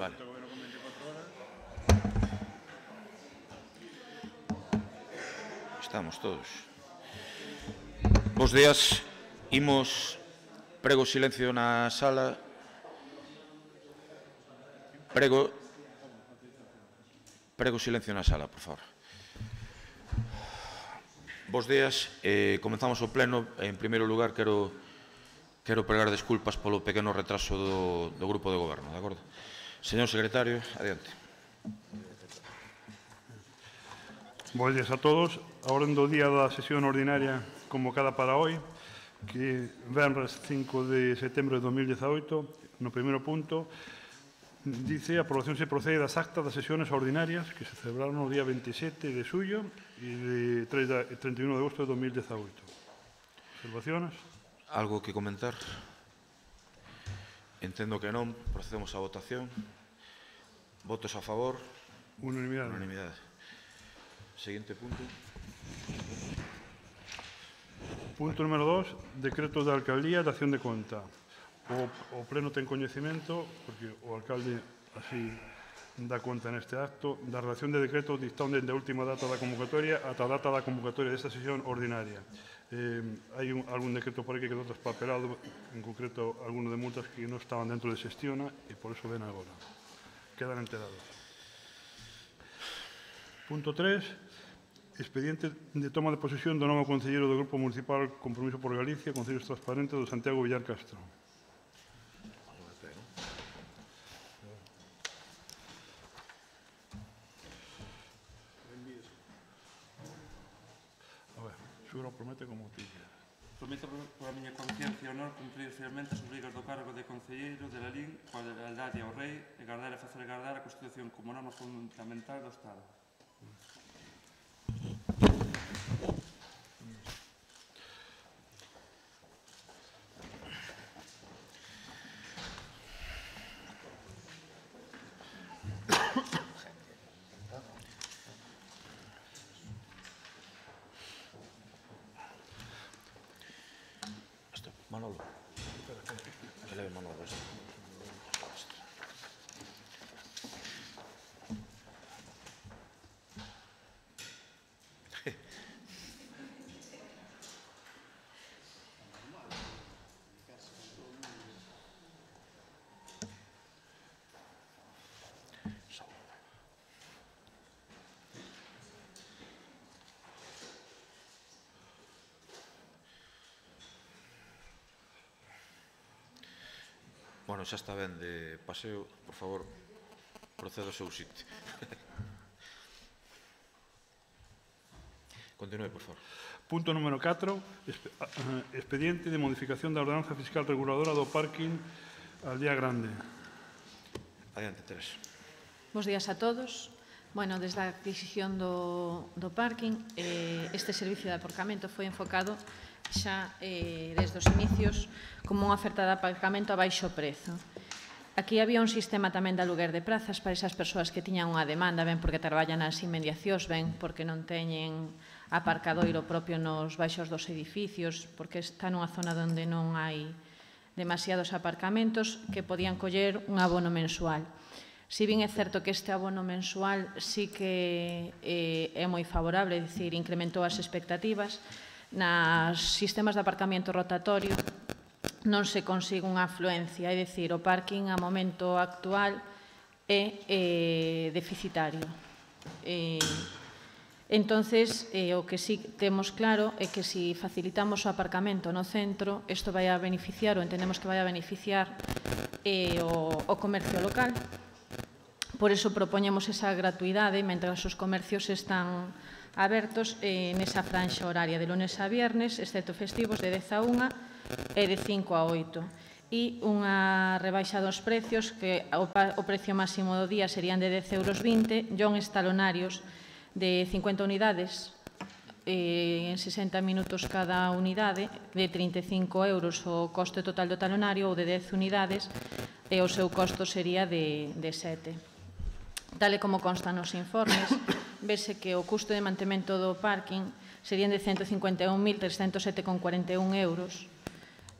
Vale. Estamos todos. Bos días. Imos prego silencio na sala. Prego silencio na sala, por favor. Bos días. Comenzamos o pleno. En primeiro lugar, quero pregar desculpas polo pequeno retraso do grupo de goberno, de acordo? Señor secretario, adiante. Bos días a todos. A orden do día da sesión ordinaria convocada para hoy, que venres 5 de setembro de 2018, no primeiro punto, dice a aprobación se procede das actas das sesiones ordinarias que se celebraron no día 27 de suyo e de 31 de agosto de 2018. Observaciones? Algo que comentar? Entendo que non. Procedemos á votación. Votos a favor? Unanimidade. Unanimidade. Seguinte punto. Punto número 2, decreto da Alcaldía de acción de conta. O Pleno ten coñecemento, porque o alcalde así dá conta neste acto, da redacción de decreto dictado dende a última data da convocatoria ata a data da convocatoria desta sesión ordinaria. Hai algún decreto por aí que quedou traspapelado, en concreto alguno de multas que non estaban dentro de xestiona e por eso ven agora. Quedan enterados. Punto 3, expediente de toma de posesión do novo concelleiro do Grupo Municipal Compromiso por Galicia, Concellos Transparentes do Santiago Villar Castro. Xuro promete como ti. Prometo por a miña conciencia e honor cumprir fielmente as obrigas do cargo de concelleiro de la LIN coa lealdade ao rei e gardar e facer gardar a Constitución como norma fundamental do Estado. Manolo. Que leve Manolo. Bueno, xa está ben de paseo. Por favor, proceda ao seu sitio. Continúe, por favor. Punto número 4, expediente de modificación da ordenanza fiscal reguladora do parking Aldea Grande. Adiante, Teresa. Bos días a todos. Bueno, desde a adquisición do parking, este servicio de aparcamento foi enfocado xa desde os inicios como unha oferta de aparcamento a baixo prezo. Aquí había un sistema tamén de aluguer de prazas para esas persoas que tiñan unha demanda, ben porque traballan nas inmediacións, ben porque non teñen aparcadoiro propio nos baixos dos edificios, porque está nunha zona onde non hai demasiados aparcamentos, que podían coller un abono mensual. Si bien é certo que este abono mensual sí que é moi favorable, é dicir, incrementou as expectativas, nos sistemas de aparcamiento rotatorio non se consigue unha afluencia, é dicir, o parking a momento actual é deficitario. Entonces, o que sí temos claro é que se facilitamos o aparcamento no centro, isto vai a beneficiar, ou entendemos que vai a beneficiar o comercio local. Por iso propoñemos esa gratuidade mentras os comercios están abertos nesa franxa horaria de lunes a viernes, excepto festivos, de 10 a 1 e de 5 a 8. E unha rebaixa dos precios, que o precio máximo do día serían de 10,20 €, e uns talonarios de 50 unidades en 60 minutos cada unidade, de 35 € o coste total do talonario, ou de 10 unidades, e o seu costo sería de 7. Tal e como consta nos informes, vese que o custo de mantemento do parking serían de 151.307,41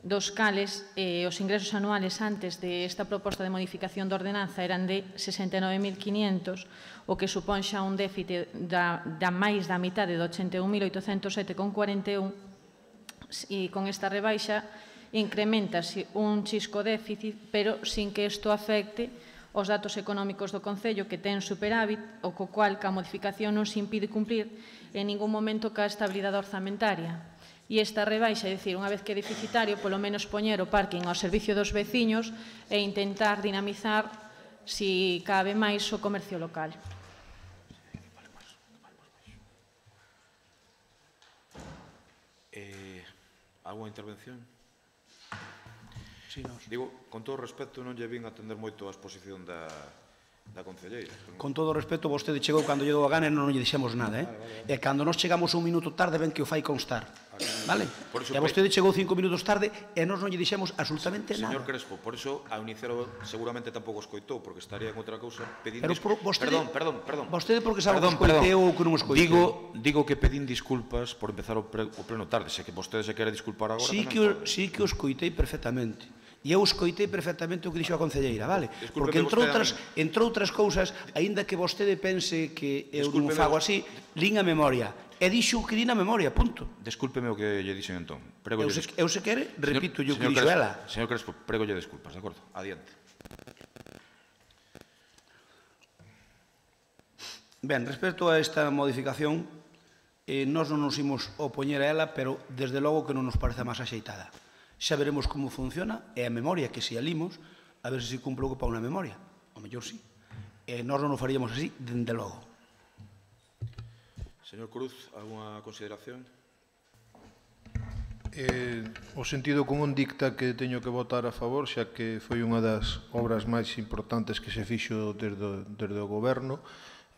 €, dos cales os ingresos anuales antes desta proposta de modificación de ordenanza eran de 69.500, o que supón xa un déficit da máis da mitade de 81.807,41, e con esta rebaixa incrementase un chisco déficit, pero sin que isto afecte os datos económicos do Concello, que ten superávit, o co cual ca modificación non se impide cumprir en ningún momento ca estabilidade orzamentaria. E esta rebaixa, é dicir, unha vez que é deficitario, polo menos poñer o parking ao servicio dos veciños e intentar dinamizar, si cabe máis, o comercio local. Alguna intervención? Sí, nos. Digo, con todo o respecto, non lle vin atender moito a exposición da concelleira. Con todo o respeto, vostede chegou cando lle dou a gana e non lle dixemos nada, E cando nos chegamos un minuto tarde, ven que o fai constar. Vale? E vostede chegou 5 minutos tarde e nos non lle dixemos absolutamente nada. Señor Crespo, por iso a Unicero seguramente tampouco escoitou, porque estaría en outra cousa pedindo... Perdón. Vostede porque sabe que escoiteu ou que non escoiteu. Digo que pedín disculpas por empezar o pleno tarde, se que vostede se quere disculpar agora... Sí que o escoitei perfectamente. E eu escoitei perfectamente o que dixo a concelleira, vale? Porque, entre outras cousas, aínda que vostede pense que eu non fago así, lín a memoria. E dixo o que di na memoria, punto. Descúlpeme o que lle dixen entón. Eu se quere, repito o que dixo ela. Señor Crespo, pregolle desculpas, de acordo? Adiante. Ben, respecto a esta modificación, nós non nos imos opoñer a ela, pero desde logo que non nos parece máis axeitada. Xa veremos como funciona, e a memoria que se alimos, a ver se se cumple o que pa unha memoria. O mellor sí. Nós non o faríamos así, dende logo. Señor Cruz, alguna consideración? O sentido común dicta que teño que votar a favor, xa que foi unha das obras máis importantes que se fixo desde o goberno.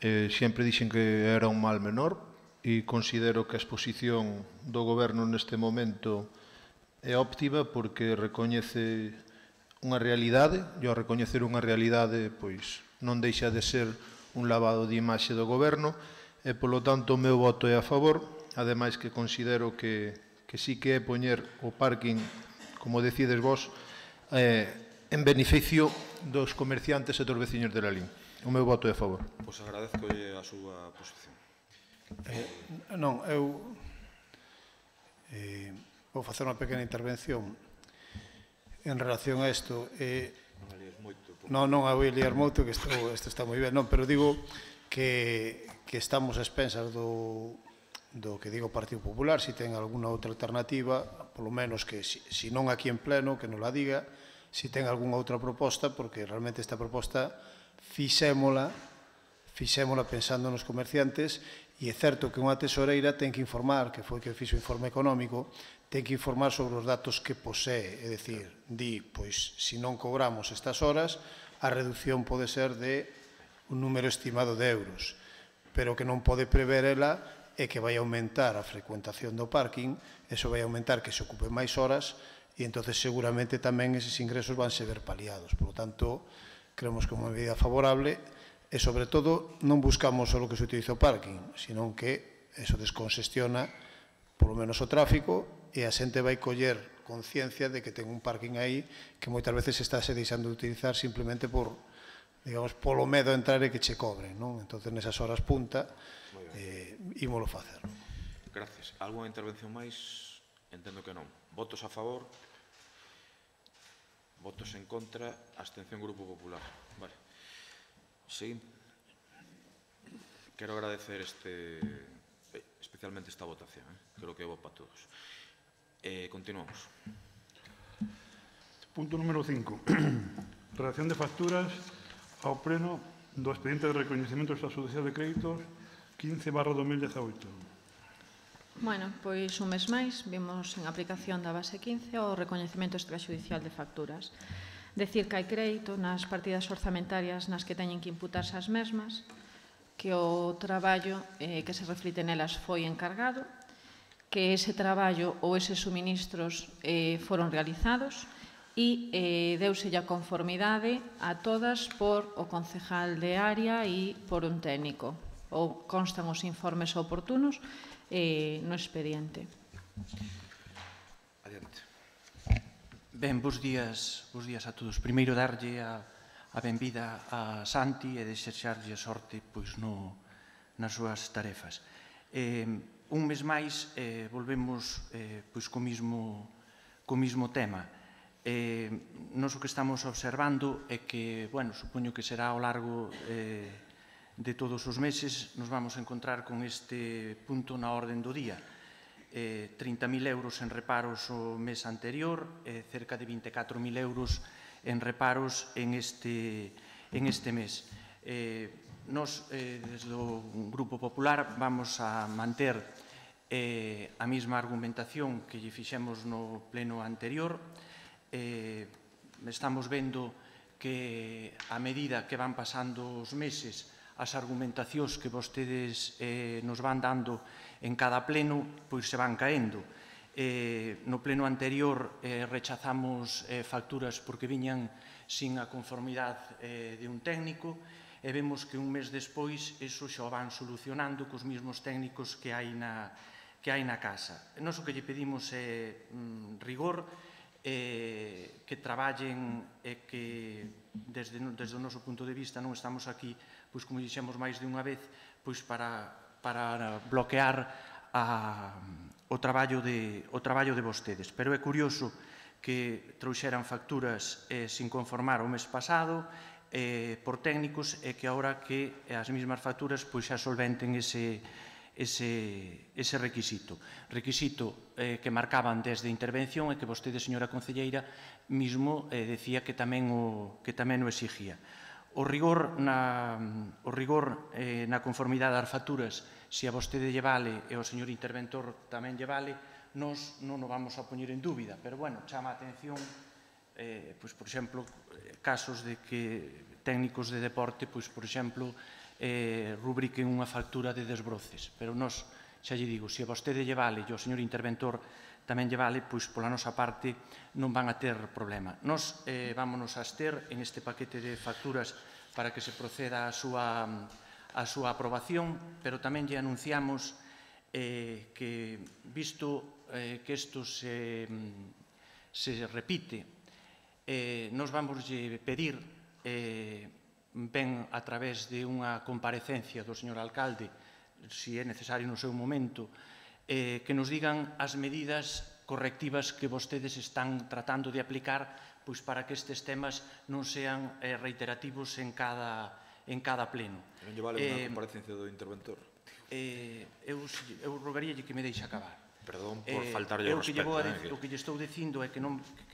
Sempre dixen que era un mal menor, e considero que a exposición do goberno neste momento é óptima porque recoñece unha realidade, e ao recoñecer unha realidade, pois non deixa de ser un lavado de imaxe do goberno, e polo tanto o meu voto é a favor, ademais que considero que sí que é poñer o parking, como decides vos, en beneficio dos comerciantes e dos veciños de Lalín. O meu voto é a favor. Pois agradezcolle a súa posición. Non, eu vou facer unha pequena intervención en relación a isto. Non a vou liar moito, que isto está moi ben, non, pero digo que estamos a expensas do que digo o Partido Popular, se ten alguna outra alternativa, polo menos que, se non aquí en pleno, que non la diga, se ten algunha outra proposta, porque realmente esta proposta fixémola pensando nos comerciantes, e é certo que unha tesoreira ten que informar, que foi que fixo o informe económico, ten que informar sobre os datos que posee, é dicir, pois, se non cobramos estas horas, a reducción pode ser de un número estimado de euros, pero que non pode prever ela é que vai aumentar a frecuentación do parking, eso vai aumentar que se ocupen máis horas, e entonces seguramente tamén eses ingresos van ser ver paliados. Por lo tanto, creemos que é unha medida favorable, e sobre todo non buscamos só o que se utiliza o parking, senón que eso descongestiona polo menos o tráfico, e a xente vai coller conciencia de que ten un parking aí que moitas veces está se deixando de utilizar simplemente por, digamos, polo medo a entrar e que che cobren, non? Entón, nesas horas punta, ímolo facer. Gracias. Alguna intervención máis? Entendo que non. Votos a favor? Votos en contra? Abstención Grupo Popular. Vale. Sí. Quero agradecer especialmente esta votación. Creo que é bo para todos. Continuamos. Punto número 5. Redacción de facturas ao pleno do expediente de recoñecemento extrajudicial de créditos 15/2018. Bueno, pois un mes máis vimos en aplicación da base 15 o recoñecemento extrajudicial de facturas. Decir que hai crédito nas partidas orzamentarias nas que teñen que imputarse as mesmas, que o traballo que se reflite nelas foi encargado, que ese traballo ou eses suministros foron realizados e deuse a conformidade a todas por o concejal de área e por un técnico. Ou constan os informes oportunos no expediente. Adiante. Ben, bos días a todos. Primeiro, darlle a benvida a Santi e desexarlle sorte nas súas tarefas. Un mes máis volvemos co mismo tema. Nos o que estamos observando é que, supoño que será ao largo de todos os meses, nos vamos a encontrar con este punto na orden do día. 30.000 euros en reparos o mes anterior, cerca de 24.000 euros en reparos en este mes. Nos, desde o Grupo Popular, vamos a manter a mesma argumentación que lle fixemos no pleno anterior. Estamos vendo que, a medida que van pasando os meses, as argumentacións que vostedes nos van dando en cada pleno, pois se van caendo. No pleno anterior rechazamos facturas porque viñan sin a conformidade de un técnico e vemos que un mes despois eso xa o van solucionando cos mesmos técnicos que hai na casa. Nos o que lle pedimos é rigor, que traballen e que desde o noso punto de vista non estamos aquí, pois como dixemos máis de unha vez, pois para bloquear o traballo de vostedes. Pero é curioso que trouxeran facturas sin conformar o mes pasado por técnicos e que agora que as mesmas facturas pois xa solventen ese requisito. Requisito que marcaban desde a intervención e que vostede, señora concelleira, mismo decía que tamén o exigía. O rigor na conformidade das facturas, se a vostede lle vale e ao señor interventor tamén lle vale, nos non o vamos a poñer en dúbida, pero, chama a atención, por exemplo, casos de que técnicos de deporte, por exemplo, rubriquen unha factura de desbroces, pero nos, xa lle digo, se a vostede lle vale e ao señor interventor tamén lle vale, pois pola nosa parte non van a ter problema. Nos vámonos a abster en este paquete de facturas para que se proceda a súa aprobación, pero tamén lle anunciamos que, visto que isto se repite, nos vamos pedir, ben a través de unha comparecencia do señor alcalde, se é necesario no seu momento, que nos digan as medidas correctivas que vostedes están tratando de aplicar pois para que estes temas non sean reiterativos en cada pleno. Non lle vale unha comparecencia do interventor? Eu rogaríalle que me deixe acabar. Perdón por faltarlle o respeto. O que lle estou dicindo é que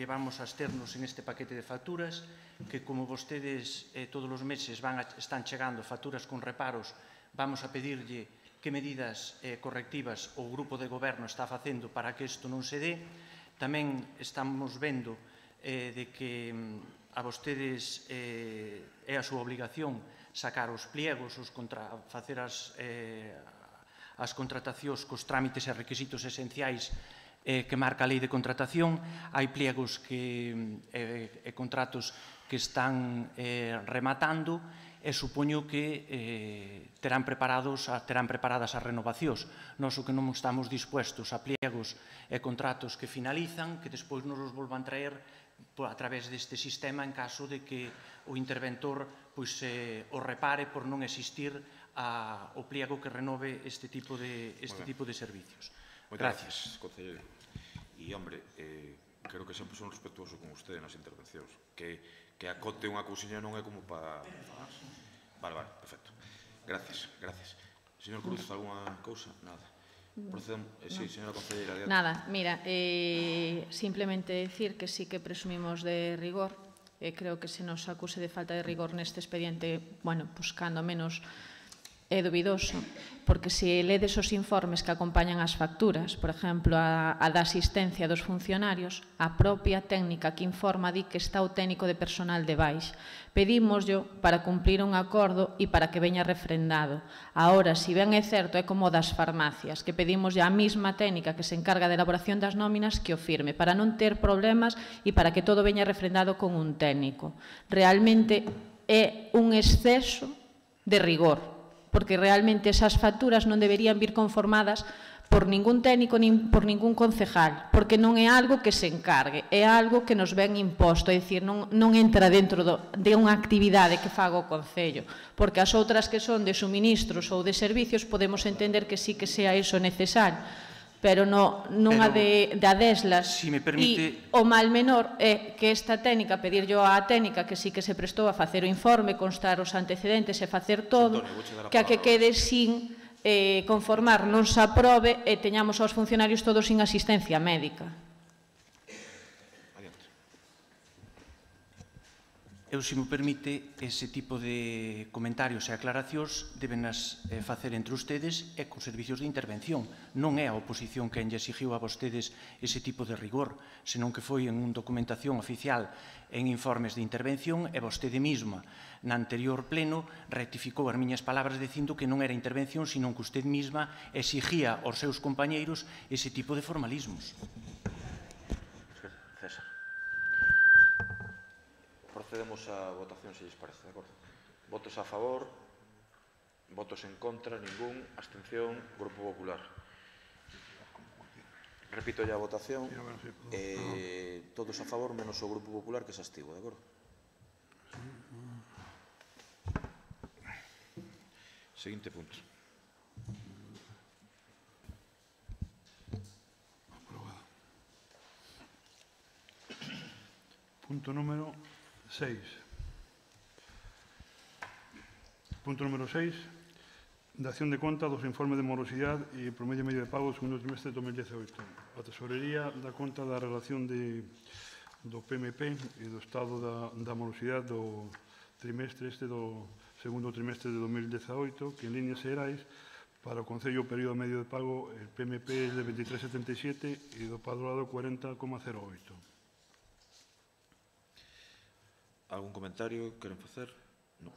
vamos a absternos en este paquete de facturas, que como vostedes todos os meses están chegando facturas con reparos, vamos a pedirlle que medidas correctivas o Grupo de Goberno está facendo para que isto non se dé. Tamén estamos vendo de que a vostedes é a súa obligación sacar os pliegos, facer as contratacións cos trámites e requisitos esenciais que marca a lei de contratación. Hai pliegos e contratos que están rematando e supoño que terán preparadas as renovacións. Nós o que non estamos dispuestos a pliegos e contratos que finalizan, que despois nos os volvan traer a través deste sistema en caso de que o interventor o repare por non existir o pliego que renove este tipo de servicios. Gracias, concelleiro. E, hombre, creo que sempre son respetuoso con usted nas intervencións. Que acote unha cousiña non é como para... Vale, perfecto. Gracias. Señor Cruz, alguna cousa? Nada. Procedemos. Sí, señora concelleira. Nada, mira, simplemente decir que sí que presumimos de rigor. Creo que se nos acuse de falta de rigor neste expediente, pues cando menos é dubidoso, porque se ledes os informes que acompañan as facturas, por exemplo, a da asistencia dos funcionarios, a propia técnica que informa di que está o técnico de personal de baix. Pedímoslo para cumplir un acordo e para que veña refrendado. Ahora, si ben é certo, é como das farmacias, que pedimos a mesma técnica que se encarga de elaboración das nóminas que o firme, para non ter problemas e para que todo veña refrendado con un técnico. Realmente é un exceso de rigor, porque realmente esas facturas non deberían vir conformadas por ningún técnico nin por ningún concejal, porque non é algo que se encargue, é algo que nos ven imposto, é dicir, non entra dentro de unha actividade que faga o Concello, porque as outras que son de suministros ou de servicios podemos entender que sí que sea iso necesario, pero non a de adeslas. Si me permite... E o mal menor é que esta técnica, pedirllo á técnica que sí que se prestou a facer o informe, constar os antecedentes e facer todo, que a que quede sin conformar non se aprobe e teñamos aos funcionarios todos sin asistencia médica. Eu, se me permite, ese tipo de comentarios e aclaracións debenas facer entre ustedes e cos servicios de intervención. Non é a oposición quen lle exigiu a vostedes ese tipo de rigor, senón que foi en unha documentación oficial en informes de intervención e vostede mesma, na anterior pleno, rectificou as miñas palabras dicindo que non era intervención, senón que usted mesma exigía aos seus compañeiros ese tipo de formalismos. César. Procedemos a votación, se lles parece, de acordo? Votos a favor, votos en contra, ningún, abstención, Grupo Popular. Repito ya a votación, todos a favor, menos o Grupo Popular que se abstivo, de acordo? Seguinte punto. Punto número 6. Punto número 6. Dación de conta dos informes de morosidade e promedio medio de pago do segundo trimestre de 2018. A Tesorería dá conta da relación do PMP e do estado da morosidade do trimestre do segundo trimestre de 2018, que en líneas xerais para o Concello o período medio de pago el PMP é de 23,77 e do Padroado 40,08. Algún comentario queren facer? Non.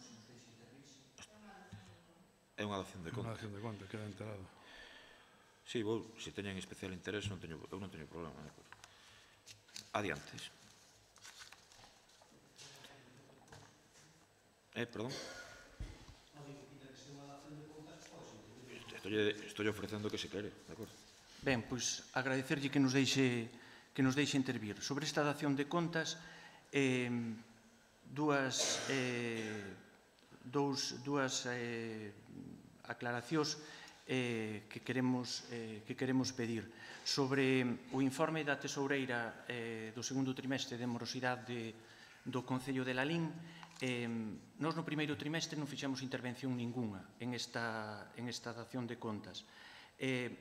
É unha dación de conta. Unha dación de conta, queda enterado. Si, se teñen especial interés, eu non teño problema. Adiante. Perdón? Estou ofrecendo que se quere, de acordo? Ben, pois agradecerlle que nos deixe intervir. Sobre esta dación de contas, dúas aclaracións que queremos pedir. Sobre o informe da Tesoureira do segundo trimestre de morosidade do Concello de Lalín, nós no primeiro trimestre non fixemos intervención ninguna en esta dación de contas.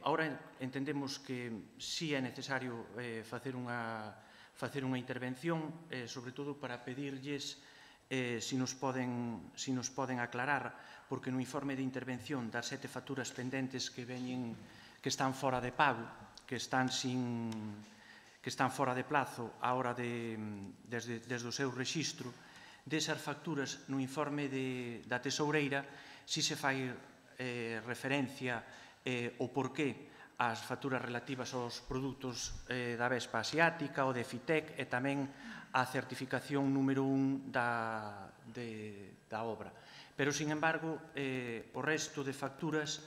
Ahora entendemos que sí é necesario facer unha intervención, sobre todo para pedirlles se nos poden aclarar, porque no informe de intervención das 7 facturas pendentes que están fora de pago, que están fora de plazo a hora desde o seu rexistro, desas facturas no informe da Tesoureira si se fai referencia o porqué ás facturas relativas aos produtos da Vespa Asiática ou de Fitec e tamén a certificación número 1 da obra. Pero, sin embargo, o resto de facturas,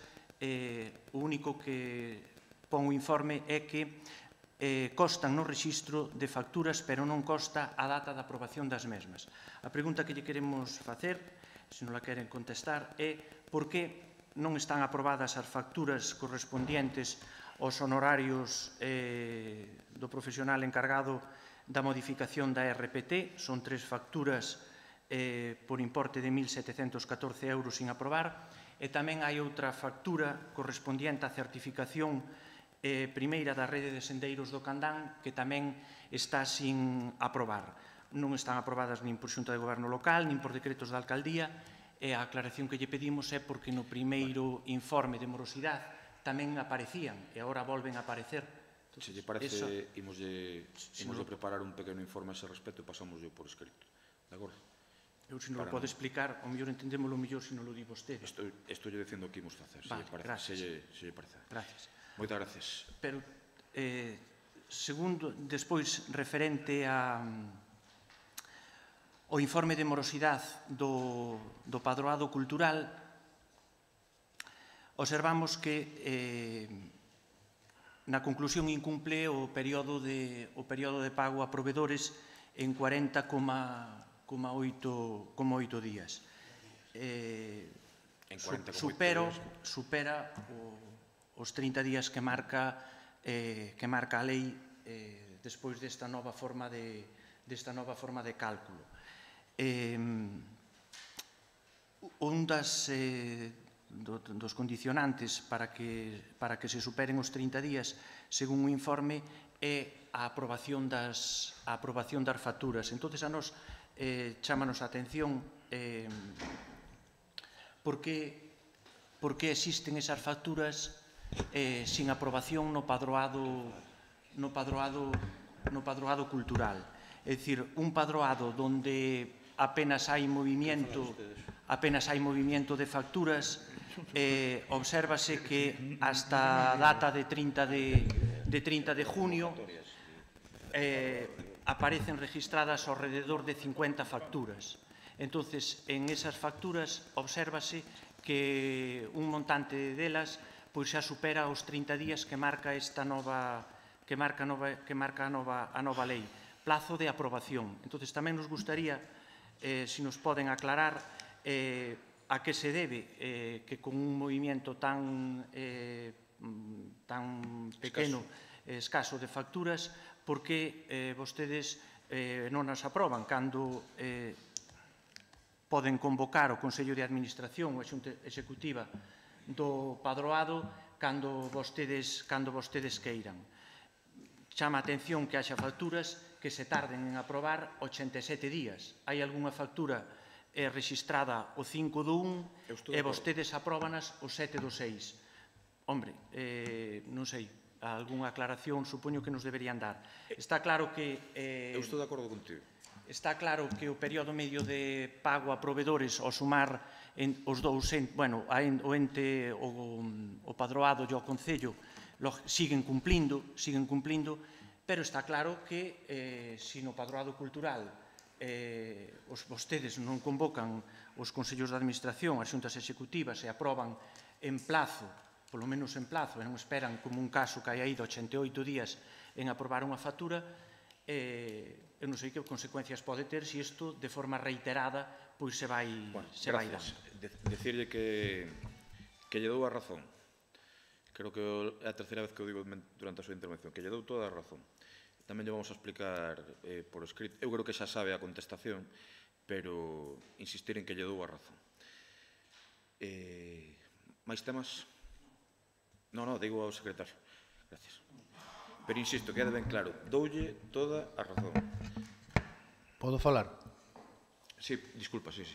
o único que pon o informe é que constan no rexistro de facturas, pero non consta a data de aprobación das mesmas. A pregunta que lle queremos facer, se non la queren contestar, é por que non están aprobadas as facturas correspondientes aos honorarios do profesional encargado da modificación da RPT. Son 3 facturas por importe de 1.714 euros sin aprobar, e tamén hai outra factura correspondiente á certificación primeira da rede de sendeiros do Candán, que tamén está sin aprobar. Non están aprobadas nin por Xunta de Goberno Local, nin por decretos da Alcaldía, e a aclaración que lle pedimos é porque no primeiro informe de morosidade tamén aparecían, e agora volven a aparecer. Se lle parece, imos de preparar un pequeno informe a ese respecto e pasámoslo por escrito. De acordo? Eu, se non lo pode explicar, o mellor entendémoslo mellor se non lo di vostede. Estou lle dicindo que imos facer, se lle parece. Gracias. Moitas gracias. Pero, segundo, despois, referente ao informe de morosidade do Padroado Cultural, observamos que na conclusión incumple o período de pago a provedores en 40,8 días. Supera os 30 días que marca a lei despois desta nova forma de cálculo. Un dos condicionantes para que se superen os 30 días, según o informe, é a aprobación das facturas. Entón, a nos chámanos a atención por que existen esas facturas sin aprobación no padroado cultural. É dicir, un padroado onde apenas hai movimento de facturas, obsérvase que hasta a data de 30 de junio aparecen registradas alrededor de 50 facturas. Entonces, en esas facturas obsérvase que un montante delas xa supera os 30 días que marca a nova lei, plazo de aprobación. Entonces, tamén nos gustaría, se nos poden aclarar, a que se debe que con un movimento tan pequeno, escaso de facturas, porque vostedes non as aproban cando poden convocar o Consello de Administración ou a Xunta Executiva do padroado cando vostedes queiran. Chama a atención que haxa facturas que se tarden en aprobar 87 días. Hai algunha factura registrada o 5 do 1 e vostedes apróbanas o 7 do 6. Hombre, non sei, algunha aclaración supoño que nos deberían dar. Está claro que... Eu estou de acordo contigo. Está claro que o período medio de pago a provedores ao sumar os dous, o ente, o padroado e o Concello siguen cumplindo, pero está claro que se no padroado cultural vostedes non convocan os consellos de administración, as xuntas executivas e aproban en plazo, polo menos en plazo, e non esperan como un caso que hai aí de 88 días en aprobar unha factura, eu non sei que consecuencias pode ter se isto de forma reiterada pois se vai dando. Decirlle que lle dou a razón. Creo que é a terceira vez que o digo durante a súa intervención, que lle dou toda a razón. Tamén lle vamos a explicar por escrito. Eu creo que xa sabe a contestación, pero insistir en que lle dou a razón. Máis temas? Non, digo ao secretario. Gracias. Pero insisto, quede ben claro, doulle toda a razón. Podo falar? Sí, disculpa, sí.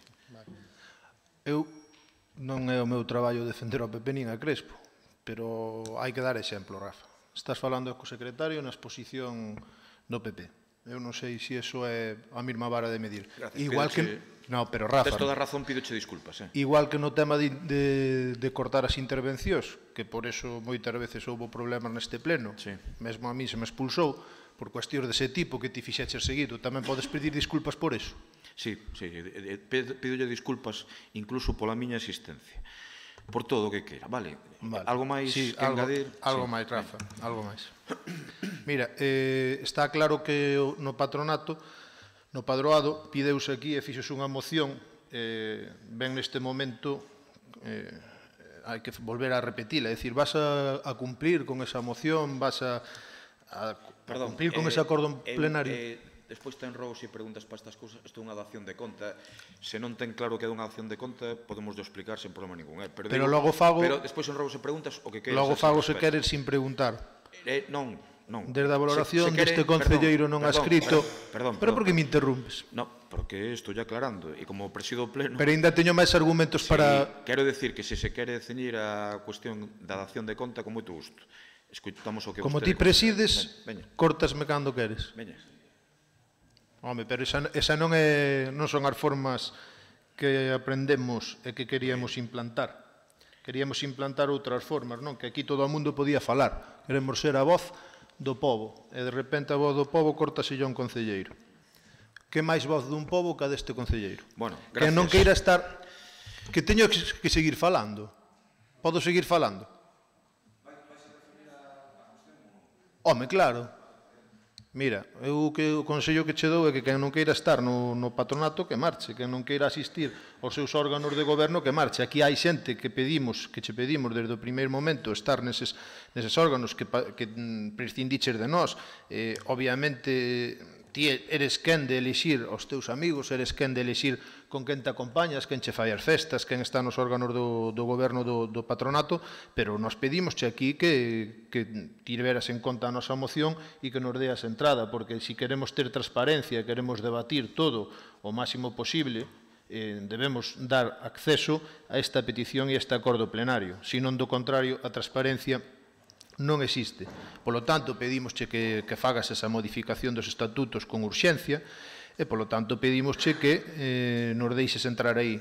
Eu non é o meu traballo defender o PP nin a Crespo, pero hai que dar exemplo, Rafa. Estás falando co secretario na exposición do PP. Eu non sei se iso é a mesma vara de medir. Gracias, igual que... No, pero Rafa... Tes toda a razón, pídoche disculpas. Igual que no tema de cortar as intervencións, que por eso moitas veces houve problemas neste pleno, mesmo a mí se me expulsou, por cuestións dese tipo que ti fixeches seguido, tamén podes pedir disculpas por eso? Sí, pídolle disculpas incluso pola miña existencia. Por todo o que queira, vale? Algo máis que engadir? Algo máis, Rafa, algo máis. Mira, está claro que no patronato, no padroado, pideuse aquí e fixose unha moción, ben neste momento, hai que volver a repetila, é dicir, vas a cumplir con esa moción, vas a cumplir con ese acordo plenario? Despois ten rogos e preguntas para estas cousas, isto é unha dación de conta. Se non ten claro que é unha dación de conta, podemos de explicar sen problema ningún. Pero logo fago... Pero despois en rogos e preguntas o que queres... Logo fago se queres sin preguntar. Non. Desde a valoración deste concelleiro non ha escrito... Perdón. Pero por que me interrumpes? Non, porque estou ya aclarando, e como presido o pleno... Pero ainda teño máis argumentos para... Quero decir que se ceñir a cuestión da dación de conta, con moito gusto. Escoitamos o que... Como ti presides, cortasme cando queres. Veña. Home, pero esa non son as formas que aprendemos e que queríamos implantar. Queríamos implantar outras formas, non? Que aquí todo o mundo podía falar. Queremos ser a voz do pobo. E de repente a voz do pobo cortase a un concelleiro. Que máis voz dun pobo que a deste concelleiro? Bueno, gracias. Que non queira estar... Que teño que seguir falando. Podo seguir falando? Home, claro. Mira, eu o consello que che dou é que quen non queira estar no patronato que marche, quen non queira asistir aos seus órganos de goberno que marche. Aquí hai xente que che pedimos desde o primeiro momento estar neses órganos que prescindiches de nós. Obviamente, ti eres quen de elixir os teus amigos, eres quen de elixir con quen te acompañas, quen che fai as festas, quen está nos órganos do goberno do patronato, pero nos pedimosche aquí que tiveras en conta a nosa moción e que nos deas entrada, porque se queremos ter transparencia, queremos debatir todo o máximo posible, debemos dar acceso a esta petición e a este acordo plenario. Se non do contrario, a transparencia non existe. Polo tanto, pedimosche que fagas esa modificación dos estatutos con urxencia e, polo tanto, pedimosche que nos deixes entrar aí.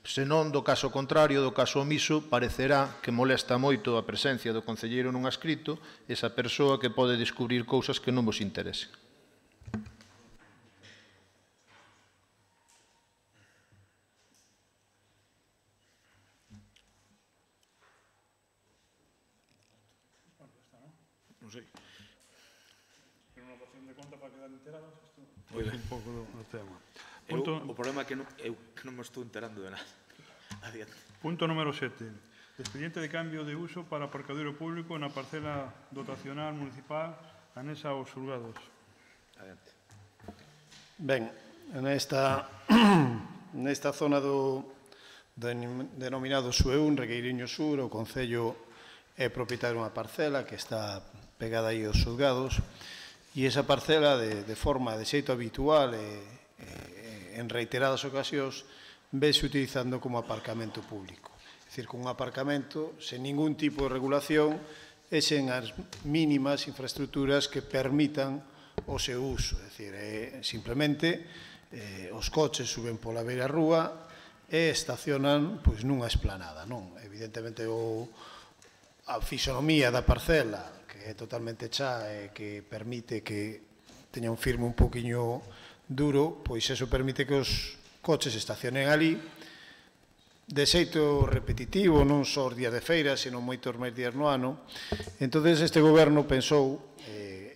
Se non, do caso contrario, do caso omiso, parecerá que molesta moito a presencia do concelleiro nun adscrito esa persoa que pode descubrir cousas que non vos interesen. Non sei. Pero unha votación de conta para quedar enterados, isto Moi ben. un pouco do tema. O problema é que non me estou enterando de nada. Adiante. Punto número 7. Expediente de cambio de uso para aparcadero público na parcela dotacional municipal anexa aos xulgados. Adiante. Ben, nesta zona do denominado Sueún, Regueiriño Sur, o Concello é propietario dunha parcela que está pegada aí aos xulgados, e esa parcela de forma, de xeito habitual e en reiteradas ocasións vese utilizando como aparcamento público. É dicir, con un aparcamento sen ningún tipo de regulación e sen as mínimas infraestructuras que permitan o seu uso. É dicir, simplemente os coches suben pola beira rúa e estacionan nunha esplanada. Evidentemente, a fisonomía da parcela, que é totalmente chá e que permite que teña un firme un poquinho duro, pois eso permite que os coches estacionen ali de xeito repetitivo, non só os días de feira, senón moitos máis días no ano. Entón, este goberno pensou,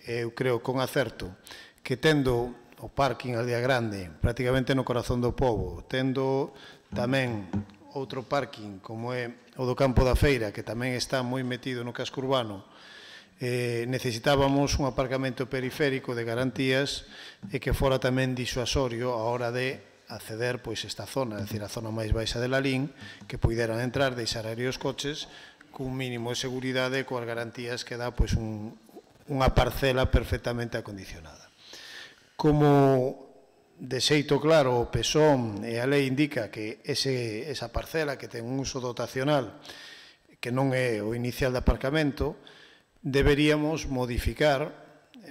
eu creo con acerto, que tendo o parking Aldea Grande prácticamente no corazón do pobo, tendo tamén outro parking como é o do Campo da Feira, que tamén está moi metido no casco urbano, necesitábamos un aparcamento periférico de garantías e que fora tamén disuasorio a hora de acceder esta zona, é dicir, a zona máis baixa de Lalín, que puderan entrar, deixar aí os coches cun mínimo de seguridade, coas garantías que dá unha parcela perfectamente acondicionada. Como de xeito claro o PSOM e a lei indica que esa parcela que ten un uso dotacional que non é o inicial de aparcamento, deberíamos modificar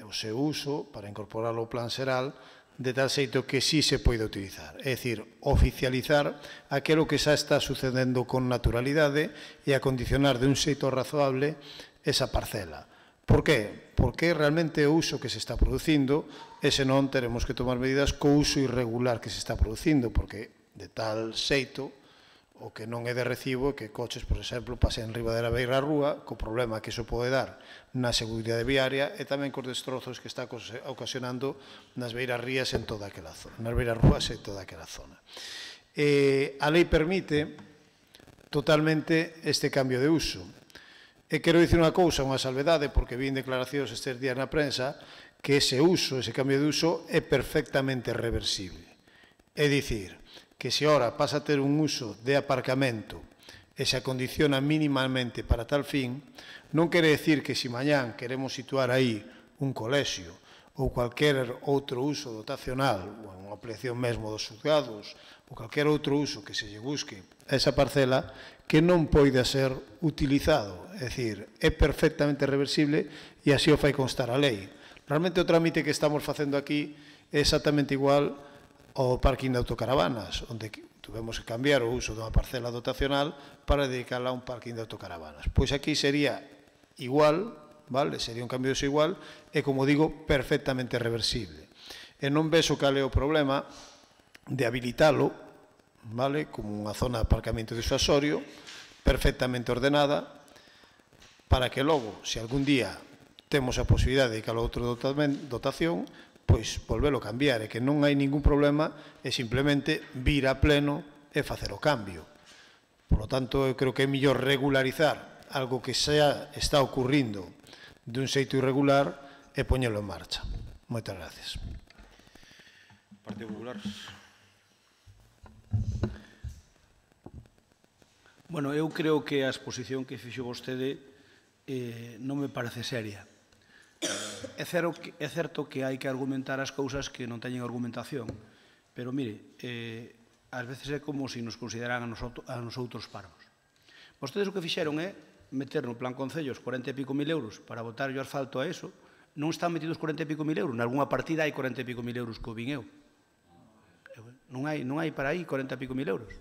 o seu uso para incorporarlo ao plan xeral de tal xeito que sí se poida utilizar. É dicir, oficializar aquilo que xa está sucedendo con naturalidade e acondicionar de un xeito razoable esa parcela. Por qué? Porque realmente o uso que se está producindo e senón teremos que tomar medidas co uso irregular que se está producindo, porque de tal xeito o que non é de recibo é que coches, por exemplo, pasen riba da beira rúa, co problema que iso pode dar na seguridade viaria e tamén cos destrozos que está ocasionando nas beiras rías en toda aquela zona, nas beiras rúas en toda aquela zona. A lei permite totalmente este cambio de uso. E quero dicir unha cousa, unha salvedade, porque vi en declaracións estes días na prensa que ese uso, ese cambio de uso é perfectamente reversible. É dicir, que se ora pasa a ter un uso de aparcamento e se acondiciona mínimamente para tal fin, non quere decir que se mañán queremos situar aí un colexio ou cualquier outro uso dotacional, ou unha ampliación mesmo dos xulgados, ou cualquier outro uso que se lle busque a esa parcela, que non poida ser utilizado. É dicir, é perfectamente reversible e así o fai constar a lei. Realmente o trámite que estamos facendo aquí é exactamente igual ao parking de autocaravanas, onde tuvemos que cambiar o uso dunha parcela dotacional para dedicarla a un parking de autocaravanas. Pois aquí sería igual, vale? Sería un cambio de uso igual e, como digo, perfectamente reversible. E non vexo cal é o problema de habilitalo, vale? Como unha zona de aparcamento disuasorio, perfectamente ordenada, para que logo, se algún día temos a posibilidade de que a outra dotación pois volvelo a cambiar, e que non hai ningún problema, é simplemente vir a pleno e facer o cambio. Por lo tanto, eu creo que é mellor regularizar algo que xa está ocurrindo dun xeito irregular e poñelo en marcha. Moitas gracias. Partido Popular. Bueno, eu creo que a exposición que fixo vostede non me parece seria. É certo que hai que argumentar as cousas que non teñen argumentación, pero, mire, ás veces é como se nos consideran a nosotros parvos. Vostedes o que fixeron é meter no plan concellos 40 e pico mil euros para botar o asfalto a eso. Non están metidos 40 e pico mil euros. Nalgúna partida hai 40 e pico mil euros que o vin eu. Non hai para aí 40 e pico mil euros.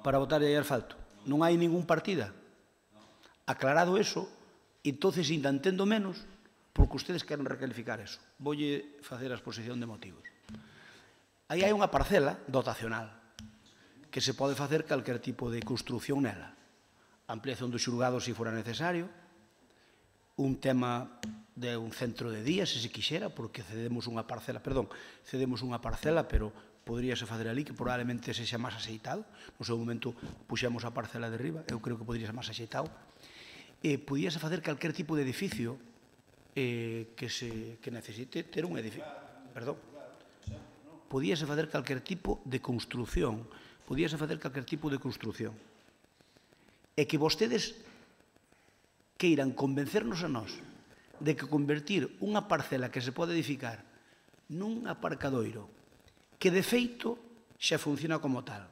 Para botar aí asfalto. Non hai ningún partida. Aclarado eso, entonces, ainda entendo menos, porque ustedes queren recalificar eso. Voulle facer a exposición de motivos. Aí hai unha parcela dotacional que se pode facer calquer tipo de construción nela. Ampliación do xulgado se fora necesario, un tema de un centro de día, se quixera, porque cedemos unha parcela, pero poderíase facer ali, que probablemente sexa máis axeitado. No seu momento puxemos a parcela de riba, eu creo que podría ser máis axeitado. Podíase facer calquer tipo de edificio que necesite ter un edificio. Perdón. Podíase facer calquer tipo de construción. E que vostedes queiran convencernos a nós de que convertir unha parcela que se pode edificar nun aparcadoiro que de feito xa funciona como tal,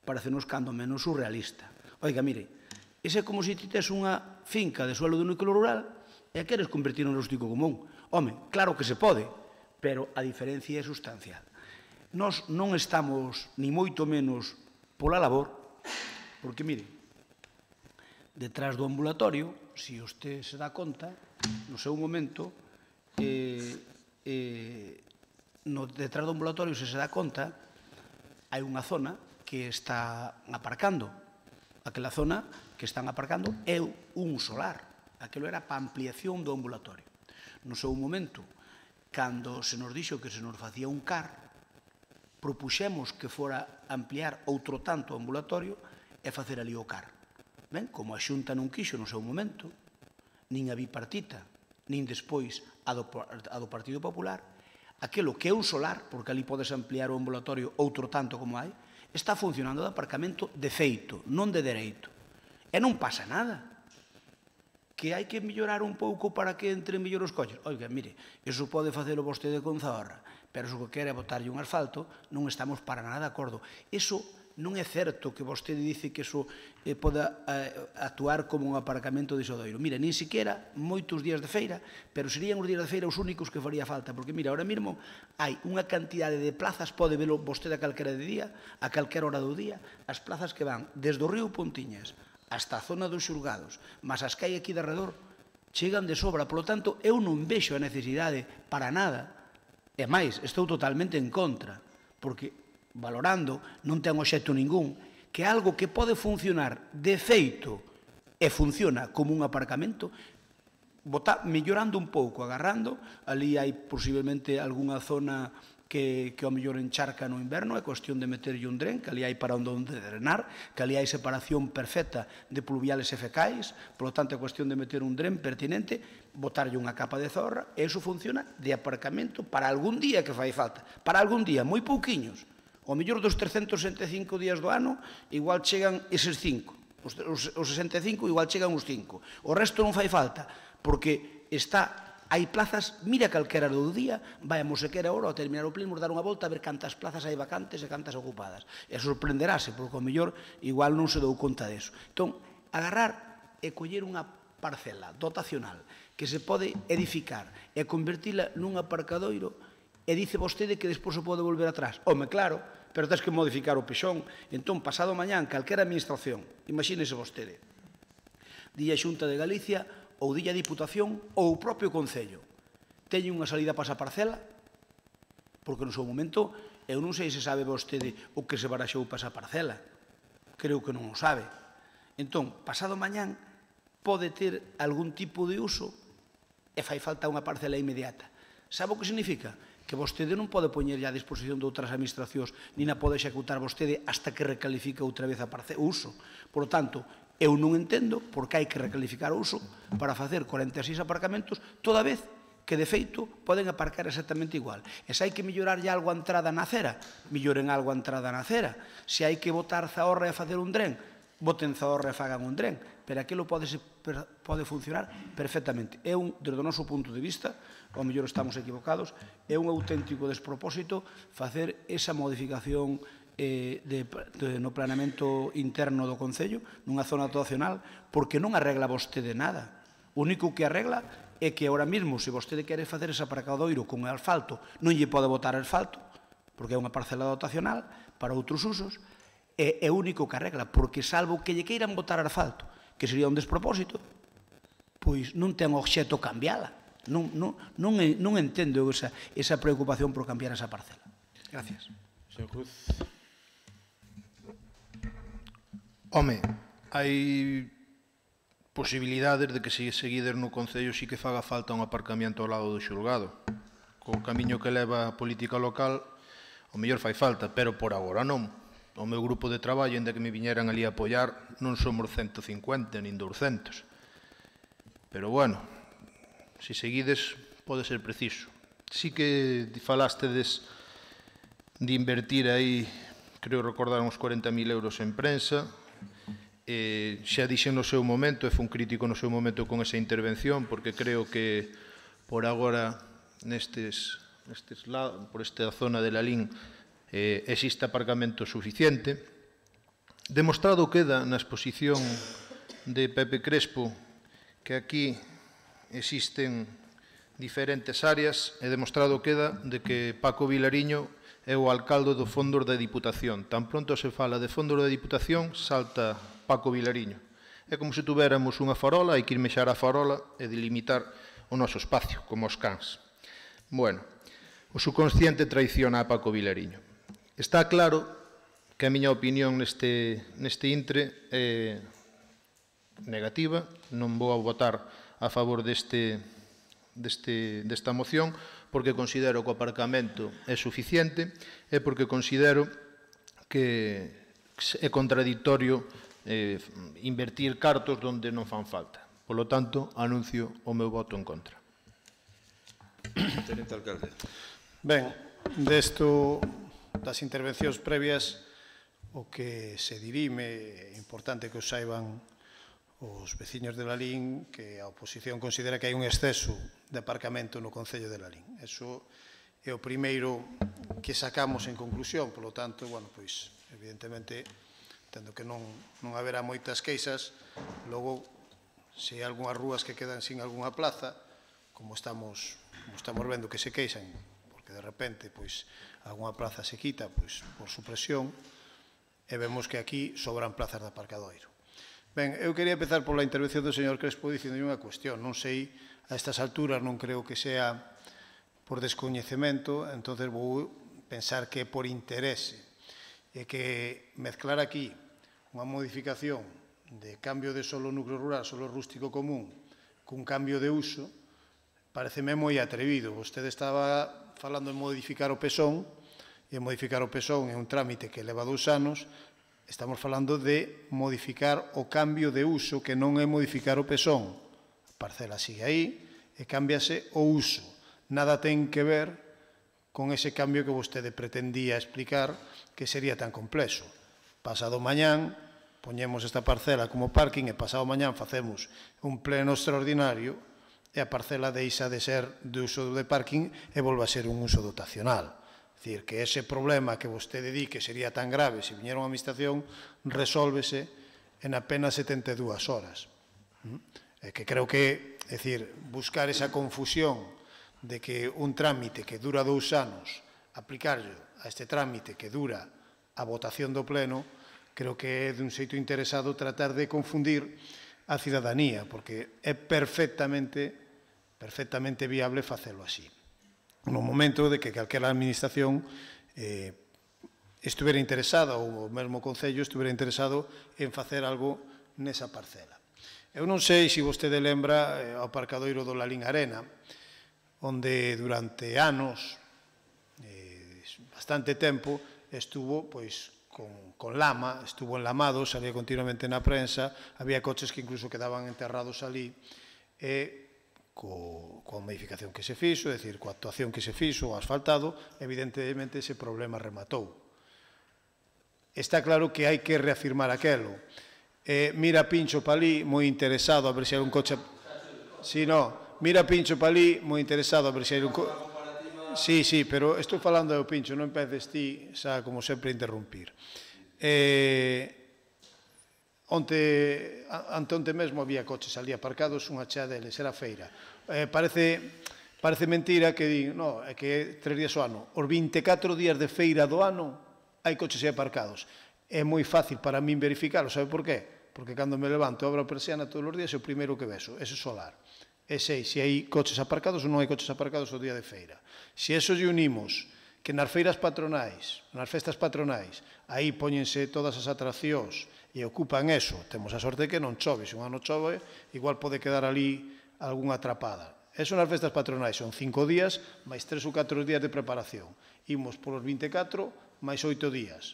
parecenos cando menos surrealista. Oiga, mire, ese é como se ti tes unha finca de suelo do núcleo rural e a queres convertir en rústico común. Home, claro que se pode, pero a diferencia é sustancial. Nós non estamos, ni moito menos, pola labor, porque, mire, detrás do ambulatorio, se usted se dá conta, no seu momento, detrás do ambulatorio, se dá conta, hai unha zona que está aparcando. Aquela zona que están aparcando é un solar. Aquilo era para ampliación do ambulatorio. No seu momento, cando se nos dixo que se nos facía un CAR, propuxemos que fora ampliar outro tanto o ambulatorio e facer ali o CAR. Ben, como a Xunta non quixo no seu momento, nin a bipartita, nin despois a do Partido Popular, aquilo que é un solar, porque ali podes ampliar o ambulatorio outro tanto como hai, está funcionando de aparcamento de feito, non de dereito. E non pasa nada. Que hai que mellorar un pouco para que entren mellor os coches. Oiga, mire, iso pode facelo vostede con Zahorra, pero se o que quere é botarlle un asfalto, non estamos para nada de acordo. Iso non é certo que vostede dice que iso poda actuar como un aparcamento de Isodoiro. Mira, nin siquiera moitos días de feira, pero serían os días de feira os únicos que faría falta, porque, mira, ahora mesmo hai unha cantidade de plazas, pode velo vostede a calquera de día, a calquera hora do día, as plazas que van desde o río Pontiñas hasta a zona dos xulgados, mas as que hai aquí de arredor, chegan de sobra. Por lo tanto, eu non vexo a necesidade para nada, e máis, estou totalmente en contra, porque valorando, non ten obxecto ningún, que algo que pode funcionar de feito e funciona como un aparcamento, mellorando un pouco, agarrando, ali hai posiblemente algunha zona que ao mellor encharca no inverno, é cuestión de meterlle un dren, que ali hai para onde drenar, que ali hai separación perfecta de pluviales e fecais, por lo tanto é cuestión de meter un dren pertinente, botarlle unha capa de zorra, e iso funciona de aparcamento para algún día que fai falta, para algún día, moi pouquiños. O mellor dos 365 días do ano, igual chegan eses 5. Os 65 igual chegan os 5. O resto non fai falta, porque hai plazas, mira calquera do día, vai a Mosequera ahora, ao terminar o pleno, dar unha volta a ver cantas plazas hai vacantes e cantas ocupadas. E sorprenderase, porque o mellor igual non se dou conta deso. Entón, agarrar e coller unha parcela dotacional que se pode edificar e convertila nun aparcadoiro, e dice vostede que despois se pode volver atrás. Home, claro, pero tens que modificar o pexón. Entón, pasado mañán, calquera administración, imagínese vostede, día Xunta de Galicia, ou día Diputación, ou o propio Concello, teñen unha salida para esa parcela, porque no seu momento, eu non sei se sabe vostede o que se baraxou para esa parcela. Creo que non o sabe. Entón, pasado mañán, pode ter algún tipo de uso e fai falta unha parcela inmediata. Sabe o que significa? Que vostede non pode poñerlle a disposición de outras administracións nin a pode executar vostede hasta que recalifique outra vez o uso. Por lo tanto, eu non entendo por que hai que recalificar o uso para facer 46 aparcamentos toda vez que, de feito, poden aparcar exactamente igual. E se hai que mellorar algo a entrada na acera, melloren algo a entrada na acera. Se hai que botar zaorra e facer un dren, boten zaorra e fagan un dren. Pero aquilo pode funcionar perfectamente. É desde o noso punto de vista, ao mellor estamos equivocados, é un auténtico despropósito facer esa modificación no planeamento interno do Concello, nunha zona dotacional, porque non arregla vostede nada. O único que arregla é que ahora mesmo, se vostede quere facer ese aparcadoiro con asfalto, non lle pode botar asfalto, porque é unha parcela dotacional para outros usos, é o único que arregla, porque salvo que lle queiran botar asfalto, que sería un despropósito, pois non ten obxecto cambiala. Non entendo esa preocupación por cambiar esa parcela. Gracias. Señor Cruz. Home, hai posibilidades de que se seguides no Concello sí que faga falta un aparcamiento ao lado do xulgado. Co camiño que leva a política local, o mellor fai falta, pero por agora non. O meu grupo de traballo, ainda que me viñeran ali a apoiar, non somos 150 nin 200. Pero bueno, se seguides pode ser preciso. Sí que falastedes de invertir aí, creo recordar, uns 40.000 euros en prensa. Xa dixen no seu momento, e fun crítico no seu momento con esa intervención, porque creo que por agora por esta zona de Lalín existe aparcamento suficiente. Demostrado queda na exposición de Pepe Crespo que aquí existen diferentes áreas, e demostrado queda de que Paco Vilariño é o alcalde do Fondos da Diputación. Tan pronto se fala de Fondos da Diputación, salta Paco Vilariño. É como se tuveramos unha farola, hai que ir mexar a farola e delimitar o noso espacio, como os cans. Bueno, o subconsciente traiciona a Paco Vilariño. Está claro que a miña opinión neste intre é negativa, non vou a votar a favor desta moción, porque considero que o aparcamento é suficiente e porque considero que é contradictorio invertir cartos onde non fan falta. Por lo tanto, anuncio o meu voto en contra. Tenente alcalde. Ben, das intervencións previas, o que se dirime, é importante que o saiban os veciños de Lalín, que a oposición considera que hai un exceso de aparcamento no Concello de Lalín. Eso é o primeiro que sacamos en conclusión, polo tanto, bueno, pois, evidentemente, tendo que non haberá moitas queixas, logo, se hai algunhas rúas que quedan sin algunha plaza, como estamos vendo que se queixan, porque de repente, pois, algunha plaza se quita, pois, por supresión, e vemos que aquí sobran plazas de aparcadoiro. Ben, eu quería empezar pola intervención do señor Crespo dicindo unha cuestión. Non sei, a estas alturas non creo que sea por descoñecemento, entonces vou pensar que é por interese. E que mezclar aquí unha modificación de cambio de solo núcleo rural, solo rústico común, cun cambio de uso, pareceme moi atrevido. Vostede estaba falando de modificar o PESON, e modificar o PESON é un trámite que leva 2 anos. Estamos falando de modificar o cambio de uso, que non é modificar o PESON. A parcela sigue aí e cámbiase o uso. Nada ten que ver con ese cambio que vostede pretendía explicar, que sería tan complexo. Pasado mañán, poñemos esta parcela como parking e pasado mañán facemos un pleno extraordinario e a parcela deixa de ser de uso de parking e volve a ser un uso dotacional. É dicir, que ese problema que vostede di que sería tan grave se viñera unha administración resólvese en apenas 72 horas. É que creo que, é dicir, buscar esa confusión de que un trámite que dura 2 anos, aplicarlo a este trámite que dura a votación do pleno, creo que é dun xeito interesado tratar de confundir a cidadanía, porque é perfectamente viable facelo así. No momento de que calquera administración estuvera interesada, ou o mesmo Concello estuvera interesado en facer algo nesa parcela. Eu non sei se vostede lembra o aparcadoiro do Lalín Arena, onde durante anos, bastante tempo, estuvo con lama, estuvo enlamado, salía continuamente na prensa, había coches que incluso quedaban enterrados ali, e coa modificación que se fixo, é dicir, coa actuación que se fixo, o asfaltado, evidentemente ese problema rematou. Está claro que hai que reafirmar aquelo. Mira Pincho Palí, moi interesado a ver se hai un coche... Si, no, mira Pincho Palí, moi interesado a ver se hai un coche... Sí, pero estou falando do Pincho, non empeces ti, xa, como sempre, a interrumpir. Onte mesmo había coches ali aparcados, unha chea deles, era feira. Parece mentira que din, no, é que 3 días ao ano. Os 24 días de feira do ano hai coches aí aparcados. É moi fácil para min verificarlo, sabe por qué? Porque cando me levanto e abro a persiana todos os días é o primeiro que vexo, ese solar. E sei se hai coches aparcados ou non hai coches aparcados o día de feira. Se eso lle unimos que nas feiras patronais, nas festas patronais, aí póñense todas as atraccións e ocupan eso, temos a sorte que non chove, se un ano chove, igual pode quedar ali algunha atrapada. Eso nas festas patronais son 5 días, máis 3 ou 4 días de preparación. Imos polos 24, máis 8 días.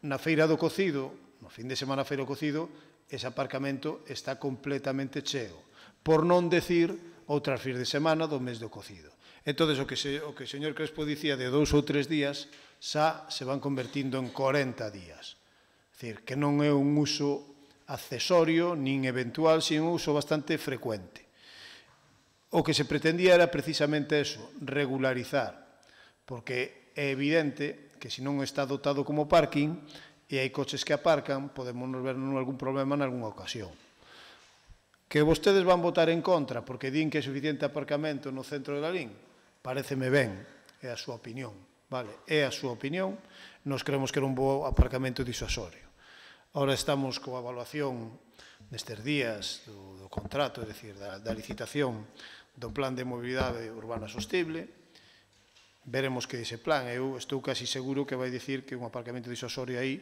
Na feira do cocido, no fin de semana feira do cocido, ese aparcamento está completamente cheo. Por non decir outras fins de semana do mes do cocido. Entón, o que o señor Crespo dicía de 2 ou 3 días, xa se van convertindo en 40 días. É dicir, que non é un uso accesorio, nin eventual, sino un uso bastante frecuente. O que se pretendía era precisamente eso, regularizar, porque é evidente que se non está dotado como parking e hai coches que aparcan, podemos ver algún problema en algunha ocasión. Que vostedes van votar en contra porque din que é suficiente aparcamento no centro de Lalín, paréceme ben, é a súa opinión, vale? É a súa opinión, nos creemos que era un bo aparcamento disuasorio. Ahora estamos coa evaluación nestes días do contrato, é dicir, da licitación do Plan de Mobilidade Urbana Sostible. Veremos que ese plan, eu estou casi seguro que vai dicir que un aparcamento disuasorio aí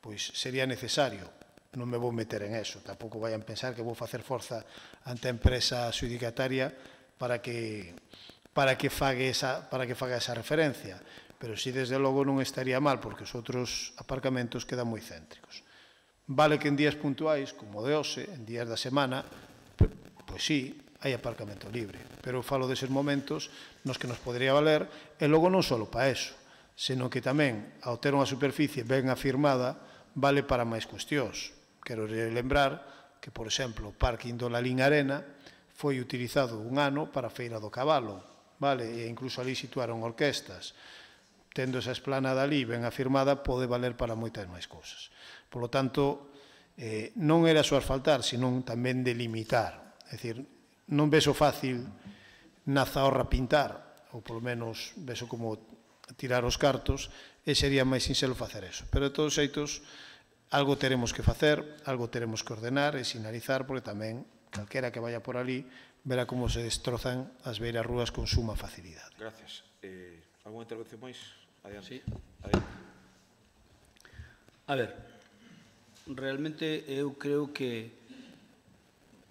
pois sería necesario. Non me vou meter en eso, tampouco vayan pensar que vou facer forza ante a empresa adxudicataria para que faga esa referencia, pero si desde logo non estaría mal, porque os outros aparcamentos quedan moi céntricos. Vale que en días puntuais, como de hoxe, en días da semana, pois sí, hai aparcamento libre, pero falo deses momentos nos que nos podría valer, e logo non só para eso, senón que tamén, ao ter unha superficie ben afirmada, vale para máis cuestións. Quero lembrar que, por exemplo, o parking do Lalín Arena foi utilizado un ano para a Feira do Cabalo, vale? E incluso ali situaron orquestas. Tendo esa esplanada ali ben afirmada, pode valer para moitas máis cousas. Por lo tanto, non era só asfaltar, senón tamén delimitar. É dicir, non vexo fácil na Zahorra pintar, ou polo menos vexo como tirar os cartos, e sería máis sinxelo facer eso. Pero de todos os xeitos, algo teremos que facer, algo teremos que ordenar e sinalizar, porque tamén, calquera que vaya por ali, verá como se destrozan as beiras rúas con suma facilidade. Gracias. Alguna intervención máis? Adiante. Sí. A ver, realmente eu creo que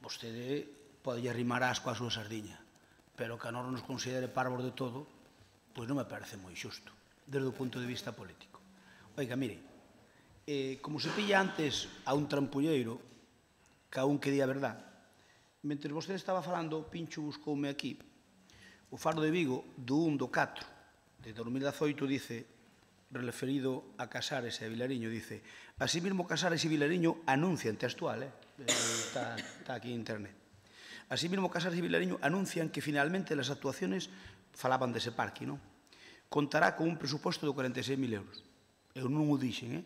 vostede pode arrimar asco a súa sardiña, pero que a nós nos considere parvos de todo, pois non me parece moi xusto, desde o punto de vista político. Oiga, mire, como se pilla antes a un trampulleiro, que a un que di a verdad, mentre vostede estaba falando, Pincho buscoume aquí, o Faro de Vigo, do 1 do 4, de 2018, dice, referido a Casares e a Vilariño, dice, así mismo Casares e Vilariño anuncian, textual, está aquí en internet, así mismo Casares e Vilariño anuncian que finalmente las actuaciones, falaban dese parque, non? Contará con un presuposto de 46.000 euros. Eu non o dixen,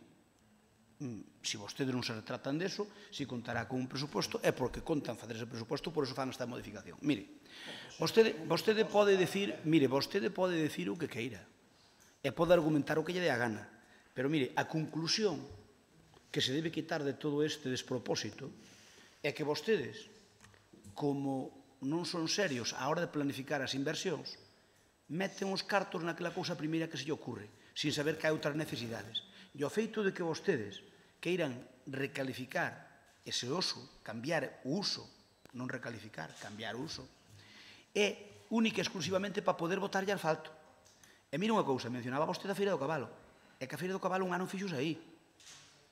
Se vostedes non se retratan deso, se contará con un presuposto, é porque contan facer ese presuposto, por eso fan esta modificación. Mire, vostede pode decir o que queira, e pode argumentar o que lle dé a gana, pero mire, a conclusión que se debe quitar de todo este despropósito é que vostedes, como non son serios á hora de planificar as inversións, meten os cartos naquela cousa primeira que se lle ocurre, sin saber que hai outras necesidades. E o feito de que vostedes queiran recalificar ese uso, cambiar o uso, non recalificar, cambiar o uso, é única e exclusivamente para poder botarlle asfalto. E mira unha cousa, mencionaba vostede a Feira do Cabalo, é que a Feira do Cabalo un ano fixos aí.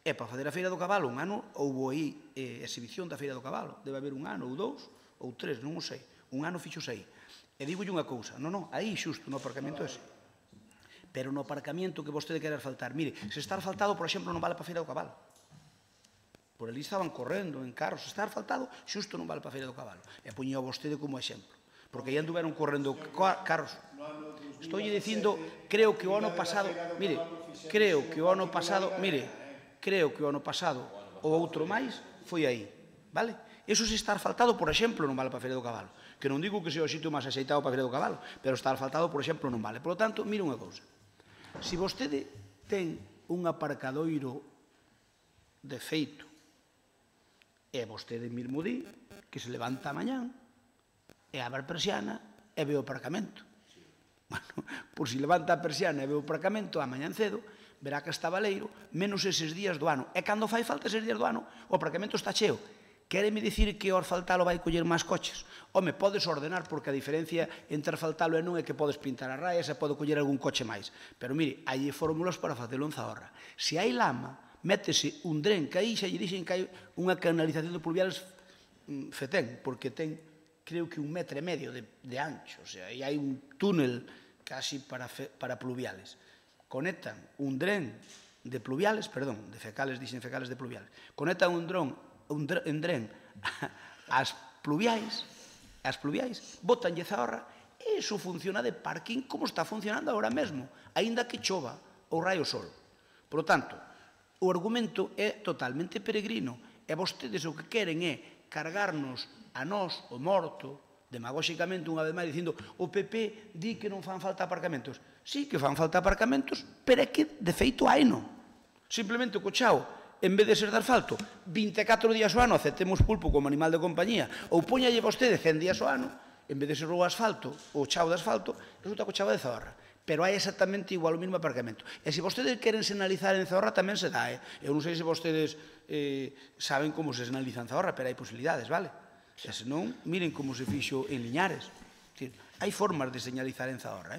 E para fazer a Feira do Cabalo un ano houve aí exhibición da Feira do Cabalo, debe haber un ano ou dous, ou tres, non o sei, un ano fixos aí. E digolle unha cousa, non, aí xusto no aparcamento ese. Pero no aparcamiento que vostede quere asfaltar, mire, se está asfaltado, por exemplo, non vale para a Feira do Cabalo. Por ali estaban correndo en carros, se está asfaltado, xusto non vale para a Feira do Cabalo. E poñía vostede como exemplo, porque aí anduveron correndo carros. Estou dicindo, creo que o ano pasado, o outro máis foi aí, vale? Eso se está asfaltado, por exemplo, non vale para a Feira do Cabalo. Que non digo que sea o sitio máis axeitado para a Feira do Cabalo, pero está asfaltado, por exemplo, non vale. Por lo tanto, mire unha cousa. Se vostede ten un aparcadoiro de feito e vostede mesmo di que se levanta a mañán e abre a persiana e ve o aparcamento. Bueno, por si levanta a persiana e ve o aparcamento a mañán cedo, verá que está baleiro menos eses días do ano. E cando fai falta eses días do ano, o aparcamento está cheo. Quéreme dicir que ao asfaltalo vai coller máis coches? Home, podes ordenar, porque a diferencia entre asfaltalo e non é que podes pintar as raias e pode coller algún coche máis. Pero mire, hai fórmulas para facelo en Zahorra. Se hai lama, métese un dren, que aí xa lle dixen que hai unha canalización de pluviales fetén, porque ten, creo que 1,5 metros de ancho, o sea, aí hai un túnel casi para pluviales. Conectan un dren de pluviales, perdón, de fecales, dixen fecales de pluviales, conectan un dren ás pluviais, botanlle Zahorra, e iso funciona de parking como está funcionando agora mesmo, aínda que chova ou raio sol. Por lo tanto, o argumento é totalmente peregrino, e vostedes o que queren é cargarnos a nós o morto, demagóxicamente unha vez máis dicindo o PP di que non fan falta aparcamentos. Sí que fan falta aparcamentos, pero é que de feito hai non. Simplemente o cochao, en vez de ser de asfalto, 24 días ao ano aceptemos pulpo como animal de compañía, ou poñalle vostede 100 días ao ano, en vez de ser o asfalto, o chao de asfalto, resulta que o chao de Zahorra. Pero hai exactamente igual o mesmo aparcamento. E se vostedes queren sinalizar en Zahorra, tamén se dá, Eu non sei se vostedes saben como se sinaliza en Zahorra, pero hai posibilidades, vale? E senón, miren como se fixo en Liñares. Hai formas de señalizar en Zahorra,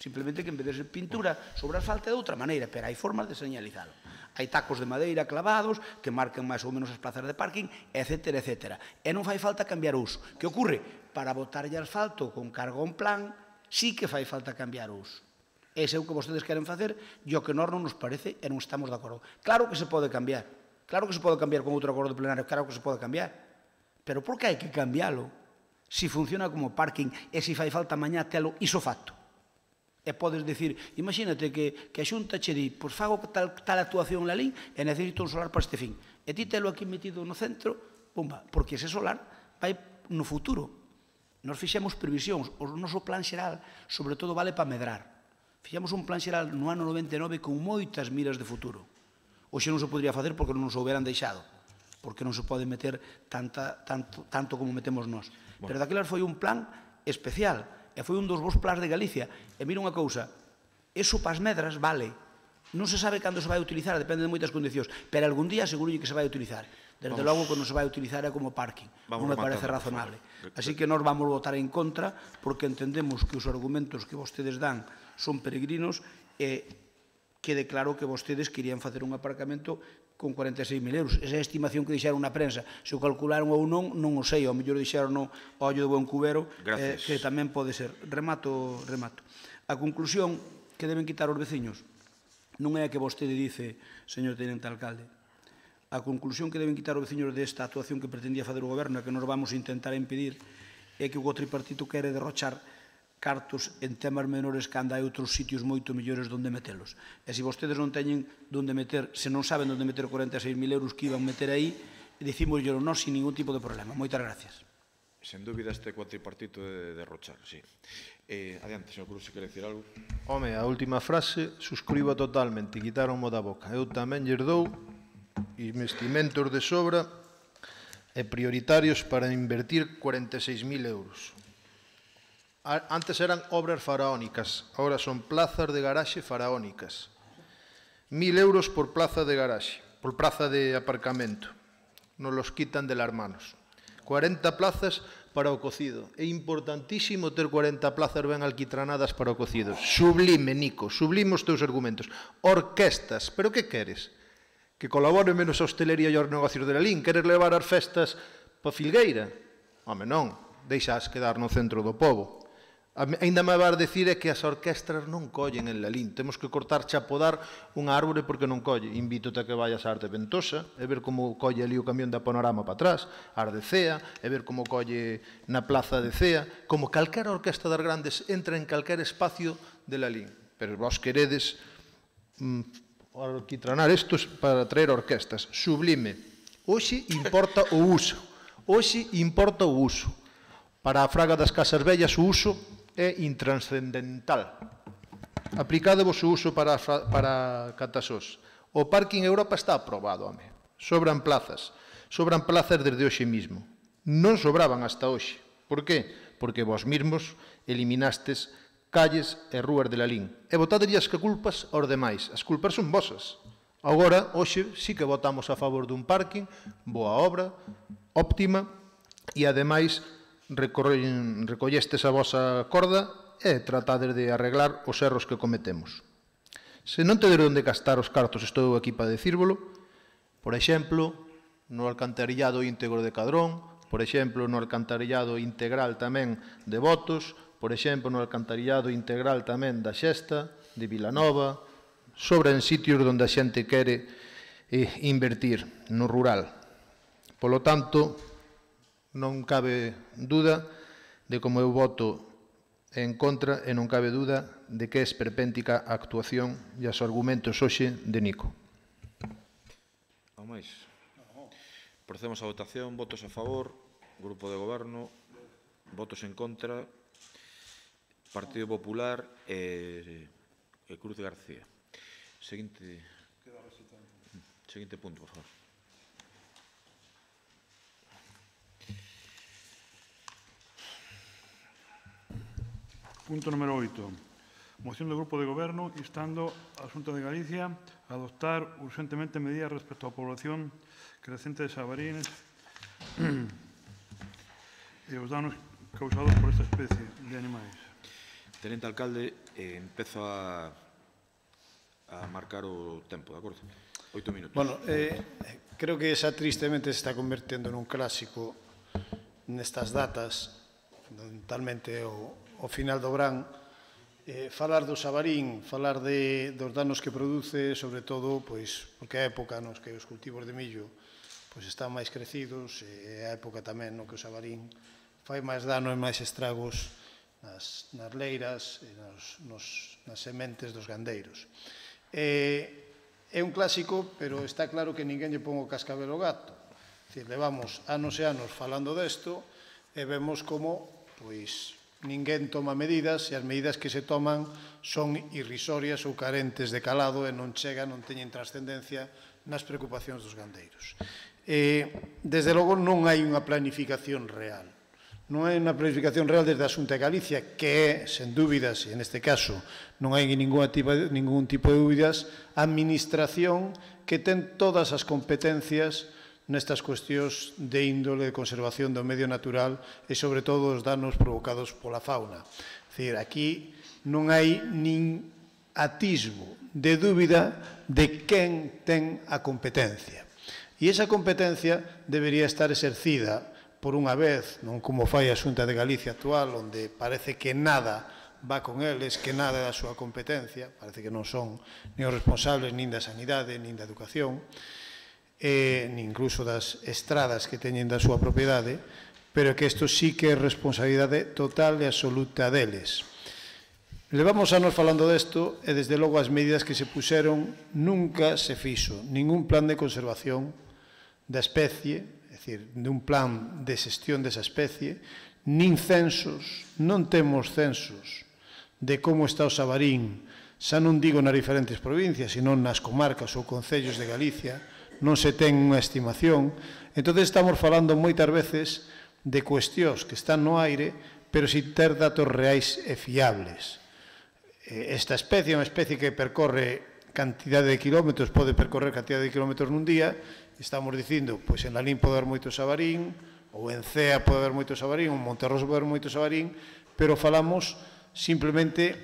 Simplemente que en vez de ser pintura sobre asfalto é de outra maneira, pero hai formas de señalizalo. Hai tacos de madeira clavados que marcan máis ou menos as plazas de parking, etcétera, etcétera. E non fai falta cambiar o uso. Que ocorre? Para botarlle asfalto con cargón plan, sí que fai falta cambiar o uso. Ese é o que vostedes queren facer e o que nós non nos parece e non estamos de acordo. Claro que se pode cambiar. Claro que se pode cambiar con outro acordo plenario. Claro que se pode cambiar. Pero por que hai que cambialo? Si funciona como parking e si fai falta mañá telo iso facto. E podes dicir, imagínate que a Xunta che di, pois fago tal actuación na lin e necesito un solar para este fin. E ti telo aquí metido no centro, pumba, porque ese solar vai no futuro. Nos fixemos previsións, o noso plan xeral, sobre todo, vale para medrar. Fixemos un plan xeral no ano 99 con moitas miras de futuro. Hoxe non se podría facer porque non nos houberan deixado, porque non se pode meter tanto como metemos nós. Pero daquelas foi un plan especial, e foi un dos bons plans de Galicia. E mira unha cousa, eso para as medras vale. Non se sabe cando se vai utilizar, depende de moitas condicións, pero algún día seguro que se vai utilizar. Desde logo, cando se vai utilizar é como parking. Non me parece razonable. Así que nós vamos votar en contra, porque entendemos que os argumentos que vostedes dan son peregrinos e quede claro que vostedes querían facer un aparcamento con 46.000 euros. Esa é a estimación que dixeron na prensa. Se o calcularon ou non, non o sei. Ao mellor dixeron no ollo de buen cubero, que tamén pode ser. Remato. A conclusión que deben quitar os veciños non é a que vostede dice, señor tenente alcalde. A conclusión que deben quitar os veciños desta actuación que pretendía fazer o goberno e que nos vamos a intentar impedir é que o tripartito quere derrochar cartos en temas menores cando hai outros sitios moito mellores onde metelos. E se vostedes non teñen onde meter, se non saben onde meter 46.000 euros que iban meter aí, dicímosllelo nós sin ningún tipo de problema. Moitas gracias. Sen dúbida este cuatripartito de derrochar, sí. Adiante, señor Cruz, se quere dicir algo. Home, a última frase suscribo totalmente, quitaronmo da boca. Eu tamén lles dou investimentos de sobra e prioritarios para invertir 46.000 euros. Antes eran obras faraónicas, ahora son plazas de garaxe faraónicas. 1.000 euros por plaza de garaxe, por plaza de aparcamento. nos los quitan de las manos. 40 plazas para o cocido. É importantísimo ter 40 plazas ben alquitranadas para o cocido. Sublime, Nico, sublime os teus argumentos. Orquestas, pero que queres? Que colabore menos a hostelería e os negocios de Lalín? Queres levar as festas pa Filgueira? Home, non, deixas quedar no centro do pobo. Ainda me vas decir é que as orquestras non collen en Lalín. Temos que cortar chapodar unha árbore porque non colle. Invítote a que vayas a Arte Ventosa e ver como colle ali o camión da Panorama para atrás, as de Cea, e ver como colle na plaza de Cea, como calquera orquesta das grandes entra en calquer espacio de Lalín. Pero vos queredes alquitranar estos para traer orquestas. Sublime. Hoxe importa o uso. Hoxe importa o uso. Para a Fraga das Casas Vellas o uso é intranscendental. Aplicadevos o uso para Catasós. O parking Europa está aprobado, home. Sobran plazas desde hoxe mismo. Non sobraban hasta hoxe. Por qué? Porque vos mesmos eliminastes calles e rúas de Lalín. E botaderías que culpas aos demais. As culpas son vosas. Agora, hoxe, sí que votamos a favor dun parking, boa obra, óptima, e ademais recollestes a vosa corda e tratades de arreglar os erros que cometemos. Se non tedes onde gastar os cartos, estou aquí para decírvolo, por exemplo, no alcantarillado íntegro de Cadrón, por exemplo, no alcantarillado integral tamén de Botos, por exemplo, no alcantarillado integral tamén da Xesta, de Vilanova, sobra en sitios onde a xente quere invertir no rural. Polo tanto, non cabe dúda de como eu voto en contra e non cabe dúda de que é esperpéntica a actuación e os argumentos hoxe de Nico. Ao máis. Procedemos a votación. Votos a favor, Grupo de Goberno. Votos en contra, Partido Popular e Cruz García. Seguinte punto, por favor. Punto número 8. Moción do Grupo de Goberno instando a Xunta de Galicia a adoptar urgentemente medidas respecto á población crecente de xabarines e os danos causados por esta especie de animais. Tenente Alcalde, empezo a marcar o tempo, de acordo? 8 minutos. Bueno, creo que esa tristemente se está convertendo nun clásico nestas datas, fundamentalmente o final do verán, falar do xabarín, falar dos danos que produce, sobre todo, pois, porque é a época nos que os cultivos de millo pois están máis crecidos, e é a época tamén no que o xabarín fai máis dano e máis estragos nas leiras e nas sementes dos gandeiros. É un clásico, pero está claro que ninguén lle pon o cascabel ao gato. Levamos anos e anos falando desto e vemos como pois ninguén toma medidas e as medidas que se toman son irrisorias ou carentes de calado e non chegan, non teñen trascendencia nas preocupacións dos gandeiros. Desde logo non hai unha planificación real. Non hai unha planificación real desde a Xunta de Galicia, que é, sen dúbidas, e neste caso non hai ningún tipo de dúbidas, a administración que ten todas as competencias nestas cuestións de índole de conservación do medio natural e, sobre todo, os danos provocados pola fauna. É dicir, aquí non hai nin atisbo de dúbida de quen ten a competencia. E esa competencia debería estar exercida por unha vez, non como fai a Xunta de Galicia actual, onde parece que nada va con eles, que nada é da súa competencia, parece que non son nin os responsables nin da sanidade, nin da educación, nin incluso das estradas que teñen da súa propiedade, pero que isto sí que é responsabilidade total e absoluta deles. Levamos anos falando desto e, desde logo, as medidas que se puxeron nunca se fixo ningún plan de conservación da especie, é dicir, dun plan de xestión desa especie, nin censos, non temos censos de como está o xabarín, xa non digo nas diferentes provincias, sino nas comarcas ou concellos de Galicia, non se ten unha estimación. Entón, estamos falando moitas veces de cuestións que están no aire, pero sin ter datos reais e fiables. Esta especie é unha especie que percorre cantidade de kilómetros, pode percorrer cantidade de kilómetros nun día, estamos dicindo, pois en Lalín pode haber moito sabarín, ou en Cea pode haber moito sabarín, ou en Monterroso pode haber moito sabarín, pero falamos simplemente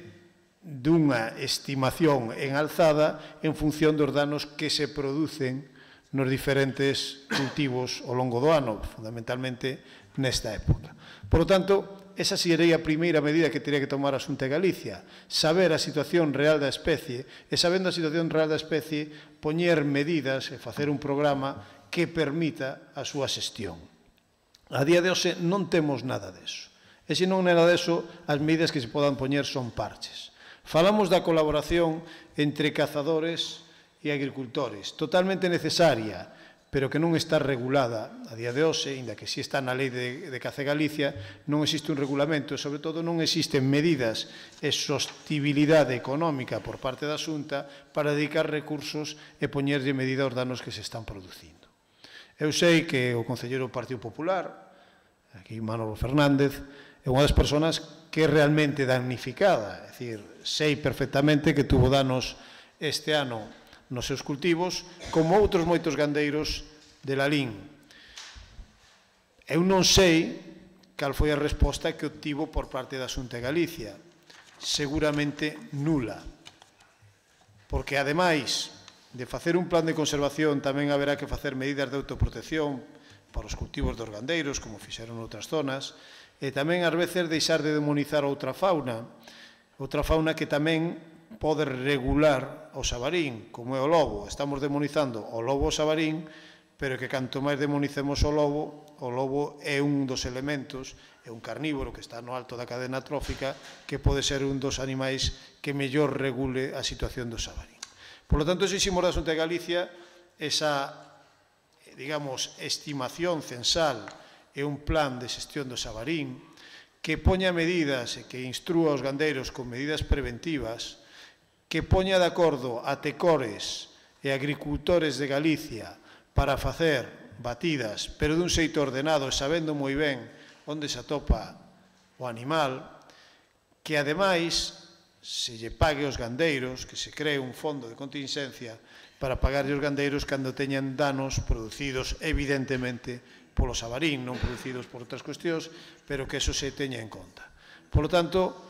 dunha estimación en alzada en función dos danos que se producen nos diferentes cultivos ao longo do ano, fundamentalmente nesta época. Por lo tanto, esa sería a primeira medida que teria que tomar a Xunta de Galicia, saber a situación real da especie e, sabendo a situación real da especie, poñer medidas e facer un programa que permita a súa xestión. A día de hoxe non temos nada deso. E se non nada deso, as medidas que se podan poñer son parches. Falamos da colaboración entre cazadores e agricultores, totalmente necesaria, pero que non está regulada a día de hoxe, inda que si está na lei de caza de Galicia, non existe un regulamento e, sobre todo, non existen medidas e sostibilidade económica por parte da Xunta para dedicar recursos e poñerlle medida aos danos que se están producindo. Eu sei que o concelleiro do Partido Popular, aquí Manolo Fernández, é unha das persoas que é realmente damnificada, é dicir, sei perfectamente que tuvo danos este ano nos seus cultivos, como outros moitos gandeiros de Lalín. Eu non sei cal foi a resposta que obtivo por parte da Xunta de Galicia. Seguramente nula. Porque, ademais de facer un plan de conservación, tamén haberá que facer medidas de autoprotección para os cultivos dos gandeiros, como fixeron outras zonas, e tamén, ás veces, deixar de demonizar outra fauna que tamén pode regular o sabarín, como é o lobo. Estamos demonizando o lobo o sabarín, pero que canto máis demonicemos o lobo é un dos elementos, é un carnívoro que está no alto da cadena trófica, que pode ser un dos animais que mellor regule a situación do sabarín. Por lo tanto, exiximos da Xunta de Galicia esa, digamos, estimación censal e un plan de xestión do sabarín que poña medidas e que instrúa aos gandeiros con medidas preventivas, que poña de acordo a tecores e agricultores de Galicia para facer batidas, pero dun xeito ordenado e sabendo moi ben onde se atopa o animal, que ademais se lle pague aos gandeiros, que se cree un fondo de contingencia para pagarlle aos gandeiros cando teñan danos producidos evidentemente polo sabarín, non producidos por outras cuestións, pero que eso se teña en conta. Por lo tanto,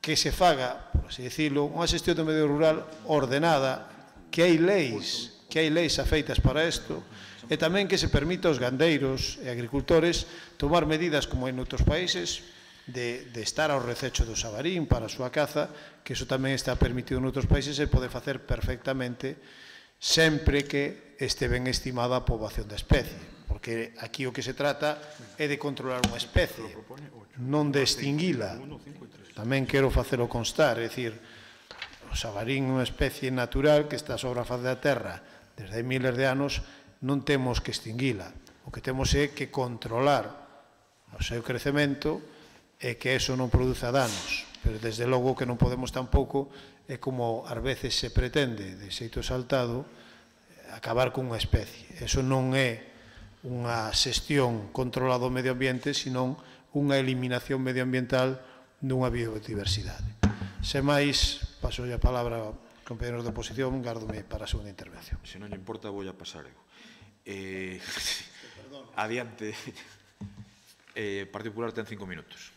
que se faga, por así decirlo, unha xestión do medio rural ordenada, que hai leis afeitas para isto, e tamén que se permita aos gandeiros e agricultores tomar medidas como en outros países de estar ao rececho do sabarín para a súa caza, que iso tamén está permitido en outros países e pode facer perfectamente sempre que este ben estimada a poboación da especie, porque aquí o que se trata é de controlar unha especie, non de extinguila. Tamén quero facelo constar, é dicir, o sabarín é unha especie natural que está sobre a faz da terra desde hai miles de anos, non temos que extinguila. O que temos é que controlar o seu crecemento e que eso non produza danos. Pero, desde logo, que non podemos tampouco, é como ás veces se pretende, de xeito exaltado, acabar con unha especie. Eso non é unha xestión controlada do medio ambiente, senón unha eliminación medioambiental dunha biodiversidade. Se máis, paso a palabra aos compañeros de oposición, gárdome para a segunda intervención. Se non lle importa, vou a pasar eu. Adiante. Partido Popular ten 5 minutos.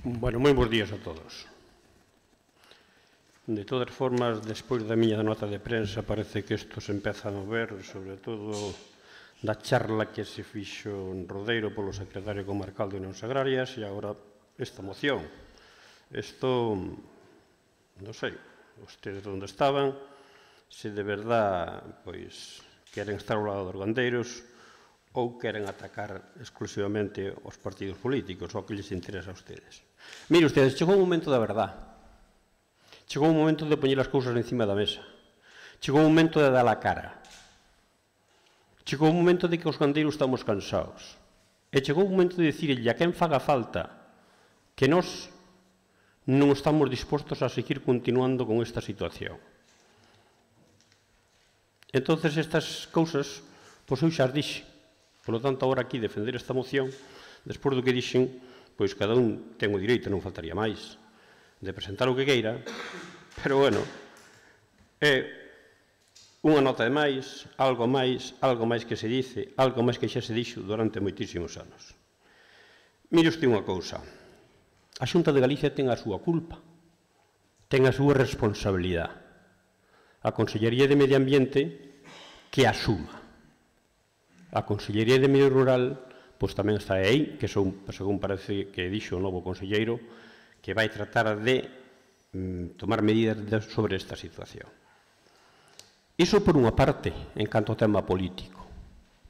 Bueno, moi bons días a todos. De todas formas, despois da miña nota de prensa, parece que isto se empeza a mover, sobre todo da charla que se fixo en Rodeiro polo secretario comarcal de Unións Agrarias e agora esta moción. Isto, non sei, ustedes onde estaban, se de verdad pois queren estar ao lado dos gandeiros ou queren atacar exclusivamente os partidos políticos, o que lles interesa a ustedes. Mire, ustedes, chegou un momento da verdad. Chegou un momento de poñer as cousas encima da mesa. Chegou un momento de dar a cara. Chegou un momento de que os gandeiros estamos cansados. E chegou un momento de dicirlle a quen faga falta que nós non estamos dispostos a seguir continuando con esta situación. Entonces, estas cousas, pois eu xa as dixe. Por lo tanto, agora aquí defender esta moción, despois do que dixen, pois cada un ten o direito, non faltaría máis, de presentar o que queira, Pero, bueno, é unha nota de máis, algo máis que se dice, algo máis que xa se dixo durante moitísimos anos. Mire usted unha cousa, a Xunta de Galicia ten a súa culpa, ten a súa responsabilidade. A Consellería de Medio Ambiente que asuma. A Consellería de Medio Rural, pois tamén está aí, que son, según parece que dixo o novo conselleiro, que vai tratar de tomar medidas sobre esta situación. Iso por unha parte, en canto ao tema político,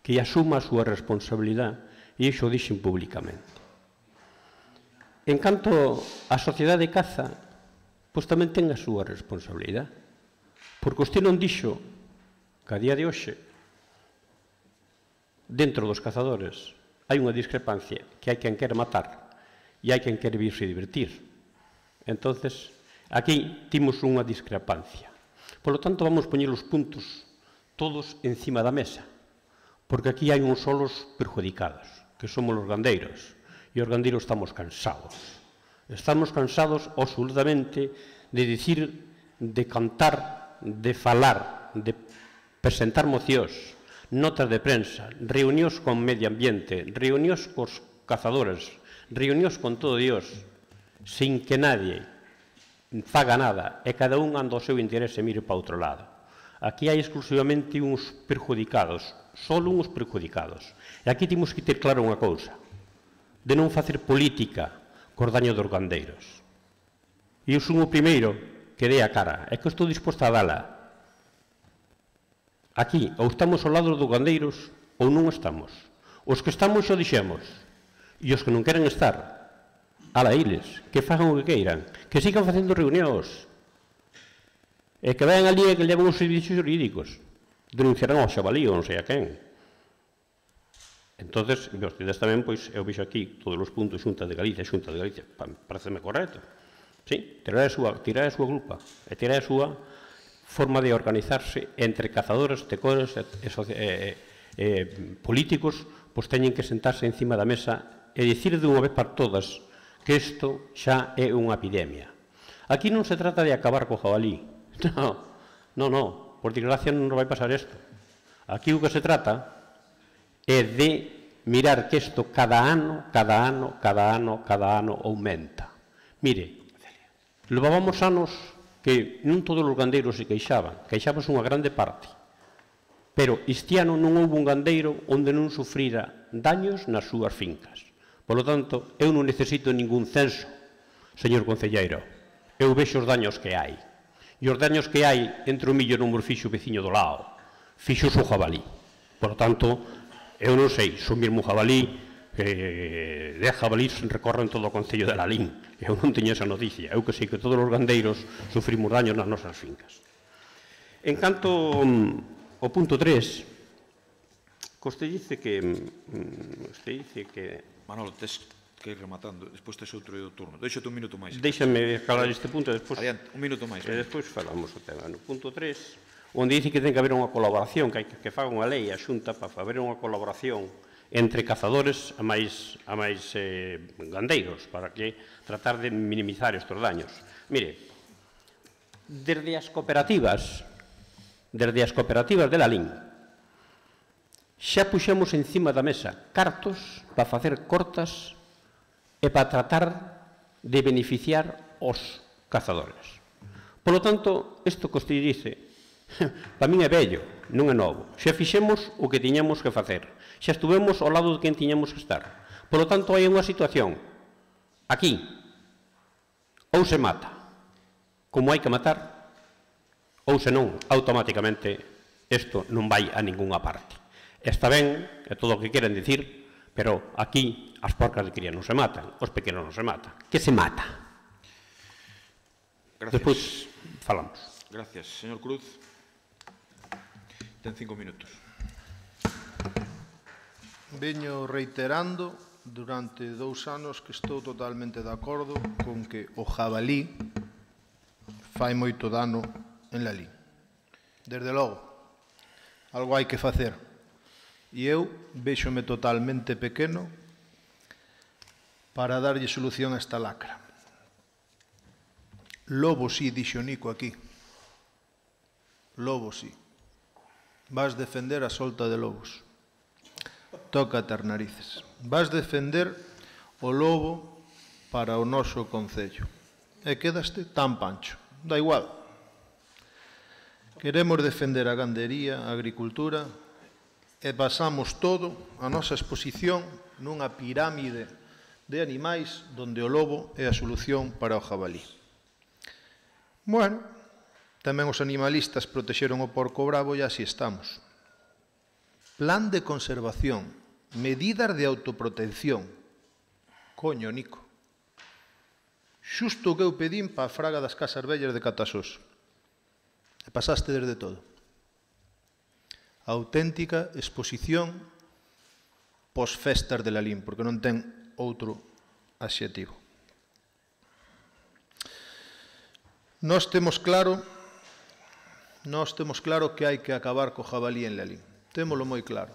que asuma a súa responsabilidade, e iso dixen públicamente. En canto á sociedade de caza, pois tamén ten a súa responsabilidade, porque usted non dixo que a día de hoxe, dentro dos cazadores, hai unha discrepancia, que hai quen quer matar e hai quen quer virse divertir. Entonces, aquí timos unha discrepancia. Por lo tanto, vamos poñer os puntos todos encima da mesa, porque aquí hai uns solos perjudicados, que somos os gandeiros, e os gandeiros estamos cansados. Estamos cansados absolutamente de dicir, de cantar, de falar, de presentar mocións, notas de prensa, reunións con medio ambiente, reunións cos cazadores, reunións con todo Dios, sin que nadie faga nada, e cada un anda ao seu interese e mire para outro lado. Aquí hai exclusivamente uns perjudicados, só uns perjudicados. E aquí temos que ter claro unha cousa, de non facer política cos daños dos gandeiros. E eu son o primeiro que dé a cara, é que estou disposta a dala. Aquí, ou estamos ao lado dos gandeiros, ou non estamos. Os que estamos xo dixemos, e os que non queren estar, ala iles, que fagan o que queiran, que sigan facendo reunións, e que vayan ali e que levan os servicios jurídicos, denunciarán ao xabalí ou non sei a quen. Entonces, vostedes tamén, pois, eu vexo aquí todos os puntos, Xunta de Galicia, pareceme correcto. Sí, tirar a súa culpa, e tirar a súa forma de organizarse entre cazadores, tecores e políticos, pois teñen que sentarse encima da mesa e dicir de unha vez para todas que isto xa é unha epidemia. Aquí non se trata de acabar co jabalí. Non, por desgracia non nos vai pasar isto. Aquí o que se trata é de mirar que isto cada ano aumenta. Mire, levábamos anos que non todos os gandeiros se queixábamos unha grande parte, pero este ano non houve un gandeiro onde non sufrira daños nas súas fincas. Por lo tanto, eu non necesito ningún censo, señor concelleiro. Eu vexo os daños que hai. E os daños que hai entre o millo non os fixo o veciño do lado, fixo o jabalí. Por lo tanto, eu non sei, son mesmo jabalí, 10 jabalís recorren todo o concello de Lalín. Eu non teño esa noticia. Eu que sei que todos os gandeiros sufrimos daños nas nosas fincas. En canto ao punto 3, usted dice que Manolo, tes que ir rematando, despois tes outro turno. Deixate un minuto máis. Déxame acabar este punto e despois... Adiante, un minuto máis. E despois falamos o tema. No punto 3, onde dice que ten que haber unha colaboración, que faga unha lei a Xunta para haber unha colaboración entre cazadores a máis gandeiros, para que tratar de minimizar estes daños. Mire, desde as cooperativas de Lalín, xa puxemos encima da mesa cartos para facer cortas e para tratar de beneficiar os cazadores. Por lo tanto, isto que usted dice, para min é vello, non é novo. Xa fixemos o que tiñamos que facer. Xa estuvemos ao lado de quen tiñamos que estar. Por lo tanto, hai unha situación aquí, ou se mata, como hai que matar, ou senón, automáticamente, isto non vai a ningunha parte. Está ben, é todo o que queren dicir, pero aquí as porcas de cría non se matan, os pequenos non se matan. Que se mata? Despois falamos. Gracias. Señor Cruz, ten 5 minutos. Veño reiterando durante 2 anos que estou totalmente de acordo con que o jabalí fai moito dano en Lalín. Desde logo, algo hai que facer. E eu véxome totalmente pequeno para darlle solución a esta lacra. Lobo sí, dixo Nico aquí. Lobo sí. Vas defender a solta de lobos. Toca ter narices. Vas defender o lobo para o noso concello. E quedaste tan pancho. Da igual. Queremos defender a gandería, a agricultura, e basamos todo a nosa exposición nunha pirámide de animais onde o lobo é a solución para o jabalí. Bueno, tamén os animalistas protexeron o porco bravo e así estamos. Plan de conservación, medidas de autoprotección. Coño, Nico. Xusto o que eu pedín para a fraga das casas vellas de Catasós. E pasaste desde todo. A auténtica exposición pos-festas de Lalín, porque non ten outro adxetivo. Nós temos claro que hai que acabar co jabalí en Lalín. Témolo moi claro.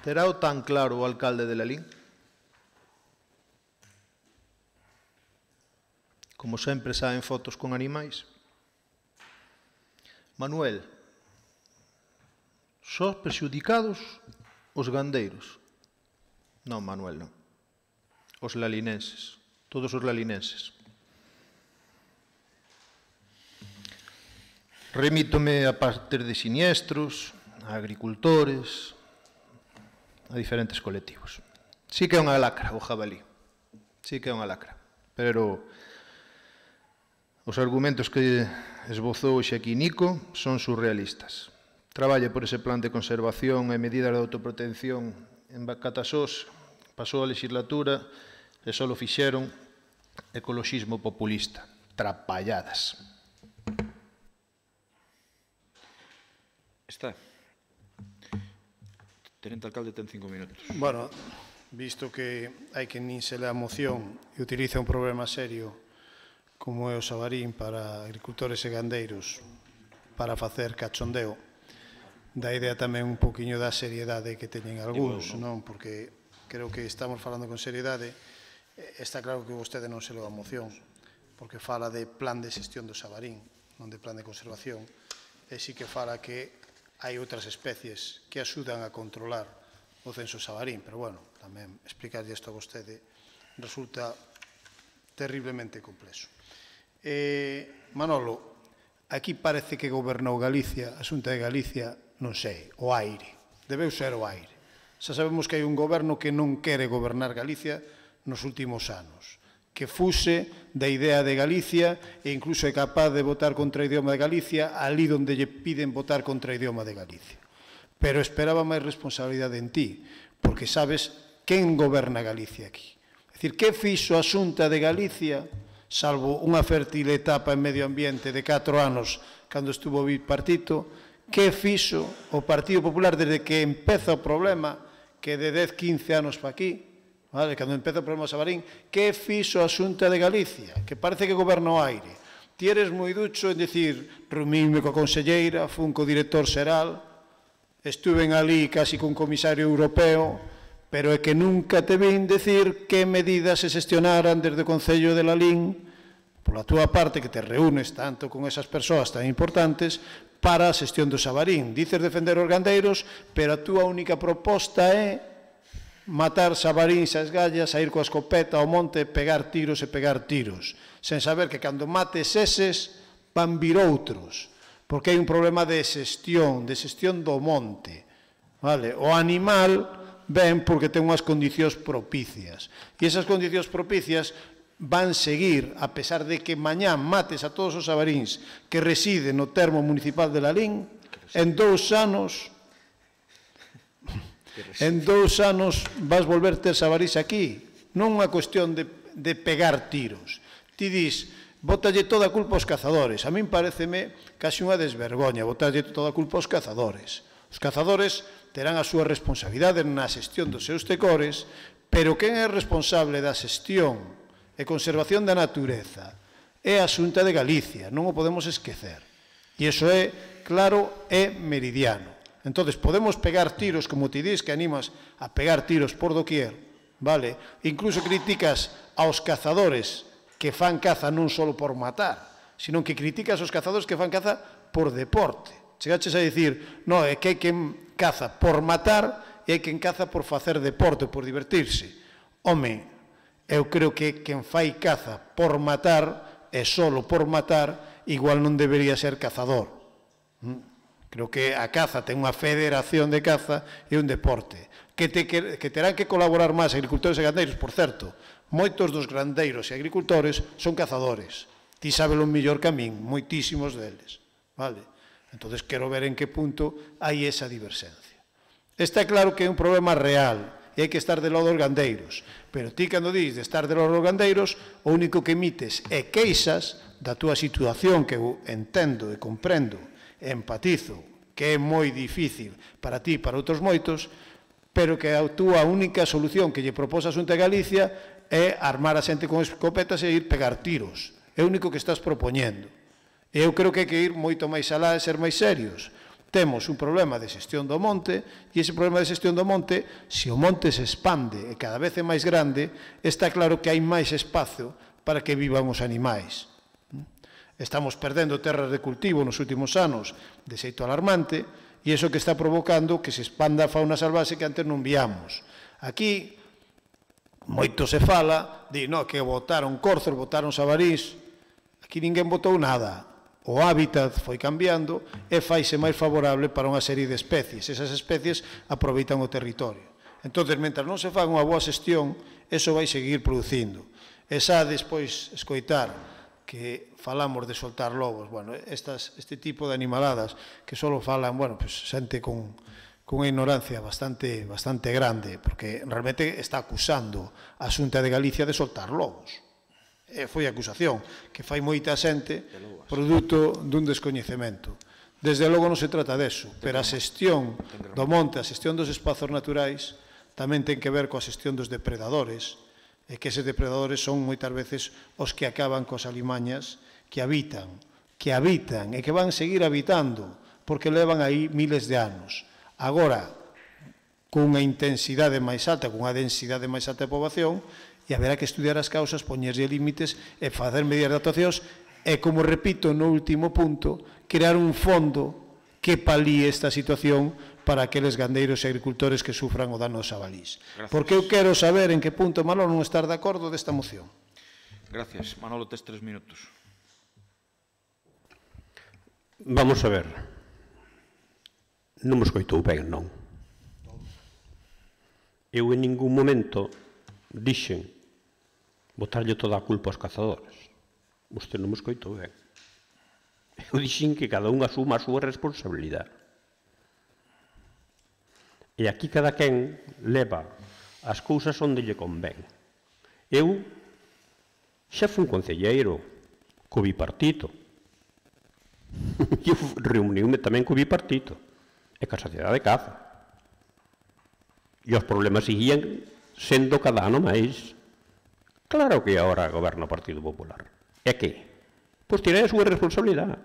Terá o tan claro o alcalde de Lalín? Como sempre saen fotos con animais. Manuel, só prexudicados os gandeiros. Non, Manuel, non. Os lalinenses, todos os lalinenses. Remítome a partes de siniestros, a agricultores, a diferentes colectivos. Sí que é unha lacra o jabalí, sí que é unha lacra, pero os argumentos que esbozou hoxe aquí Nico son surrealistas. Traballa por ese plan de conservación e medidas de autoprotección en Catasós, pasou a legislatura e só lo fixeron ecoloxismo populista. Trapalladas. Está. Tenente alcalde ten 5 minutos. Bueno, visto que hai que nin se lea a moción e utiliza un problema serio como é o Sabarín para agricultores e gandeiros para facer cachondeo, da idea tamén un poquinho da seriedade que teñen algúns, non? Porque creo que estamos falando con seriedade. Está claro que vostede non se leu a moción, porque fala de plan de xestión do Sabarín, non de plan de conservación, e sí que fala que hai outras especies que axudan a controlar o censo Sabarín, pero bueno, tamén explicarlle isto a vostede resulta terriblemente complexo. Manolo, aquí parece que gobernou Galicia, a Xunta de Galicia, non sei, o aire. Debeu ser o aire. Xa sabemos que hai un goberno que non quere gobernar Galicia nos últimos anos, que fuse da idea de Galicia e incluso é capaz de votar contra o idioma de Galicia ali onde lle piden votar contra o idioma de Galicia. Pero esperaba máis responsabilidade en ti, porque sabes quen goberna Galicia aquí. É dicir, que fixo a Xunta de Galicia, salvo unha fértil etapa en medio ambiente de 4 anos cando estuvo o bipartito, que fixo o Partido Popular desde que empeza o problema, que de 10-15 anos para aquí, vale, cando empeza o problema Sabarín, que fixo a Xunta de Galicia, que parece que goberna o aire. Ti eres moi ducho en dicir, reuníme coa conselleira, fun co director xeral, estuven ali casi con comisario europeo, pero é que nunca te vin decir que medidas se xestionaran desde o Concello de Lalín, pola túa parte que te reúnes tanto con esas persoas tan importantes, para a xestión do Sabarín. Dices defender os gandeiros, pero a túa única proposta é matar sabaríns as gallas, a ir coa escopeta ao monte, pegar tiros e pegar tiros, sen saber que cando mates eses van vir outros, porque hai un problema de xestión do monte. Vale? O animal ven porque ten unhas condicións propicias. E esas condicións propicias van seguir, a pesar de que mañán mates a todos os sabaríns que residen no termo municipal de Lalín, en 2 anos vas volver ter sabaríns aquí. Non unha cuestión de pegar tiros. Ti dis, bótalle toda a culpa aos cazadores. A min pareceme casi unha desvergoña botalle toda a culpa aos cazadores. Os cazadores terán a súa responsabilidade na xestión dos seus tecores, pero quen é responsable da xestión e conservación da natureza é a Xunta de Galicia, non o podemos esquecer. E iso é claro e meridiano. Entonces, podemos pegar tiros, como ti dis, que animas a pegar tiros por doquier, vale? Incluso criticas aos cazadores que fan caza non só por matar, sino que criticas os cazadores que fan caza por deporte. Chegaches a dicir, non, é que hai quen caza por matar e hai quen caza por facer deporte, por divertirse. Home, eu creo que quen fai caza por matar e solo por matar, igual non debería ser cazador. Creo que a caza ten unha federación de caza e un deporte. Que terán que colaborar máis agricultores e gandeiros, por certo. Moitos dos gandeiros e agricultores son cazadores. Ti sábelo mellor que a min, moitísimos deles. Vale? Entón, quero ver en que punto hai esa diversencia. Está claro que é un problema real e hai que estar de lado dos gandeiros. Pero ti, cando dis de estar de lado dos gandeiros, o único que emites é queixas da túa situación, que eu entendo e comprendo e empatizo, que é moi difícil para ti e para outros moitos, pero que a túa única solución que lle proposa a Xunta de Galicia é armar a xente con escopetas e ir pegar tiros. É o único que estás propoñendo. E eu creo que hai que ir moito máis alá e ser máis serios. Temos un problema de xestión do monte e ese problema de xestión do monte, se o monte se expande e cada vez é máis grande, está claro que hai máis espazo para que vivan os animais. Estamos perdendo terras de cultivo nos últimos anos de xeito alarmante e iso que está provocando que se expanda a fauna salvaxe que antes non víamos. Aquí moito se fala de que botaron corzos, botaron sabarís. Aquí ninguén botou nada. O hábitat foi cambiando e faise máis favorable para unha serie de especies. Esas especies aproveitan o territorio. Entón, mentre non se faga unha boa xestión, eso vai seguir producindo. E xa despois escoitar que falamos de soltar lobos, este tipo de animaladas que só falan, xente con unha ignorancia bastante grande, porque realmente está acusando a Xunta de Galicia de soltar lobos. Foi a acusación que fai moita xente produto dun descoñecemento. Desde logo non se trata deso, pero a xestión do monte, a xestión dos espazos naturais tamén ten que ver coa xestión dos depredadores, e que eses depredadores son moitas veces os que acaban coas alimañas que habitan e que van seguir habitando porque levan aí miles de anos. Agora, cunha intensidade máis alta, cunha densidade máis alta de poboación, e haberá que estudiar as causas, poñerlle límites e facer medidas de actuacións e, como repito no último punto, crear un fondo que palíe esta situación para aqueles gandeiros e agricultores que sufran o dano dos xabalís. Porque eu quero saber en que punto Manolo non estar de acordo desta moción. Gracias. Manolo, tes 3 minutos. Vamos a ver. Non me escoitou ben, non? Eu en ningún momento dixen botarlle toda a culpa aos cazadores. Vostede non me escoitou ben. Eu dixen que cada un asuma a súa responsabilidade. E aquí cada quen leva as cousas onde lle convén. Eu xa fui un concelleiro co bipartito. Eu reuniume tamén co bipartito e ca sociedade de caza. E os problemas seguían sendo cada ano máis. Claro que agora goberna o Partido Popular. E que? Pois tirei a súa responsabilidade.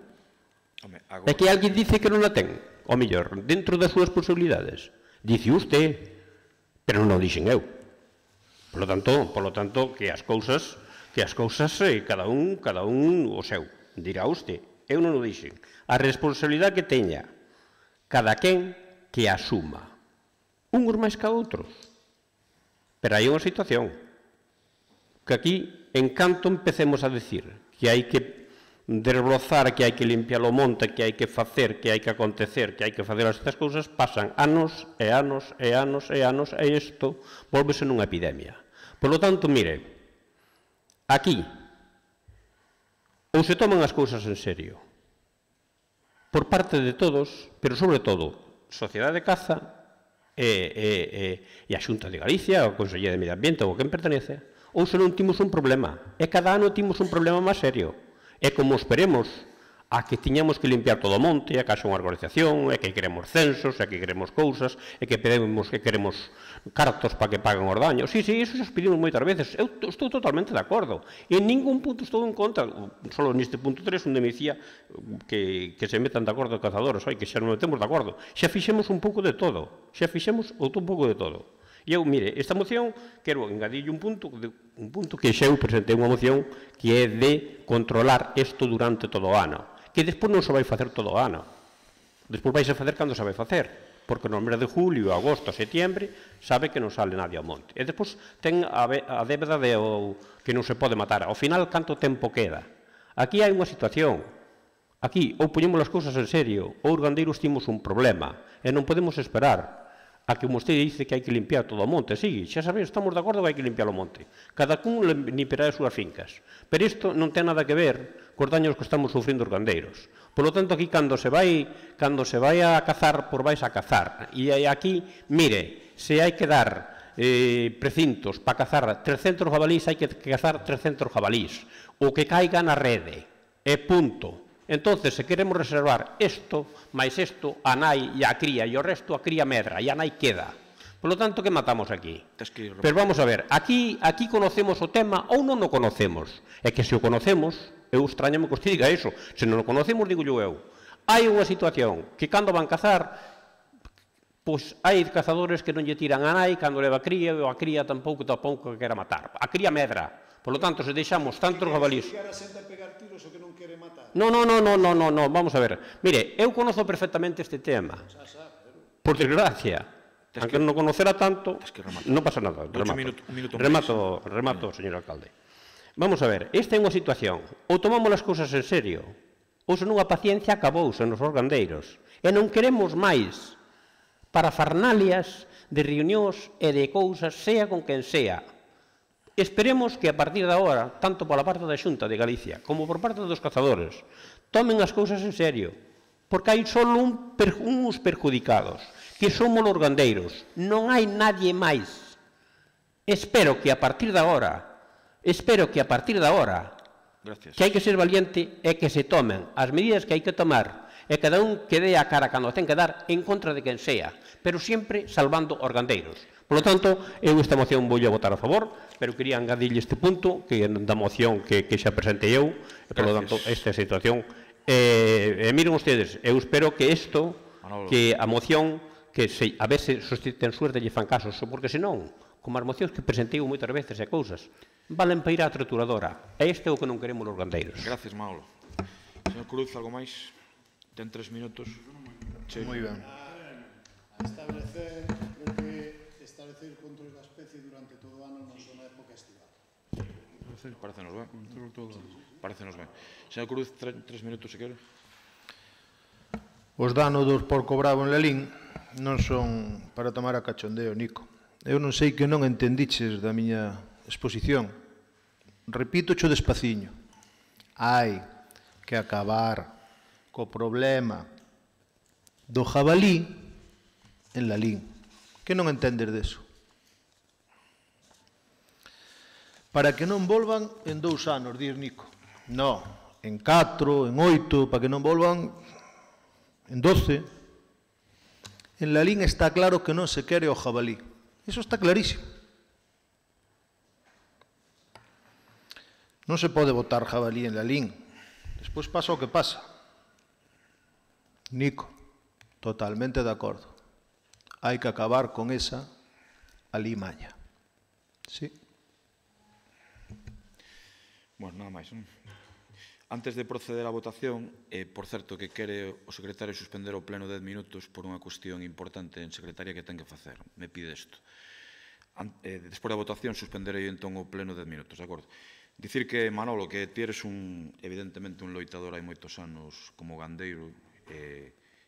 É que alguén dice que non a ten. O mellor, dentro das súas posibilidades. Dice usted, pero non o dixen eu. Por lo tanto, que as cousas cada un o seu. Dirá usted, eu non o dixen. A responsabilidade que teña cada quen que asuma. Uns máis que outros. Pero hai unha situación que aquí, en canto empecemos a decir que hai que desbrozar, que hai que limpiar o monte, que hai que facer, que hai que acontecer, que hai que facer estas cousas, pasan anos e anos e anos e anos e isto volvese nunha epidemia. Por lo tanto, mire, aquí ou se toman as cousas en serio por parte de todos, pero sobre todo Sociedade de Caza e a Xunta de Galicia, o Conselleiro de Medio Ambiente ou quen pertenece, ou se non timos un problema. E cada ano timos un problema máis serio. E como esperemos a que tiñamos que limpiar todo o monte, a que haxa unha organización, e que queremos censos, e que queremos cousas, e que queremos cartos para que paguen os daños. Sí, iso xa os pedimos moitas veces. Eu estou totalmente de acordo. E en ningún punto estou en contra. Solo neste punto 3, onde me dicía que se metan de acordo os cazadores, que xa non metemos de acordo. Xa fixemos un pouco de todo. E eu, mire, esta moción, quero engadirlle un punto que xa eu presentei unha moción que é de controlar isto durante todo o ano, que despois non se vai facer todo o ano. Despois vai se facer cando se vai facer, porque no mes de julio, agosto, setiembre, sabe que non sale nadie ao monte. E despois ten a débeda de que non se pode matar. Ao final, canto tempo queda? Aquí hai unha situación. Aquí, ou poñemos as cousas en serio, ou os gandeiros timos un problema, e non podemos esperar a que vostede dice que hai que limpiar todo o monte. Sí, xa sabedes, estamos de acordo que hai que limpiar o monte. Cada cun limpiará as súas fincas. Pero isto non ten nada que ver cos daños que estamos sufrindo os gandeiros. Por lo tanto, aquí, cando se vai a cazar, por vais a cazar. E aquí, mire, se hai que dar precintos para cazar 300 jabalís, hai que cazar 300 jabalís. O que caiga na rede. E punto. Entonces, se queremos reservar isto, máis isto, a nai e a cría, e o resto a cría medra, e a nai queda. Por lo tanto, que matamos aquí? Pero vamos a ver, aquí conocemos o tema ou non o conocemos? É que se o conocemos, eu extrañame que usted diga iso. Se non o conocemos, digo eu. Hai unha situación que cando van cazar, pois hai cazadores que non lle tiran a nai cando leva a cría, ou a cría tampouco que quera matar. A cría medra. Por lo tanto, se deixamos tantos jabalís... No, vamos a ver. Mire, eu conozo perfectamente este tema. Por desgracia. Aunque non conocera tanto, non pasa nada. Remato, señor alcalde. Vamos a ver, esta é unha situación. Ou tomamos as cousas en serio, ou senón a paciencia acabouse nos gandeiros. E non queremos máis parafernalias de reunións e de cousas, sea con quen sea. Esperemos que a partir de agora, tanto pola parte da Xunta de Galicia como por parte dos cazadores, tomen as cousas en serio, porque hai só uns perjudicados, que somos os gandeiros, non hai nadie máis. Espero que a partir de agora, que hai que ser valiente e que se tomen as medidas que hai que tomar e cada un que dé a cara cando ten que dar en contra de quen sea, pero sempre salvando os gandeiros. Por lo tanto, eu esta moción vou a votar a favor, pero quería engadirlle este punto que da moción que xa presentei eu, e, por lo tanto, esta situación. Miren ustedes, eu espero que isto, que a moción, que a ver se ten suerte e lle fan caso, porque senón, como as mocións que presentei moitas veces e cousas, valen para ir á trituradora. E isto é o que non queremos os gandeiros. Gracias, Maolo. Señor Cruz, algo máis? Ten 3 minutos. Moi ben. Establecer el control da especie durante todo o ano non só na época estival. Parecenos ben. Señor Cruz, 3 minutos, se quere. Os danos dos porco bravo en Lalín non son para tomar a cachondeo, Nico. Eu non sei que non entendiches da miña exposición. Repito cho despaciño. Hai que acabar co problema do jabalí en Lalín. Que non entendes deso? Para que non volvan en 2 anos, dir Nico. No, en 4, en 8, para que non volvan en 12. En Lalín está claro que non se quere o jabalí. Iso está clarísimo. Non se pode botar jabalí en Lalín. Despois pasa o que pasa. Nico, totalmente de acordo. Hai que acabar con esa alimaña. Sí. Bueno, nada máis. Antes de proceder á votación, por certo, que quere o secretario suspender o pleno 10 minutos por unha cuestión importante en secretaria que ten que facer. Me pide isto. Despois da votación, suspenderei entón o pleno 10 minutos, de acordo? Dicir que, Manolo, que ti eres evidentemente un loitador hai moitos anos como gandeiro,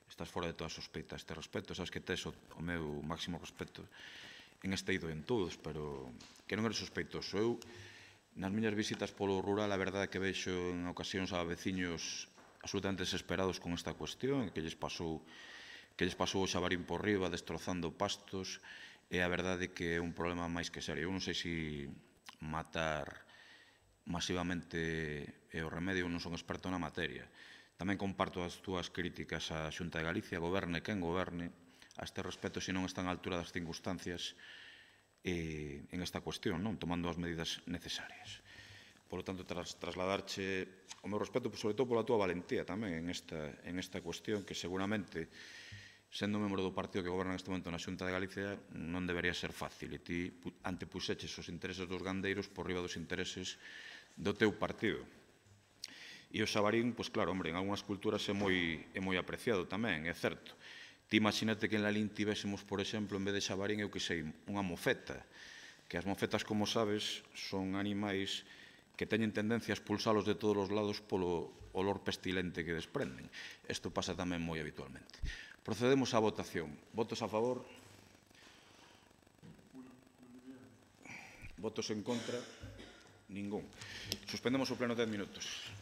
estás fora de toda sospeita a este respecto, sabes que tes o meu máximo respeto en este ido en todos, pero que non eres sospeitoso. Eu, nas miñas visitas polo rural, a verdade é que vexo en ocasións a veciños absolutamente desesperados con esta cuestión, que lles pasou o xabarín por riba, destrozando pastos, e a verdade é que é un problema máis que serio. Eu non sei se matar masivamente é o remedio, non son experto na materia. Tamén comparto as túas críticas á Xunta de Galicia, goberne quen goberne, a este respecto, se non están á altura das circunstancias en esta cuestión, non tomando as medidas necesarias. Por lo tanto, trasladarche o meu respeto, sobre todo pola túa valentía tamén en esta cuestión, que seguramente sendo membro do partido que goberna neste momento na Xunta de Galicia, non debería ser fácil. E ti antepuxeches os intereses dos gandeiros por riba dos intereses do teu partido. E o xabarín, pois claro, hombre, en algunhas culturas é moi apreciado tamén, é certo. Ti imagínate que en Lalín tivésemos, por exemplo, en vez de xabarín, eu que sei, unha mofeta, que as mofetas, como sabes, son animais que teñen tendencia a expulsalos de todos os lados polo olor pestilente que desprenden. Isto pasa tamén moi habitualmente. Procedemos á votación. Votos a favor? Votos en contra? Ningún. Suspendemos o pleno 10 minutos.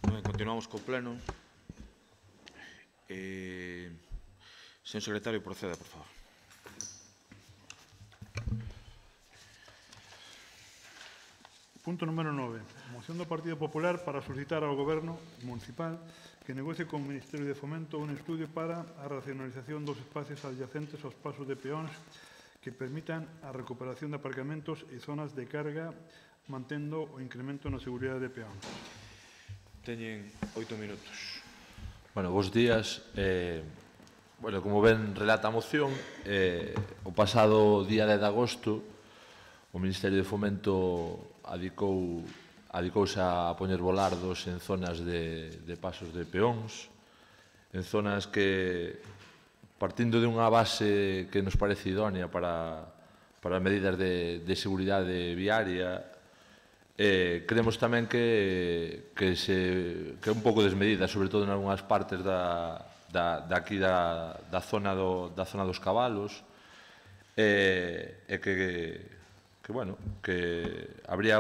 Continuamos co pleno. Señor secretario, proceda, por favor. Punto número 9. Moción do Partido Popular para solicitar ao Goberno municipal que negocie con o Ministerio de Fomento un estudio para a racionalización dos espacios adyacentes aos pasos de peóns que permitan a recuperación de aparcamentos e zonas de carga mantendo o incremento na seguridade de peóns. Teñen 8 minutos. Bueno, bons días. Como ben relata a moción, o pasado día 10 de agosto o Ministerio de Fomento adicouse a poñer volardos en zonas de pasos de peóns, en zonas que, partindo de unha base que nos parece idónea para medidas de seguridade viaria, creemos tamén que é un pouco desmedida, sobre todo en algunhas partes da zona dos cabalos, e que habría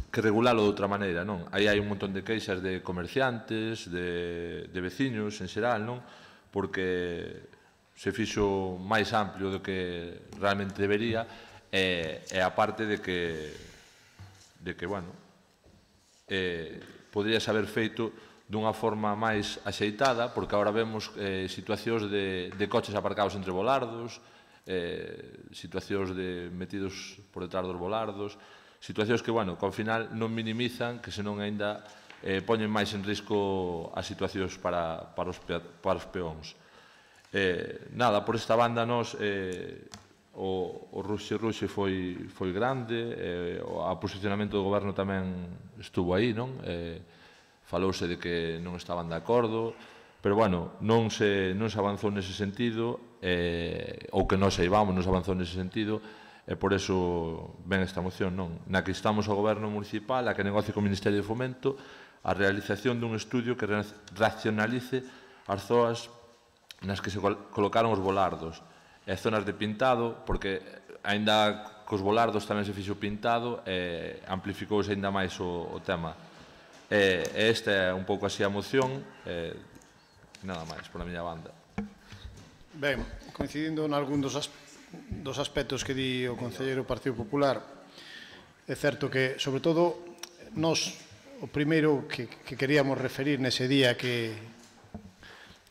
que regulalo de outra maneira, non? Aí hai un montón de queixas de comerciantes, de veciños en xeral, non? Porque se fixo máis amplio do que realmente debería, e a parte de que podría haber feito dunha forma máis axeitada, porque agora vemos situacións de coches aparcados entre volardos, situacións de metidos por detrás dos volardos, situacións que, ao final non minimizan, que senón ainda poñen máis en risco as situacións para os peóns. Nada, por esta banda, nos o ruxe foi grande, o posicionamento do Goberno tamén estuvo aí, non? Falouse de que non estaban de acordo, pero, non se avanzou nese sentido, ou que non saibamos, non se avanzou nese sentido, e por eso ven esta moción, non? Na que instamos ao Goberno municipal a que negocie co Ministerio de Fomento a realización dun estudio que racionalice as zonas nas que se colocaron os volardos, e zonas de pintado, porque aínda cos volardos tamén se fixo pintado, amplificouse aínda máis o tema. Esta é un pouco así a moción, nada máis, por a miña banda. Ben, coincidindo en algún dos aspectos que di o concelleiro do Partido Popular, é certo que, sobre todo, nos, o primeiro que queríamos referir nese día que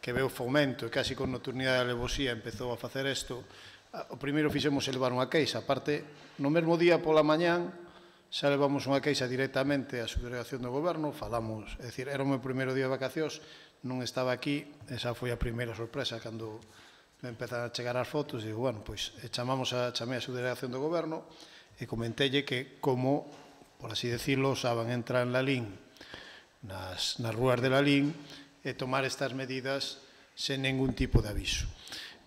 veu Fomento e casi con nocturnidade e alevosía empezou a facer isto, o primeiro fixemos elevar unha queixa. Aparte, no mesmo día pola mañán, xa levamos unha queixa directamente á subdelegación do Goberno, falamos, é dicir, era o meu primeiro día de vacacións, non estaba aquí, esa foi a primeira sorpresa cando me empezan a chegar as fotos, e digo, chamei a subdelegación do Goberno e comentelle que como, por así decirlo, osaban entrar en Lalín, nas rúas de Lalín, e tomar estas medidas sen ningún tipo de aviso.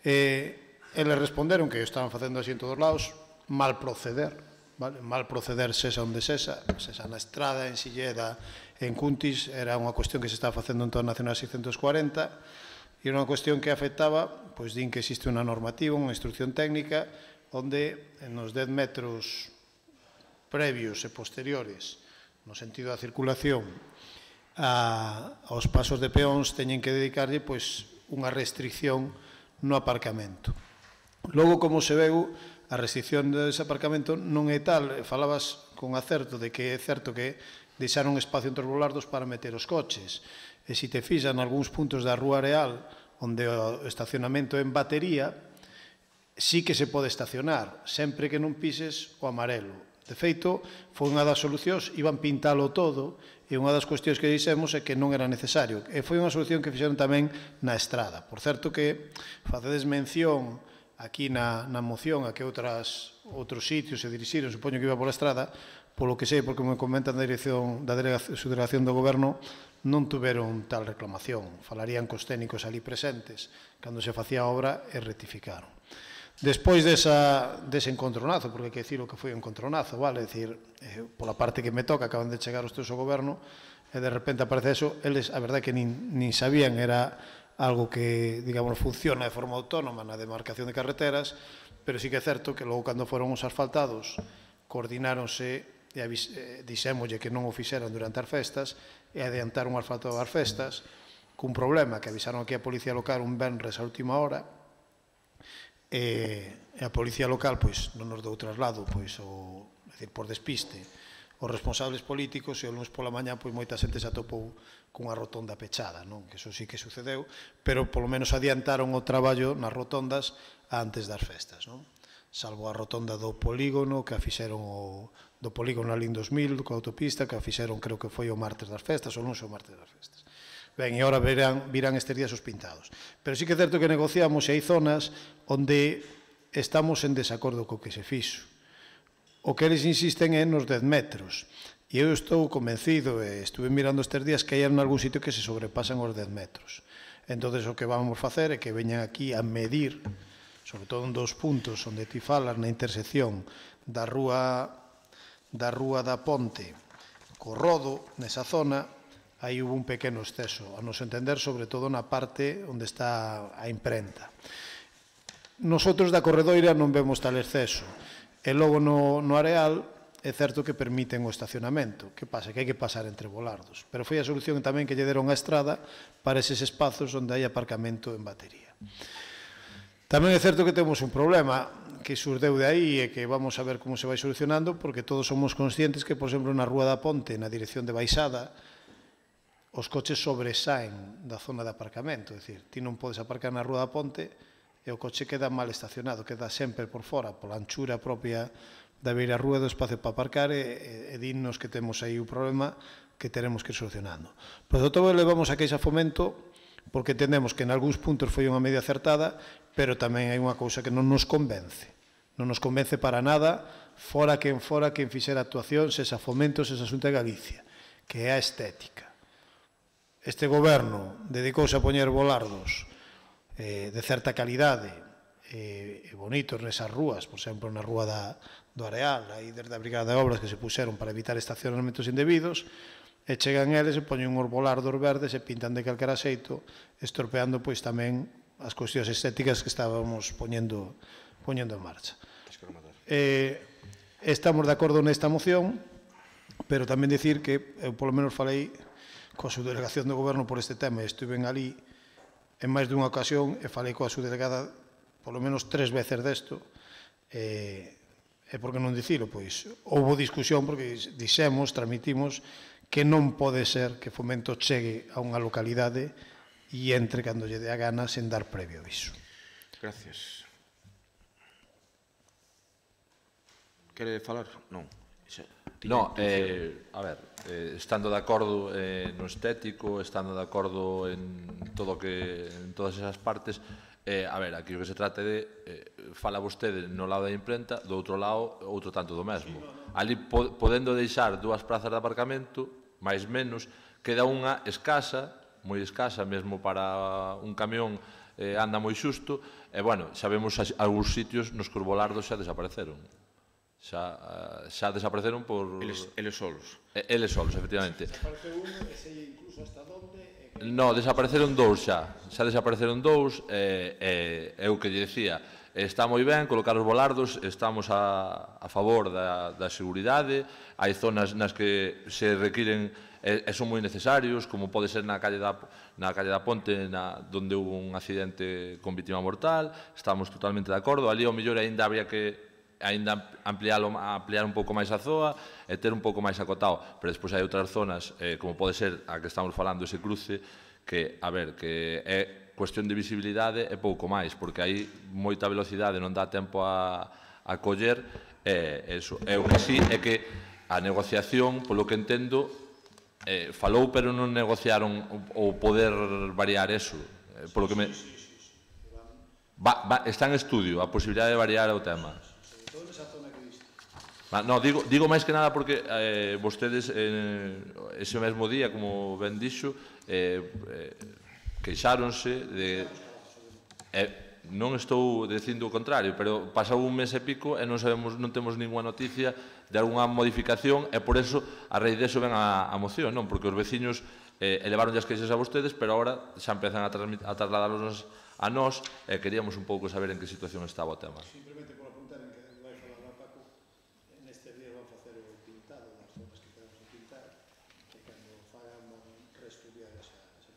Eles responderon que estaban facendo así en todos lados, mal proceder, mal proceder sesa onde sesa na Estrada, en Silleda, en Cuntis, era unha cuestión que se estaba facendo en toda a Nacional 640, e era unha cuestión que afectaba, pois din que existe unha normativa, unha instrucción técnica, onde nos 10 metros previos e posteriores, no sentido da circulación, aos pasos de peóns teñen que dedicarlle unha restricción no aparcamento. Logo, como se veu, a restricción dese aparcamento non é tal, falabas con acerto de que é certo que deixaron espacio entre os volardos para meter os coches, e se te fixan algúns puntos da Rúa Real onde o estacionamento é en batería, sí que se pode estacionar, sempre que non pises o amarelo. De feito, foi unha das solucións, iban pintalo todo, e unha das cuestións que dixemos é que non era necesario. E foi unha solución que fixeron tamén na Estrada. Por certo que facedes mención aquí na moción a que outros sitios se dirixiron, supoño que iba pola Estrada, polo que sei, porque me comentan da subdelegación do Goberno, non tuveron tal reclamación. Falarían cos técnicos ali presentes cando se facía a obra e rectificaron. Despois dese encontronazo, porque hai que dicir o que foi un encontronazo, vale? É dicir, pola parte que me toca, acaban de chegar os teus ao Goberno, e de repente aparece eso, eles, a verdade que nin sabían, era algo que, digamos, funciona de forma autónoma na demarcación de carreteras, pero sí que é certo que logo, cando foron os asfaltados, coordináronse dixémoslle que non o fixeran durante as festas e adiantaron o asfalto das festas, cun problema que avisaron aquí a Policía Local un venres a última hora, e a Policía Local non nos deu traslado, por despiste, os responsables políticos, e o lunes pola mañá moita xente se atopou cunha rotonda pechada, que eso sí que sucedeu, pero polo menos adiantaron o traballo nas rotondas antes das festas, salvo a rotonda do polígono, que a fixeron do polígono na Lin 2000, coa autopista, que a fixeron creo que foi o martes das festas, ou non o martes das festas. Ben, e agora virán estes días os pintados. Pero sí que é certo que negociamos e hai zonas onde estamos en desacordo co que se fixo. O que eles insisten é nos 10 metros. E eu estou convencido, e estuve mirando estes días, que hai en algún sitio que se sobrepasan os 10 metros. Entón, o que vamos facer é que veñan aquí a medir, sobre todo en 2 puntos onde ti falas na intersección da rúa da Ponte co Rodo, nesa zona, aí hubo un pequeno exceso, a nos entender, sobre todo na parte onde está a imprenta. Nosotros da Corredoira non vemos tal exceso. E logo no areal é certo que permiten o estacionamento. Que pasa? Que hai que pasar entre volardos. Pero foi a solución tamén que lle deron a estrada para eses espazos onde hai aparcamento en batería. Tamén é certo que temos un problema que surdeu de aí e que vamos a ver como se vai solucionando, porque todos somos conscientes que, por exemplo, na Rúa da Ponte, na dirección de Baixada, os coches sobresaen da zona de aparcamento. É dicir, ti non podes aparcar na Rúa da Ponte e o coche queda mal estacionado, queda sempre por fora, pola anchura propia da beira rúa do espacio para aparcar, e dinnos que temos aí un problema que teremos que ir solucionando. Por todo, levamos a queixa Fomento, porque entendemos que en algúns puntos foi unha medida acertada, pero tamén hai unha cousa que non nos convence. Non nos convence para nada, fora quen fixera actuación, se esa Fomento, se esa Xunta de Galicia, que é a estética. Este goberno dedicouse a poñer volardos de certa calidade e bonitos nesas rúas, por exemplo, na rúa do Areal, aí desde a Brigada de Obras que se puxeron para evitar estacionamentos indebidos, e chegan eles e poñen uns volardos verdes e pintan de calquera xeito, estropeando tamén as cuestións estéticas que estábamos poñendo en marcha. Estamos de acordo nesta moción, pero tamén dicir que eu polo menos falei coa subdelegación do goberno por este tema, e estuven ali en máis dunha ocasión e falei coa subdelegada polo menos 3 veces desto, e por que non dicilo? Pois houve discusión porque dixemos, transmitimos que non pode ser que Fomento chegue a unha localidade e entre cando lle dé a gana sen dar previo aviso. Gracias. Quere falar? Non. No, a ver, estando de acordo no estético, estando de acordo en todas esas partes, a ver, aquí o que se trata de fala vostede no lado da imprenta, do outro lado outro tanto do mesmo. Ali podendo deixar 2 prazas de aparcamento, máis menos, queda unha escasa, moi escasa, mesmo para un camión anda moi xusto, e, bueno, sabemos algúns sitios nos que os volardos xa desapareceron. Xa desapareceron por... Eles solos. Eles solos, efectivamente. Desapareceu un e sei incluso hasta onde... No, desapareceron 2 xa. Xa desapareceron 2 e o que lle decía, está moi ben colocar os volardos, estamos a favor da seguridade, hai zonas nas que se requiren e son moi necesarios, como pode ser na calle da Ponte, onde houve un accidente con vítima mortal, estamos totalmente de acordo, ali ao mellor ainda habría que ampliar un pouco máis a zoa e ter un pouco máis acotado, pero despois hai outras zonas, como pode ser a que estamos falando, ese cruce, que, a ver, que é cuestión de visibilidade e pouco máis, porque hai moita velocidade, non dá tempo a coller, e o que sí é que a negociación, polo que entendo, falou, pero non negociaron o poder variar eso, polo que me... Está en estudio a posibilidade de variar o tema. No, digo máis que nada porque vostedes ese mesmo día, como ben dixo, queixáronse de... Non estou dicindo o contrario, pero pasou un mes e pico e non temos ninguna noticia de algunha modificación, e por eso a raíz deso ven a moción, non? Porque os veciños elevaron as queixas a vostedes, pero agora xa empezan a trasladarlos a nós, e queríamos un pouco saber en que situación estaba o tema. Simplemente por apuntar en que vai falar a Paco, nestes días van facer o pintado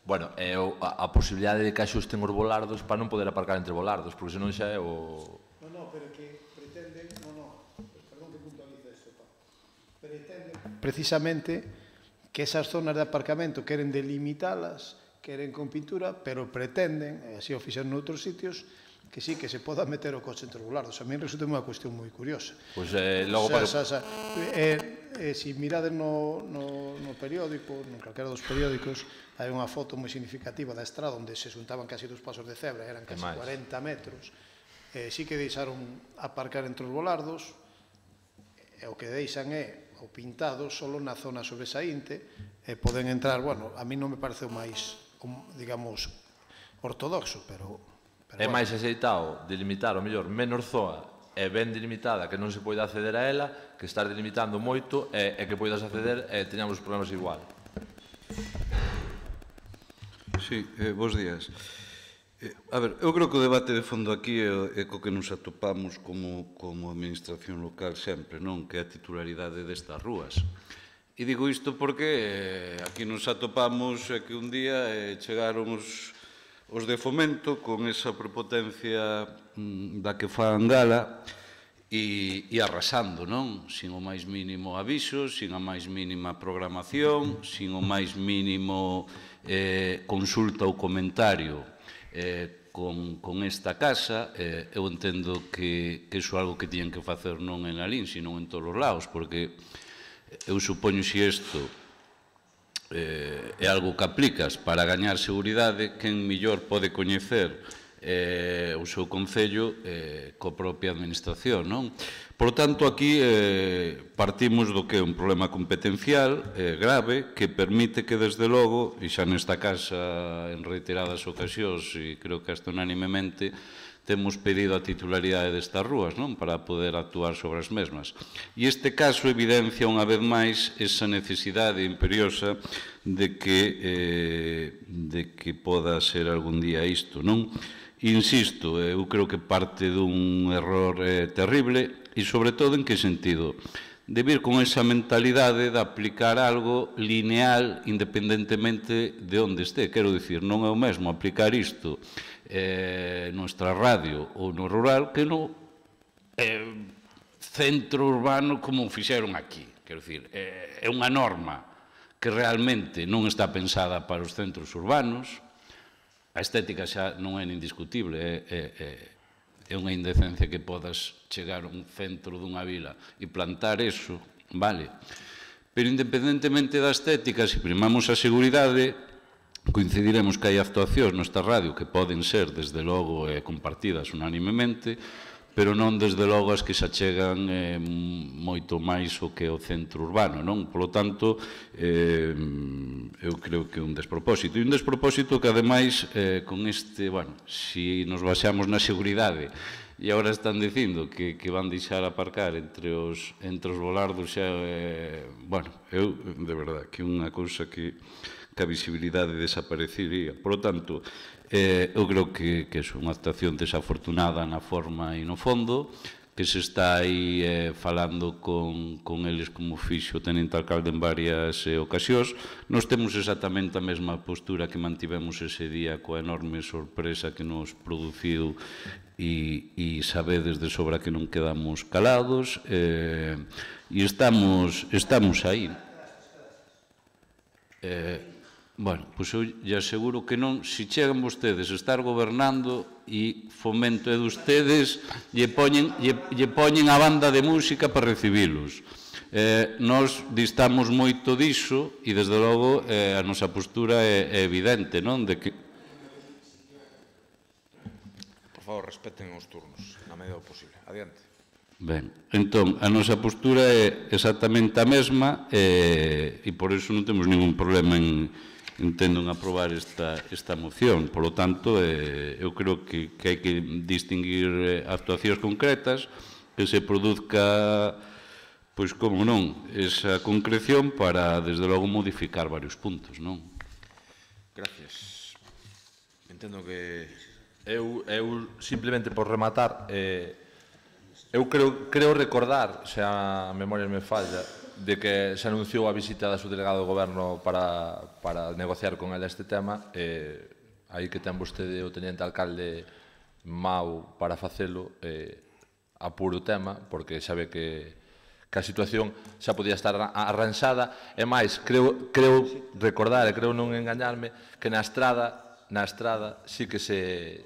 Bueno, é a posibilidade de que axusten os volardos para non poder aparcar entre volardos, porque senón xa é o... No, pero que pretenden... perdón que puntualice isto, pa. Pretenden precisamente que esas zonas de aparcamento queren delimitalas, queren con pintura, pero pretenden, e así o fixeron noutros sitios, que sí, que se poda meter o coche entre os volardos. A mí resulta unha cuestión moi curiosa. Pois logo para... Se mirades no periódico, en calquera dos periódicos, hai unha foto moi significativa da estrada onde se xuntaban casi dos pasos de cebra, eran casi 40 metros. Sí que deixaron aparcar entre os volardos, e o que deixan é o pintado solo na zona sobresaínte, e poden entrar, bueno, a mí non me parece o máis, digamos, ortodoxo, pero é máis axeitado delimitar, o mellor, menos zoa e ben delimitada que non se poida acceder a ela, que estar delimitando moito e que poidas acceder e teñamos os problemas igual. Sí, bons días. A ver, eu creo que o debate de fondo aquí é co que nos atopamos como administración local sempre, non? Que é a titularidade destas rúas. E digo isto porque aquí nos atopamos que un día chegaron os de Fomento con esa prepotencia da que fan gala e arrasando, non? Sin o máis mínimo aviso, sin a máis mínima programación, sin o máis mínimo consulta ou comentario con esta casa. Eu entendo que iso é algo que tiñen que facer non en Lalín, sino en todos os lados, porque eu supoño se isto é algo que aplicas para gañar seguridade, quen millor pode coñecer o seu concello coa propia administración, non? Por tanto, aquí partimos do que é un problema competencial grave que permite que, desde logo, e xa nesta casa en reiteradas ocasións, e creo que hasta unanimemente, temos pedido a titularidade destas rúas, non? Para poder actuar sobre as mesmas. E este caso evidencia unha vez máis esa necesidade imperiosa de que poda ser algún día isto, non? Insisto, eu creo que parte dun error terrible e, sobre todo, en que sentido? De vir con esa mentalidade de aplicar algo lineal independentemente de onde este. Quero dicir, non é o mesmo aplicar isto nuestra radio ou no rural que no centro urbano como fixeron aquí. Quero dicir, é unha norma que realmente non está pensada para os centros urbanos. A estética xa non é indiscutible, é unha indecencia que podas chegar a un centro dunha vila e plantar eso, vale? Pero independentemente da estética, se primamos a seguridade, coincidiremos que hai actuacións nesta radio que poden ser, desde logo, compartidas unanimemente, pero non, desde logo, as que se achegan moito máis o que é o centro urbano, non? Polo tanto, eu creo que é un despropósito. E un despropósito que, ademais, con este, bueno, se nos baseamos na seguridade, e agora están dicindo que van deixar aparcar entre os volardos xa, bueno, eu, de verdade, que é unha cousa que a visibilidade desaparecería. Por lo tanto, eu creo que é unha actuación desafortunada na forma e no fondo, que se está aí falando con eles como fixo o tenente alcalde en varias ocasións. Nos temos exactamente a mesma postura que mantivemos ese día coa enorme sorpresa que nos produciu e sabedes de sobra que non quedamos calados e estamos aí. Bueno, pois eu lle aseguro que non, se chegan vostedes a estar gobernando e Fomento é dustedes, lle poñen a banda de música para recibilos. Nós distamos moito diso e, desde logo, a nosa postura é evidente, non? De que... Por favor, respeten os turnos, na medida do posible. Adiante. Ben, entón, a nosa postura é exactamente a mesma e por iso non temos ningún problema entendo en aprobar esta moción. Por lo tanto, eu creo que hai que distinguir actuacións concretas, que se produzca, pois como non, esa concreción para, desde logo, modificar varios puntos, non? Gracias. Entendo que... Eu simplemente por rematar, eu creo recordar, se a memoria me falla, de que se anunciou a visita da subdelegada do Goberno para negociar con ela este tema, aí que ten vostede o teniente alcalde mau para facelo, apuro o tema, porque sabe que a situación xa podía estar arranxada, e máis, creo recordar, e creo non engañarme, que na estrada sí que se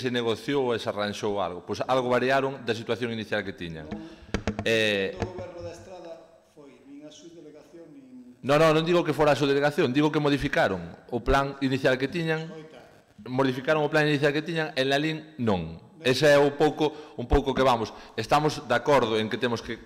negociou e se arranxou algo. Pois algo variaron da situación inicial que tiñan. O goberno da estrada foi nin a subdelegación nin... Non digo que fora a subdelegación, digo que modificaron o plan inicial que tiñan, e en la LIN non. Ese é un pouco que vamos. Estamos de acordo en que temos que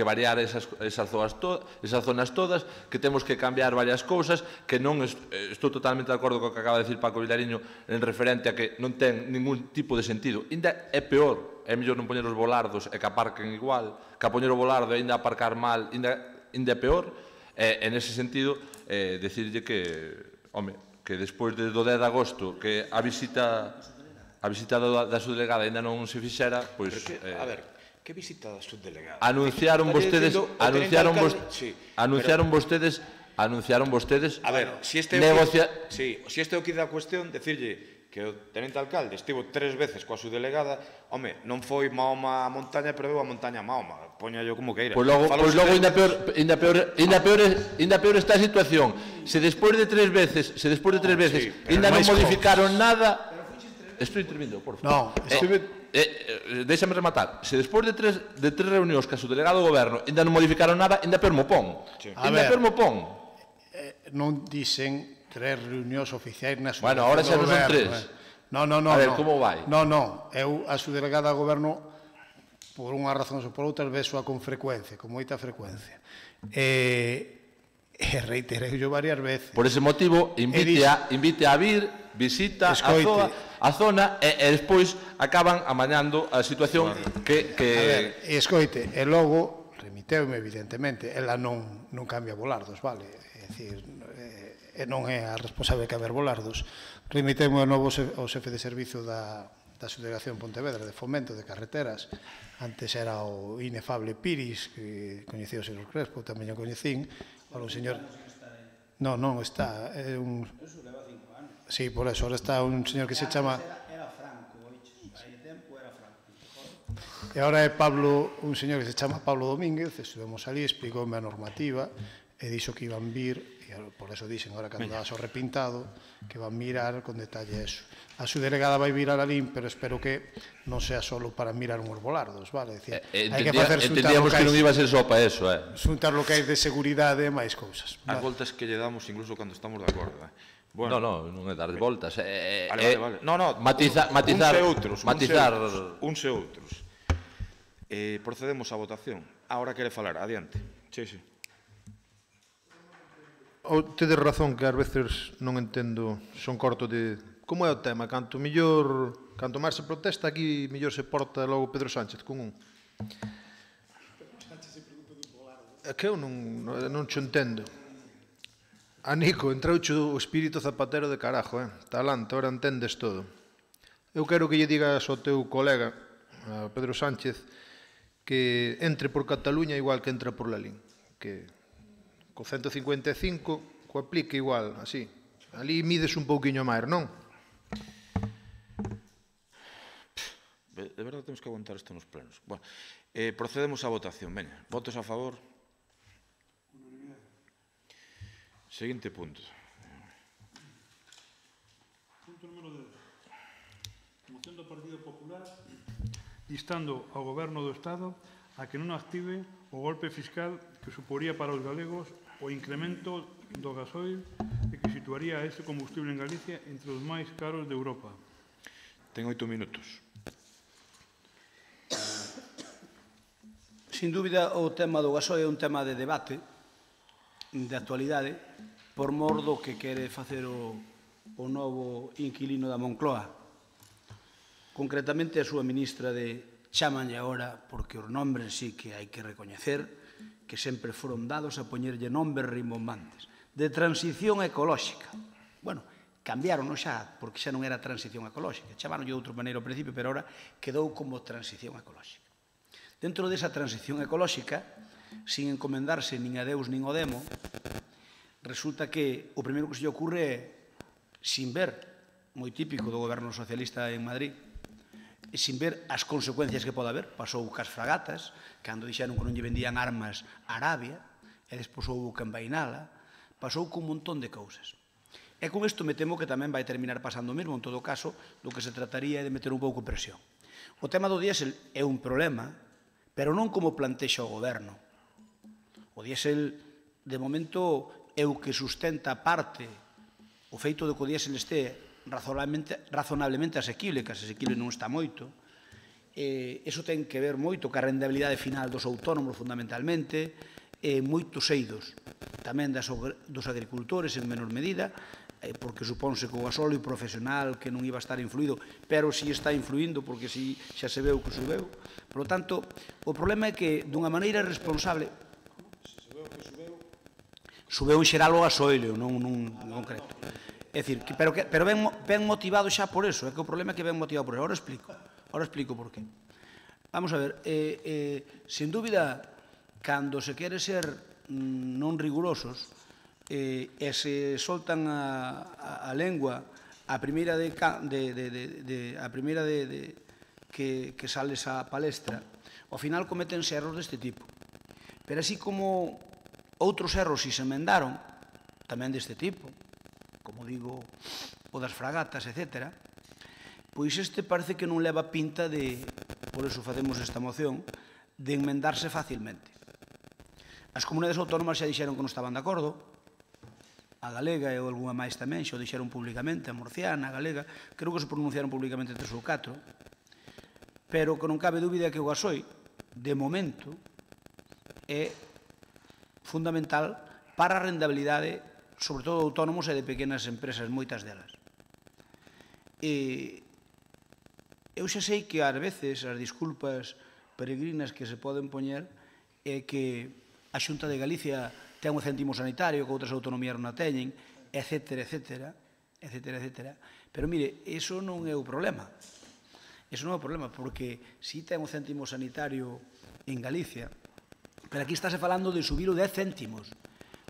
variar esas zonas todas, que temos que cambiar varias cousas, que non estou totalmente de acordo co que acaba de decir Paco Vilariño en referente a que non ten ningún tipo de sentido. Ainda é peor, é mellor non poñer os volardos e que aparquen igual, que a poñer o volardo e ainda aparcar mal, ainda é peor. En ese sentido, decirlle que, home, que despois do 10 de agosto, que a visita da subdelegada ainda non se fixera, pois... A ver, que visita da subdelegada? Anunciaron vostedes... A ver, se este é o que dá a cuestión, decirlle que o tenente alcalde estivo 3 veces coa subdelegada, home, non foi Mahoma a montaña, pero veu a montaña a Mahoma, poñallo como queira. Pois logo ainda peor está a situación. Se despois de 3 veces ainda non modificaron nada... Estou intervindo, por favor. Déixame rematar. Se despois de tres reunións que a subdelegado do Goberno ainda non modificaron nada, ainda peor mo pon. Non dicen 3 reunións oficiais na subdelegada do Goberno. Bueno, ahora xa non son 3. Non. A ver, como vai? Non, a subdelegada do Goberno, por unha razón ou por outras, vezo con frecuencia, con moita frecuencia. Reiterei varias veces. Por ese motivo, invite a vir, visita a zona e despois acaban amañando a situación que... Escoite, e logo, remiteume evidentemente, ela non cambia volardos, vale? É dicir, non é a responsable de cambiar volardos. Remiteume ao novo xefe de servizo da Subdelegación Pontevedra de Fomento de Carreteras. Antes era o inefable Piris, que coñecía o señor Crespo, tamén o coñecín. O señor... Non está, é un... Sí, por eso, ahora está un señor que se chama... Era Franco, hai tempo era Franco. E agora é un señor que se chama Pablo Domínguez, estuvemos ali, explicoume a normativa, e dixo que iban vir, e por eso dixen, agora cando das o repintado, que van mirar con detalle eso. A subdelegada vai vir a la LIN, pero espero que non sea solo para mirar uns volardos, vale? Entendíamos que non iba a ser só para eso, xuntar locais de seguridade e máis cousas. As voltas que lle damos incluso cando estamos de acordo, Bueno, non é dar voltas, vale. Matizar uns e outros. Procedemos á votación. Ahora quere falar, adiante. Sí. Tedes razón que ás veces non entendo, son corto de... Como é o tema? Canto máis se protesta aquí, mellor se porta logo Pedro Sánchez con un. É que eu non cho entendo. A Nico, entrauche o espírito zapatero de carajo, talante, ahora entendes todo. Eu quero que lle digas ao teu colega, a Pedro Sánchez, que entre por Cataluña igual que entra por la LIN. Que co 155 co aplique igual, así. Ali mides un pouquiño máis, non? De verdade temos que aguantar isto nos plenos. Bueno, procedemos á votación. Veña, votos a favor. Seguinte punto. Punto número 10. Moción do Partido Popular instando ao Goberno do Estado a que non active o golpe fiscal que suporía para os galegos o incremento do gasoil e que situaría a este combustible en Galicia entre os máis caros de Europa. Ten 8 minutos. Sin dúbida, o tema do gasoil é un tema de debate, de actualidade, por mor do que quere facer o novo inquilino da Moncloa. Concretamente, a súa ministra chamanlle agora, porque os nombres sí que hai que recoñecer, que sempre foron dados a poñerlle nombres rimbombantes, de transición ecolóxica. Bueno, cambiaron xa, porque xa non era transición ecolóxica, chamaron de outra maneira ao principio, pero agora quedou como transición ecolóxica. Dentro desa transición ecolóxica, sin encomendarse nin a Deus nin ao demo, resulta que o primeiro que se lle ocurre é, sin ver, moi típico do goberno socialista en Madrid, sin ver as consecuencias que pode haber, pasou cas fragatas, cando dixeron que non lle vendían armas a Arabia, e despois houve que envainala, pasou con un montón de cousas. E con isto me temo que tamén vai terminar pasando o mesmo, en todo caso, do que se trataría é de meter un pouco de presión. O tema do diésel é un problema, pero non como plantexa o goberno. O diésel, de momento, é o que sustenta parte o feito de que o diésel este razonablemente asequible, que asequible non está moito. Iso ten que ver moito ca rendabilidade final dos autónomos, fundamentalmente, e moitos eidos, tamén dos agricultores en menor medida, porque supónse que o gasóleo profesional que non iba a estar influído, pero si está influindo porque si xa se veu que subeu. Por lo tanto, o problema é que dunha maneira responsable subeu en xeral o gasóleo, non concreto. É dicir, pero ben motivado xa por eso, é que o problema é que ben motivado por eso. Ahora explico por qué. Vamos a ver, sen dúbida, cando se quere ser non rigurosos, e se soltan a lengua a primeira que sales a palestra, ao final cometense erros deste tipo. Pero así como outros erros si se emendaron, tamén deste tipo, como digo, o das fragatas, etc., pois este parece que non leva pinta de, por eso facemos esta moción, de enmendarse facilmente. As comunidades autónomas xa dixeron que non estaban de acordo, a galega e algunha máis tamén, xa o dixeron públicamente, a murciana, a galega, creo que se pronunciaron públicamente 3 ou 4, pero que non cabe dúbida que o gasoil, de momento, é fundamental para a rentabilidade, sobre todo de autónomos e de pequenas empresas, moitas delas. Eu xa sei que ás veces as disculpas peregrinas que se poden poñer é que a Xunta de Galicia ten un céntimo sanitario que outras autonomías non a teñen, etcétera, etcétera, etcétera, etcétera. Pero, mire, iso non é o problema. Iso non é o problema, porque si ten un céntimo sanitario en Galicia, pero aquí estáse falando de subir o 10 céntimos.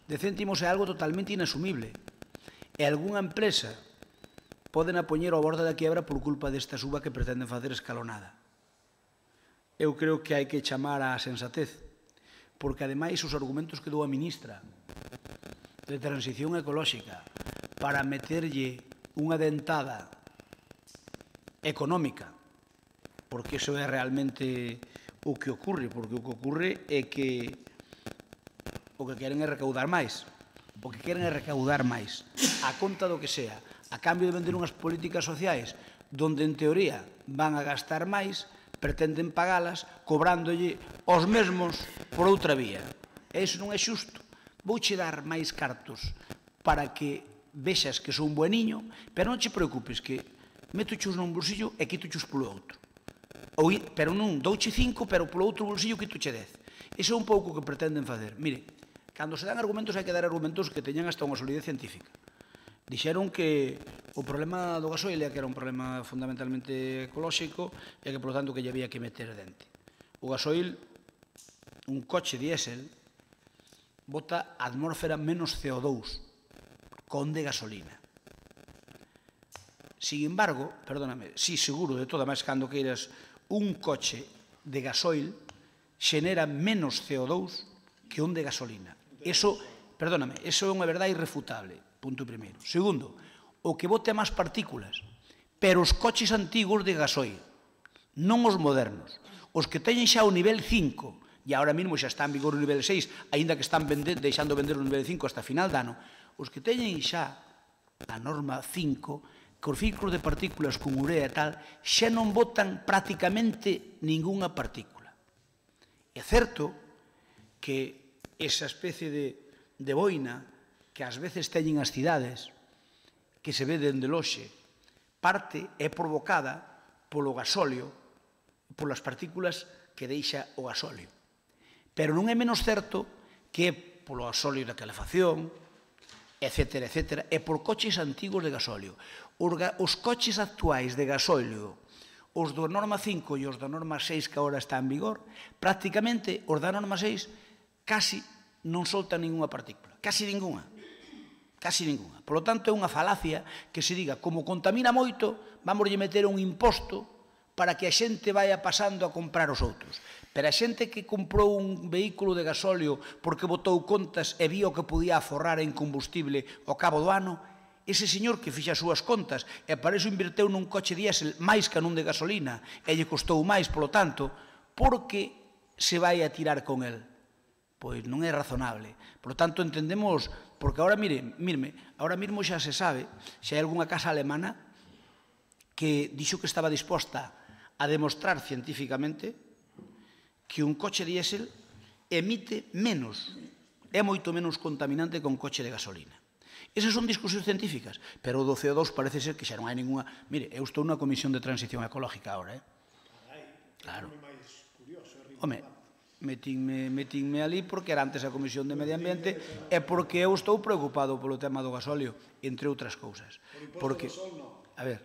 10 céntimos é algo totalmente inasumible. E algunha empresa poden a poñer ao borde da quiebra por culpa desta suba que pretenden facer escalonada. Eu creo que hai que chamar á sensatez, porque ademais os argumentos que dou a ministra de transición ecolóxica para meterlle unha dentada económica, porque iso é realmente o que ocurre, porque o que ocurre é que o que queren é recaudar máis, a conta do que sea, a cambio de vender unhas políticas sociais donde en teoría van a gastar máis, pretenden pagalas cobrándolle os mesmos por outra vía. E iso non é xusto. Vouche dar máis cartos para que vexas que son bueniño, pero non che preocupes que meto-chos nun bolsillo e quito-chos polo outro. Pero non, douche 5, pero polo outro bolsillo quito-che 10. Iso é un pouco o que pretenden facer. Mire, cando se dan argumentos hai que dar argumentos que teñan hasta unha solidez científica. Dixeron que o problema do gasoil é que era un problema fundamentalmente ecolóxico e que, por lo tanto, que lle había que meter dente. O gasoil, un coche diésel, bota a atmósfera menos CO2 con de gasolina. Sin embargo, perdóname, si seguro de toda, máis cando queiras, un coche de gasoil xenera menos CO2 que un de gasolina. Eso, perdóname, eso é unha verdade irrefutable. Punto primeiro. Segundo, o que bote máis partículas, pero os coches antigos de gasoil, non os modernos. Os que teñen xa o nivel 5, e agora mesmo xa está en vigor o nivel 6, aínda que están deixando vender o nivel 5 hasta final de ano, os que teñen xa a norma 5, que os filtros de partículas con urea e tal, xa non botan prácticamente ningunha partícula. É certo que esa especie de boina que ás veces teñen as cidades, que se ve dende loxe, parte é provocada polo gasóleo, polas partículas que deixa o gasóleo. Pero non é menos certo que é polo gasóleo da calefacción, etcétera, etcétera, e por coches antigos de gasóleo. Os coches actuais de gasóleo, os da norma 5 e os da norma 6 que agora está en vigor, prácticamente os da norma 6 casi non soltan ninguna partícula, casi ninguna. Casi ninguna. Por lo tanto, é unha falacia que se diga, como contamina moito, vamos a meter un imposto para que a xente vaya pasando a comprar os outros. Pero a xente que comprou un vehículo de gasóleo porque botou contas e viu que podía aforrar en combustible ao cabo do ano, ese señor que fixa as súas contas e para iso inverteu nun coche diésel máis que nun de gasolina e lle costou máis, polo tanto, por que se vai a tirar con el? Pois non é razonable. Por tanto, entendemos, porque agora, mirme, agora mesmo xa se sabe, xa hai algunha casa alemana que dixo que estaba disposta a demostrar científicamente que un coche diésel emite menos, é moito menos contaminante que un coche de gasolina. Esas son discusións científicas, pero o do CO2 parece ser que xa non hai ninguna... Mire, eu estou nunha comisión de transición ecológica agora, Claro. Home, metinme ali porque era antes a Comisión de Medio Ambiente e porque eu estou preocupado polo tema do gasóleo, entre outras cousas. Porque, a ver,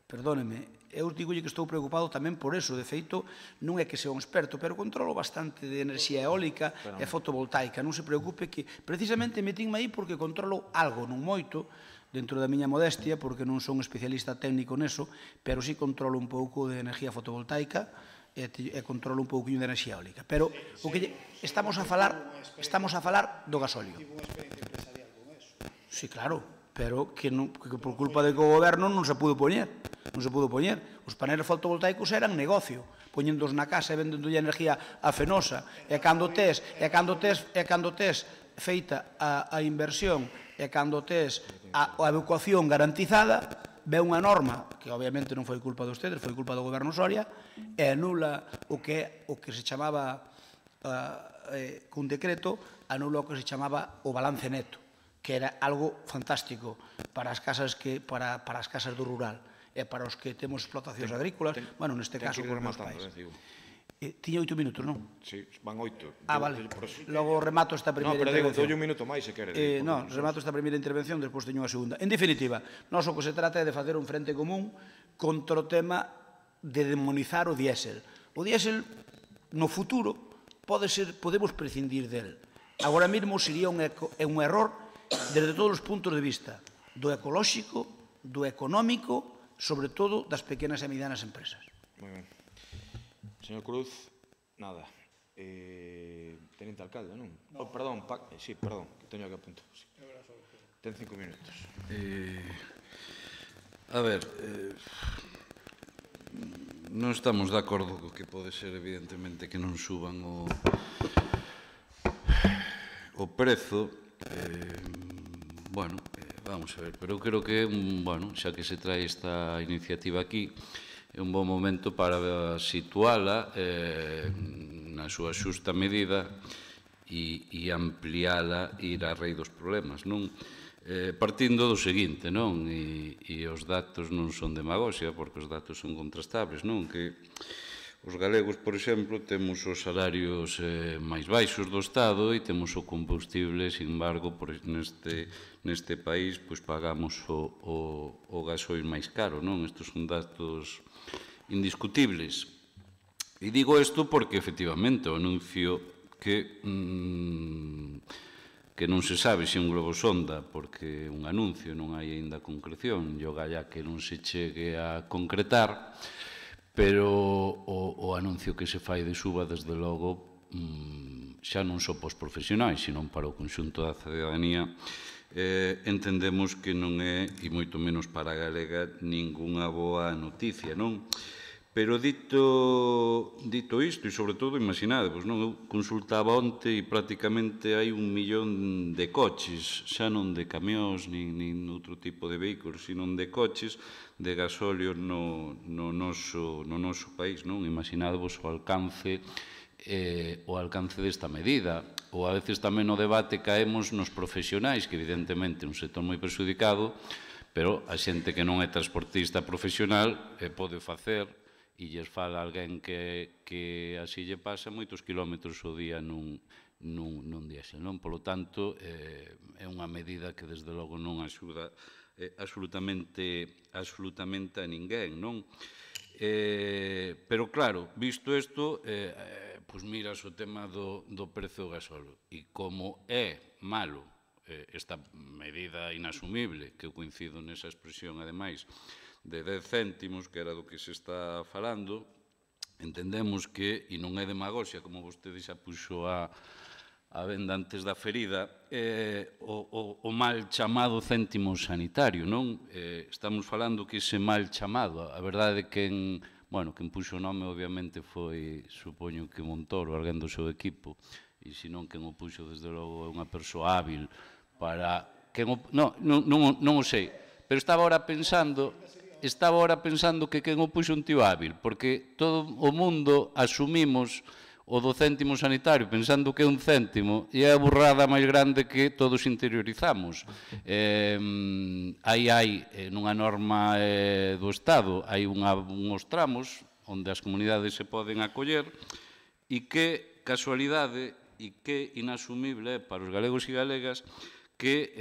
perdóneme, eu digolle que estou preocupado tamén por eso. De feito, non é que sea un experto, pero controlo bastante de enerxía eólica e fotovoltaica. Non se preocupe que, precisamente, metinme aí porque controlo algo, non moito, dentro da miña modestia, porque non son especialista técnico neso, pero sí controlo un pouco de enerxía fotovoltaica e controlo un pouquinho de enerxía eólica. Pero o que estamos a falar do gasóleo. Sí, claro, pero que por culpa de que o goberno non se pudo poñer. Os paneles fotovoltaicos eran negocio, poñéndoos na casa e vendendo enerxía a Fenosa. E cando tes feita a inversión e cando tes a evacuación garantizada, ve unha norma, que obviamente non foi culpa de ustedes, foi culpa do goberno Soria, e anula o que se chamaba, cun decreto, anula o que se chamaba o balance neto, que era algo fantástico para as casas do rural e para os que temos explotacións agrícolas, bueno, neste caso, por meus pais. Tiña 8 minutos, non? Sí, van 8. Vale. Logo remato esta primeira intervención. No, pero digo, un minuto máis, se quere. Non, remato esta primeira intervención, despois teño unha segunda. En definitiva, nós o que se trata é de facer un frente común contra o tema de demonizar o diésel. O diésel, no futuro, podemos prescindir del. Agora mesmo sería un error desde todos os puntos de vista, do ecolóxico, do económico, sobre todo das pequenas e medianas empresas. Moi ben. Señor Cruz, nada. Teniente alcalde, non? Perdón, sí, perdón, teño que apuntar. Ten 5 minutos. A ver, non estamos de acordo co que pode ser, evidentemente, que non suban o prezo. Bueno, vamos a ver, pero eu creo que, bueno, xa que se trae esta iniciativa aquí, é un bon momento para situala na súa xusta medida e ampliala e ir a raíz dos problemas, non? Partindo do seguinte, non? E os datos non son demagoxia, porque os datos son contrastables, non? Que os galegos, por exemplo, temos os salarios máis baixos do Estado e temos o combustible, sin embargo, neste país, pois pagamos o gasoil máis caro, non? Estes son datos indiscutibles. E digo isto porque, efectivamente, o anuncio que non se sabe se é un globo sonda, porque é un anuncio, non hai aínda concreción, e o galla que non se chegue a concretar, pero o anuncio que se fai de suba, desde logo, xa non só para os profesionais, senón para o conxunto da cidadanía, entendemos que non é, e moito menos para a galega, ningunha boa noticia, non? Pero dito isto, e sobre todo, imaginadevos, non? Eu consultaba onte e prácticamente hai 1 millón de coches, xa non de camións, nin outro tipo de vehículos, sino de coches de gasóleo no noso país, non? Imaginadevos o alcance desta medida. Ou a veces tamén no debate caemos nos profesionais, que evidentemente é un sector moi perxudicado, pero a xente que non é transportista profesional pode facer, e lles fala alguén que así lle pasa moitos kilómetros ao día nun diésel, non? Polo tanto, é unha medida que desde logo non axuda absolutamente a ninguén, non? pero claro, visto isto, pois miras o tema do prezo do gasóleo. E como é malo esta medida inasumible, que eu coincido nesa expresión, ademais, de 10 céntimos, que era do que se está falando, entendemos que, e non é demagoxia, como vostede xa puxo a venda antes da ferida, o mal chamado céntimo sanitario, non? Estamos falando que ese mal chamado, a verdade é que quen puxo o nome, obviamente, foi, supoño que Montoro, alguén do seu equipo, e senón quen o puxo, desde logo, é unha persoa hábil para... Non o sei, pero estaba ahora pensando que quen o puxo un tío hábil, porque todo o mundo asumimos o do céntimo sanitario pensando que é un céntimo e é a burrada máis grande que todos interiorizamos. Hai nunha norma do Estado, hai uns tramos onde as comunidades se poden acoller e que casualidade e que inasumible é para os galegos e galegas que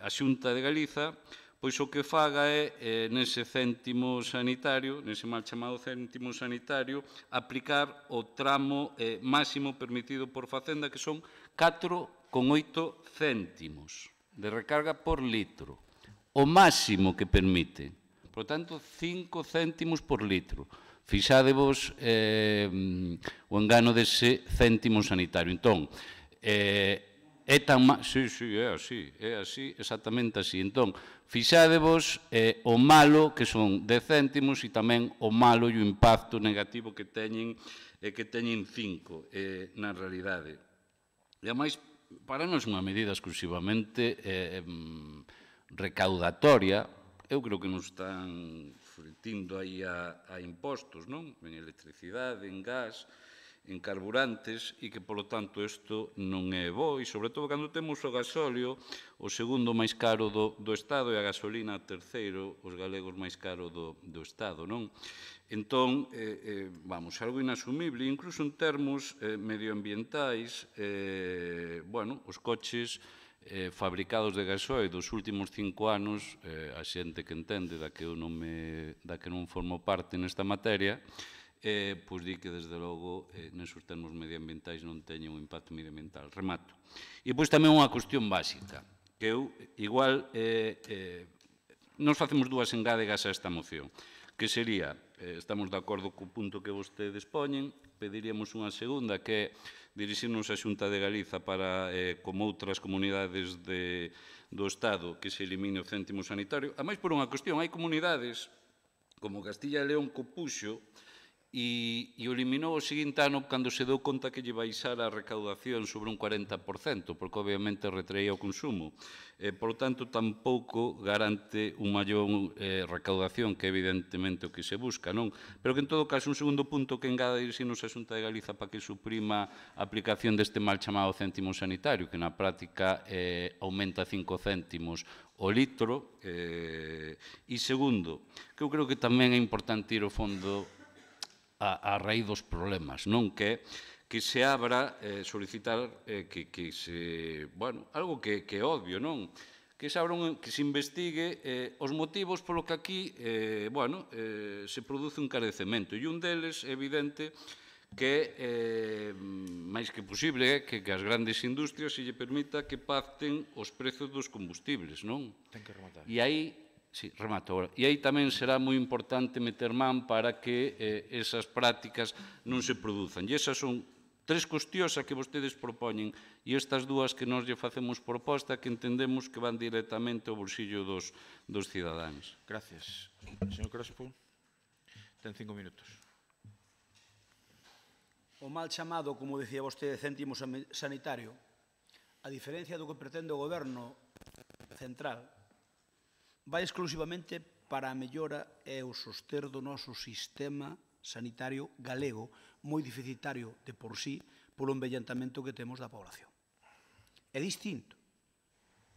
a Xunta de Galiza pois o que faga é, nese céntimo sanitario, nese mal chamado céntimo sanitario, aplicar o tramo máximo permitido por Facenda, que son 4,8 céntimos de recarga por litro. O máximo que permite. Por tanto, 5 céntimos por litro. Fixádevos o engano dese céntimo sanitario. Entón, é tan mal... Sí, é así, exactamente así. Entón, fixádevos o malo, que son 10 céntimos, e tamén o malo e o impacto negativo que teñen 5 na realidade. E, ademais, para non é unha medida exclusivamente recaudatoria, eu creo que nos están fritindo aí a impostos, non? En electricidade, en gas, en carburantes, e que, polo tanto, isto non é bo, e, sobre todo, cando temos o gasóleo, o segundo máis caro do Estado, e a gasolina terceiro, os galegos máis caro do Estado, non? Entón, vamos, algo inasumible, incluso en termos medioambientais, os coches fabricados de gasoil dos últimos 5 anos, a xente que entende da que non formo parte nesta materia, pois di que, desde logo, nesos termos medioambientais non teñen un impacto medioambiental. Remato. E pois tamén unha cuestión básica, que eu, igual, nos facemos dúas engádegas a esta moción, que sería, estamos de acordo co punto que vostedes poñen, pediríamos unha segunda, que é dirixirnos á Xunta de Galiza para, como outras comunidades do Estado, que se elimine o céntimo sanitario. Ademais, por unha cuestión, hai comunidades, como Castilla e León, co puxo, e o eliminou o seguinte ano cando se deu conta que lle baixara a recaudación sobre un 40%, porque obviamente retraía o consumo. Por tanto, tampouco garante un maior recaudación, que evidentemente o que se busca, non? Pero que, en todo caso, un segundo punto que engada dirixirnos a Xunta de Galiza para que suprima a aplicación deste mal chamado céntimo sanitario, que na práctica aumenta 5 céntimos o litro. E segundo, que eu creo que tamén é importante ir ao fondo a raíz dos problemas, non? Que se abra, solicitar que se... Bueno, algo que é obvio, non? Que se investigue os motivos polo que aquí, se produce un encarecemento. E un deles, é evidente, que é máis que posible que as grandes industrias se lle permita que pacten os prezos dos combustibles, non? Ten que rematar. E aí... Sí, remato agora. E aí tamén será moi importante meter man para que esas prácticas non se produzan. E esas son 3 cuestións a que vostedes propoñen, e estas 2 que nós lle facemos proposta, que entendemos que van directamente ao bolsillo dos cidadáns. Gracias. Señor Crespo, ten 5 minutos. O mal chamado, como dicía vostede, céntimo sanitario, a diferencia do que pretende o Goberno central, vai exclusivamente para a mellora e o soster do noso sistema sanitario galego, moi deficitario de por sí, polo envellentamento que temos da población. É distinto.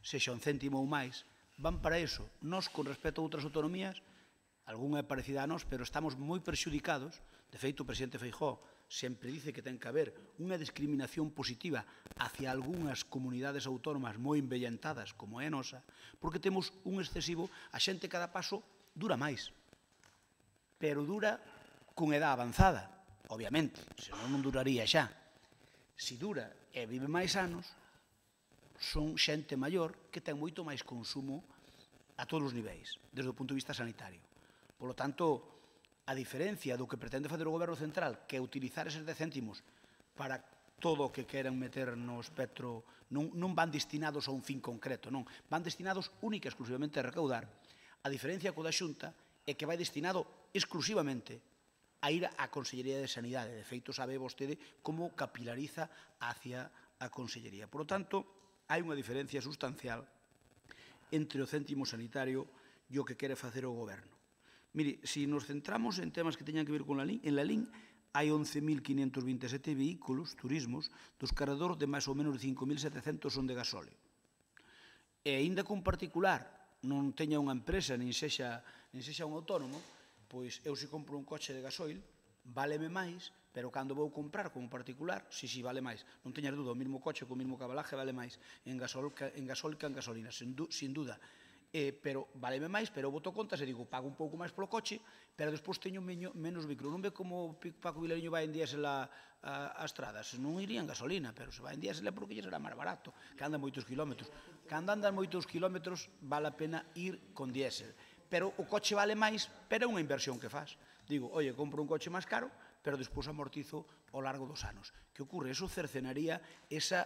Sexa un céntimo ou máis, van para iso. Nós, con respecto a outras autonomías, algunha é parecida a nós, pero estamos moi perxudicados. De feito, o presidente Feijóo sempre dice que ten que haber unha discriminación positiva hacia algunhas comunidades autónomas moi envellentadas, como é a nosa, porque temos un excesivo, a xente cada paso dura máis. pero dura con edad avanzada, obviamente, senón non duraría xa. Se dura e vive máis anos, son xente maior que ten moito máis consumo a todos os niveis, desde o punto de vista sanitario. Por lo tanto, a diferencia do que pretende facer o Goberno Central, que é utilizar eses 10 céntimos para todo o que queran meter no espectro, non van destinados a un fin concreto, non, van destinados única e exclusivamente a recaudar. A diferencia co da Xunta é que vai destinado exclusivamente a ir á Consellería de Sanidade. De feito, sabe vostede como capilariza hacia a Consellería. Por lo tanto, hai unha diferencia sustancial entre o céntimo sanitario e o que quere facer o Goberno. Mire, se nos centramos en temas que teñan que ver con la LIN, en la LIN hai 11.527 vehículos, turismos, dos cargadores de máis ou menos 5.700 son de gasóleo. E aínda que un particular non teña unha empresa, nin sexa un autónomo, pois eu se compro un coche de gasoil, váleme máis, pero cando vou comprar como particular, si vale máis. Non teñas dúda, o mesmo coche co mesmo cabalaje vale máis en gasol que en gasolina, sin dúda. Pero váleme máis, pero eu boto contas e digo, pago un pouco máis polo coche, pero despois teño menos vehículo. Non ve como Paco Vilariño vai en diésel a estradas, non iría en gasolina, pero se vai en diésel é porque lle será máis barato, que anda moitos kilómetros. Cando andan moitos kilómetros, vale a pena ir con diésel. Pero o coche vale máis, pero é unha inversión que faz. Digo, oye, compro un coche máis caro, pero despois amortizo ao largo dos anos. Que ocorre? Eso cercenaría esa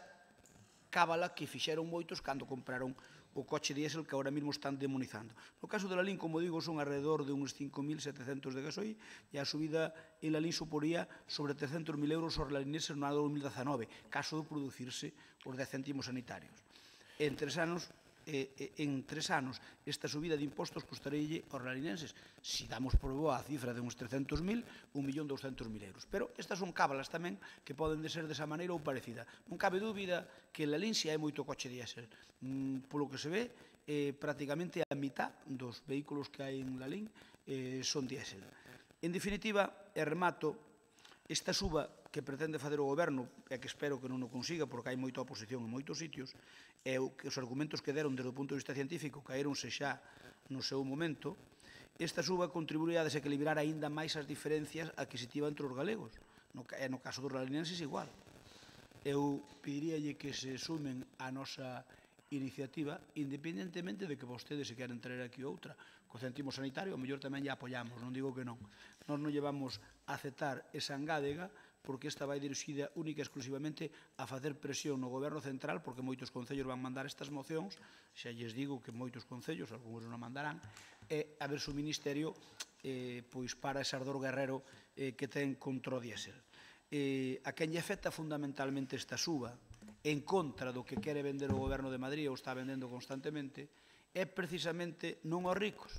cábala que fixeron moitos cando compraron o coche diésel que agora mesmo están demonizando. No caso de la LIN, como digo, son alrededor de uns 5.700 de gasoil e a subida en la LIN suporía sobre 300.000 euros aos lalinenses no ano 2019, caso de producirse os 10 céntimos sanitarios. En 3 anos, esta subida de impostos costarílle aos lalinenses, se damos por boa a cifra de uns 300.000, 1.200.000 euros. Pero estas son cábalas tamén que poden ser desa maneira ou parecida. Non cabe dúbida que en la LIN se hai moito coche diésel. Polo que se ve, prácticamente a mitad dos vehículos que hai en la LIN son diésel. En definitiva, e remato, esta suba que pretende facer o Goberno, e que espero que non o consiga, porque hai moita oposición en moitos sitios, e os argumentos que deron desde o punto de vista científico caeronse xa no seu momento, esta suba contribuirá a desequilibrar aínda máis as diferencias adquisitivas entre os galegos. No caso dos lalinenses, igual. Eu pediríalle que se sumen a nosa iniciativa, independentemente de que vostedes se queren traer aquí outra. Co céntimo sanitario, o mellor tamén lle apoiamos, non digo que non. Nós non llevamos a aceptar esa engádega, porque esta vai dirixida única e exclusivamente a facer presión no Goberno Central, porque moitos concellos van mandar estas mocións, xa lles digo que moitos concellos, algúns non mandarán, e a ver se o Ministerio pois para ese ardor guerrero que ten contra o diésel. A quen lle afecta fundamentalmente esta suba, en contra do que quere vender o Goberno de Madrid ou está vendendo constantemente, é precisamente non os ricos.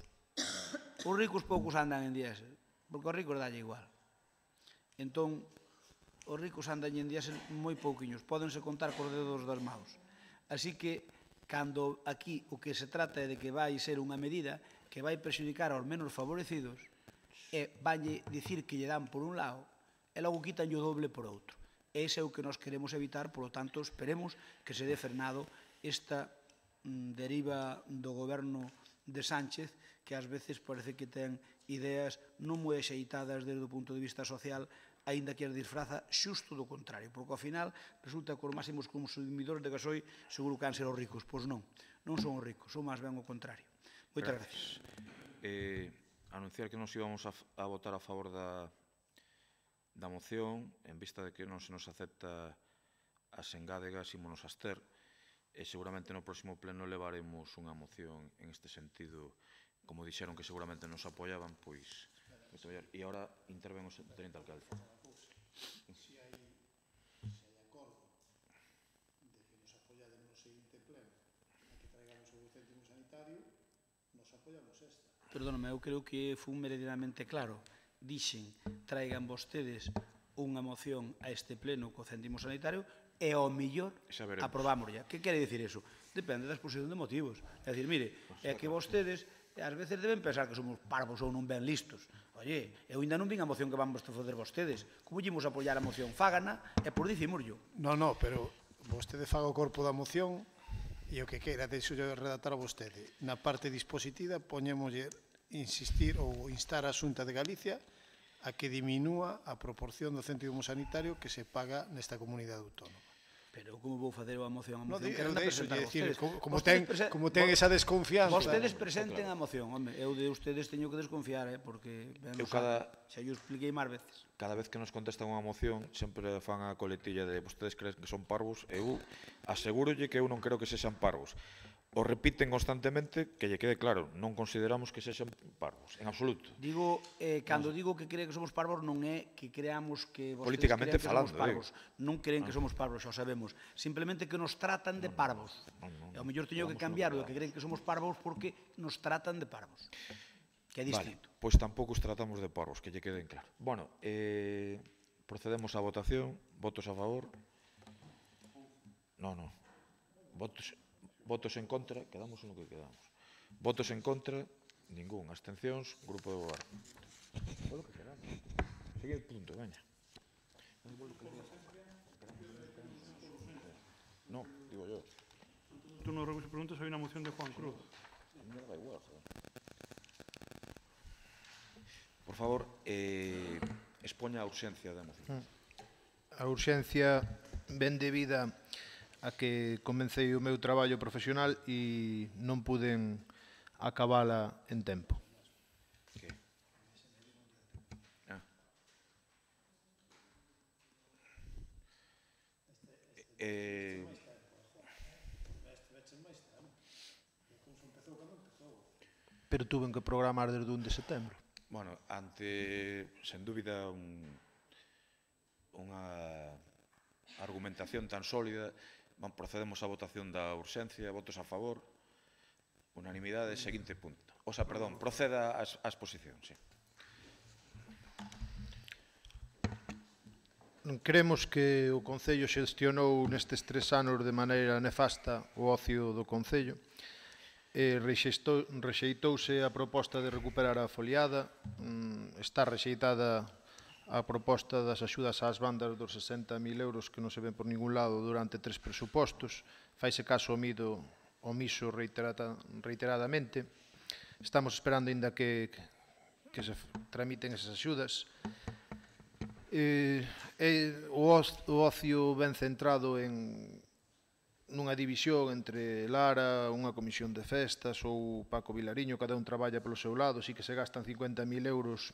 Os ricos poucos andan en diésel, porque os ricos dalle igual. Entón, os ricos andan en diésel moi pouquiños, pódense contar cos dedos das maus. Así que, cando aquí o que se trata é de que vai ser unha medida que vai prexudicar aos menos favorecidos, e vanlle dicir que lle dan por un lado, e logo quitan o doble por outro. Ese é o que nós queremos evitar, polo tanto, esperemos que se dé frenado esta deriva do Goberno de Sánchez, que ás veces parece que ten ideas non moi axeitadas desde o punto de vista social, aínda que as disfraza xusto do contrario, porque ao final resulta que os máximos consumidores de gasoil seguro que han ser os ricos. Pois non, non son os ricos, son máis ben o contrario. Moitas gracias. Anunciar que nos íbamos a votar a favor da moción, en vista de que non se nos acepta as engádegas, ímonos a abster, e seguramente no próximo pleno levaremos unha moción en este sentido, como dixeron que seguramente nos apoiaban, pois... E agora interven o teniente alcalde. Se hai acordo de que nos apoiades no seguinte pleno, a que traigamos o céntimo sanitario, nos apoiamos esta. Perdóname, eu creo que fui meridianamente claro. Dixen, traigan vostedes unha moción a este pleno co céntimo sanitario e ao millor aprobamos ya. Que quere dicir eso? Depende da exposición de motivos. É dicir, mire, é que vostedes ás veces deben pensar que somos parvos ou non ben listos. Oye, eu ainda non vin a moción que van fazer vostedes. Como ímos apoiar a moción? Fágana e por dicimoslo. Non, pero vostede faga o corpo da moción e o que queira, deixo redactar a vostede. Na parte dispositiva poñémoslle insistir ou instar a Xunta de Galicia a que diminúa a proporción do céntimo sanitario que se paga nesta comunidade autónoma. Pero como vou facer a moción? A No, moción de que non iso, presentar decir, vostedes. como ten esa desconfianza. Vostedes presenten a moción, home. Eu de ustedes teño que desconfiar, porque xa yo expliquei máis veces. Cada vez que nos contestan unha moción, sempre fan a coletilla de vostedes creen que son parvos, eu asegúrolle que eu non creo que sexan parvos. O repiten constantemente, que lle quede claro, non consideramos que sexan parvos, en absoluto. Digo, cando digo que creen que somos parvos, non é que creamos que vostedes políticamente crean que falando, somos parvos. Non creen que somos parvos, xa o sabemos. Simplemente que nos tratan de parvos. E ao mellor teño que cambiar o que creen que somos parvos porque nos tratan de parvos. Que é distinto. Vale, pois tampouco os tratamos de parvos, que lle queden claro. Bueno, procedemos á votación. Votos a favor? Non. Votos en contra, quedamos no que quedamos. Votos en contra, ningún. Abstencións, grupo de goberno. Polo que quedamos. Sigue o punto, veña. No, digo yo. Tú no preguntas, hay una moción de Juan Cruz. A mí me da igual, joder. Por favor, expoña a urxencia da moción. A urxencia ven debida a que comecei o meu traballo profesional e non puden acabala en tempo. Que? Pero tuven que programar desde 1 de setembro. Bueno, ante, sen dúbida, unha argumentación tan sólida, procedemos á votación da urxencia, votos a favor, unanimidade, seguinte punto. Proceda á exposición, sí. Cremos que o Concello xestionou nestes 3 anos de maneira nefasta o ocio do Concello. Rexeitouse a proposta de recuperar a foliada, está rexeitada a proposta das axudas ás bandas dos 60.000 euros que non se ven por ningún lado durante 3 presupostos, faise caso omiso reiteradamente. Estamos esperando ainda que se tramiten esas axudas. O ocio ben centrado nunha división entre Lara, unha comisión de festas ou Paco Vilariño, cada un traballa polo seu lado, si que se gastan 50.000 euros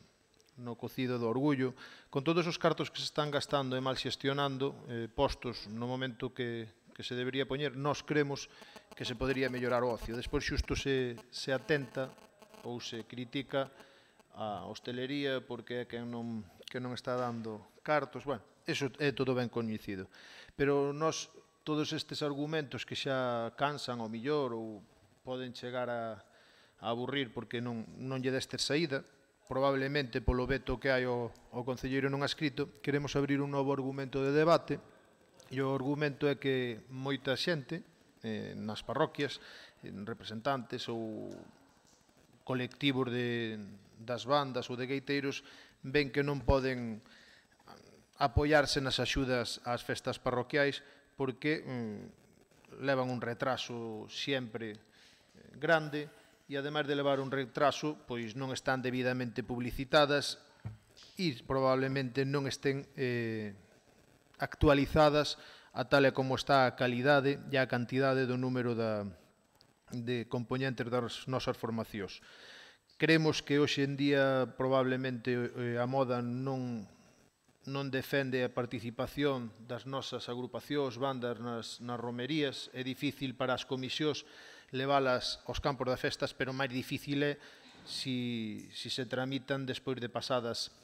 no cocido do orgullo, con todos os cartos que se están gastando e mal xestionando, postos no momento que se debería poñer, nós cremos que se podría mellorar o ocio. Despois xusto se atenta ou se critica a hostelería porque é quen non está dando cartos. Bueno, iso é todo ben coñecido. Pero nós, todos estes argumentos que xa cansan ao millor ou poden chegar a aburrir porque non lle deste saída, probablemente polo veto que hai o concelleiro non ha escrito, queremos abrir un novo argumento de debate, e o argumento é que moita xente nas parroquias, representantes ou colectivos das bandas ou de gaiteiros, ven que non poden apoiarse nas axudas ás festas parroquiais porque levan un retraso sempre grande, e ademais de levar un retraso, pois non están debidamente publicitadas e probablemente non estén actualizadas a tal e como está a calidade e a cantidade do número de componentes das nosas formacións. Creemos que hoxe en día probablemente a moda non defende a participación das nosas agrupacións, bandas nas romerías. É difícil para as comisións leválas aos campos das festas, pero máis difícil é si se tramitan despois de pasadas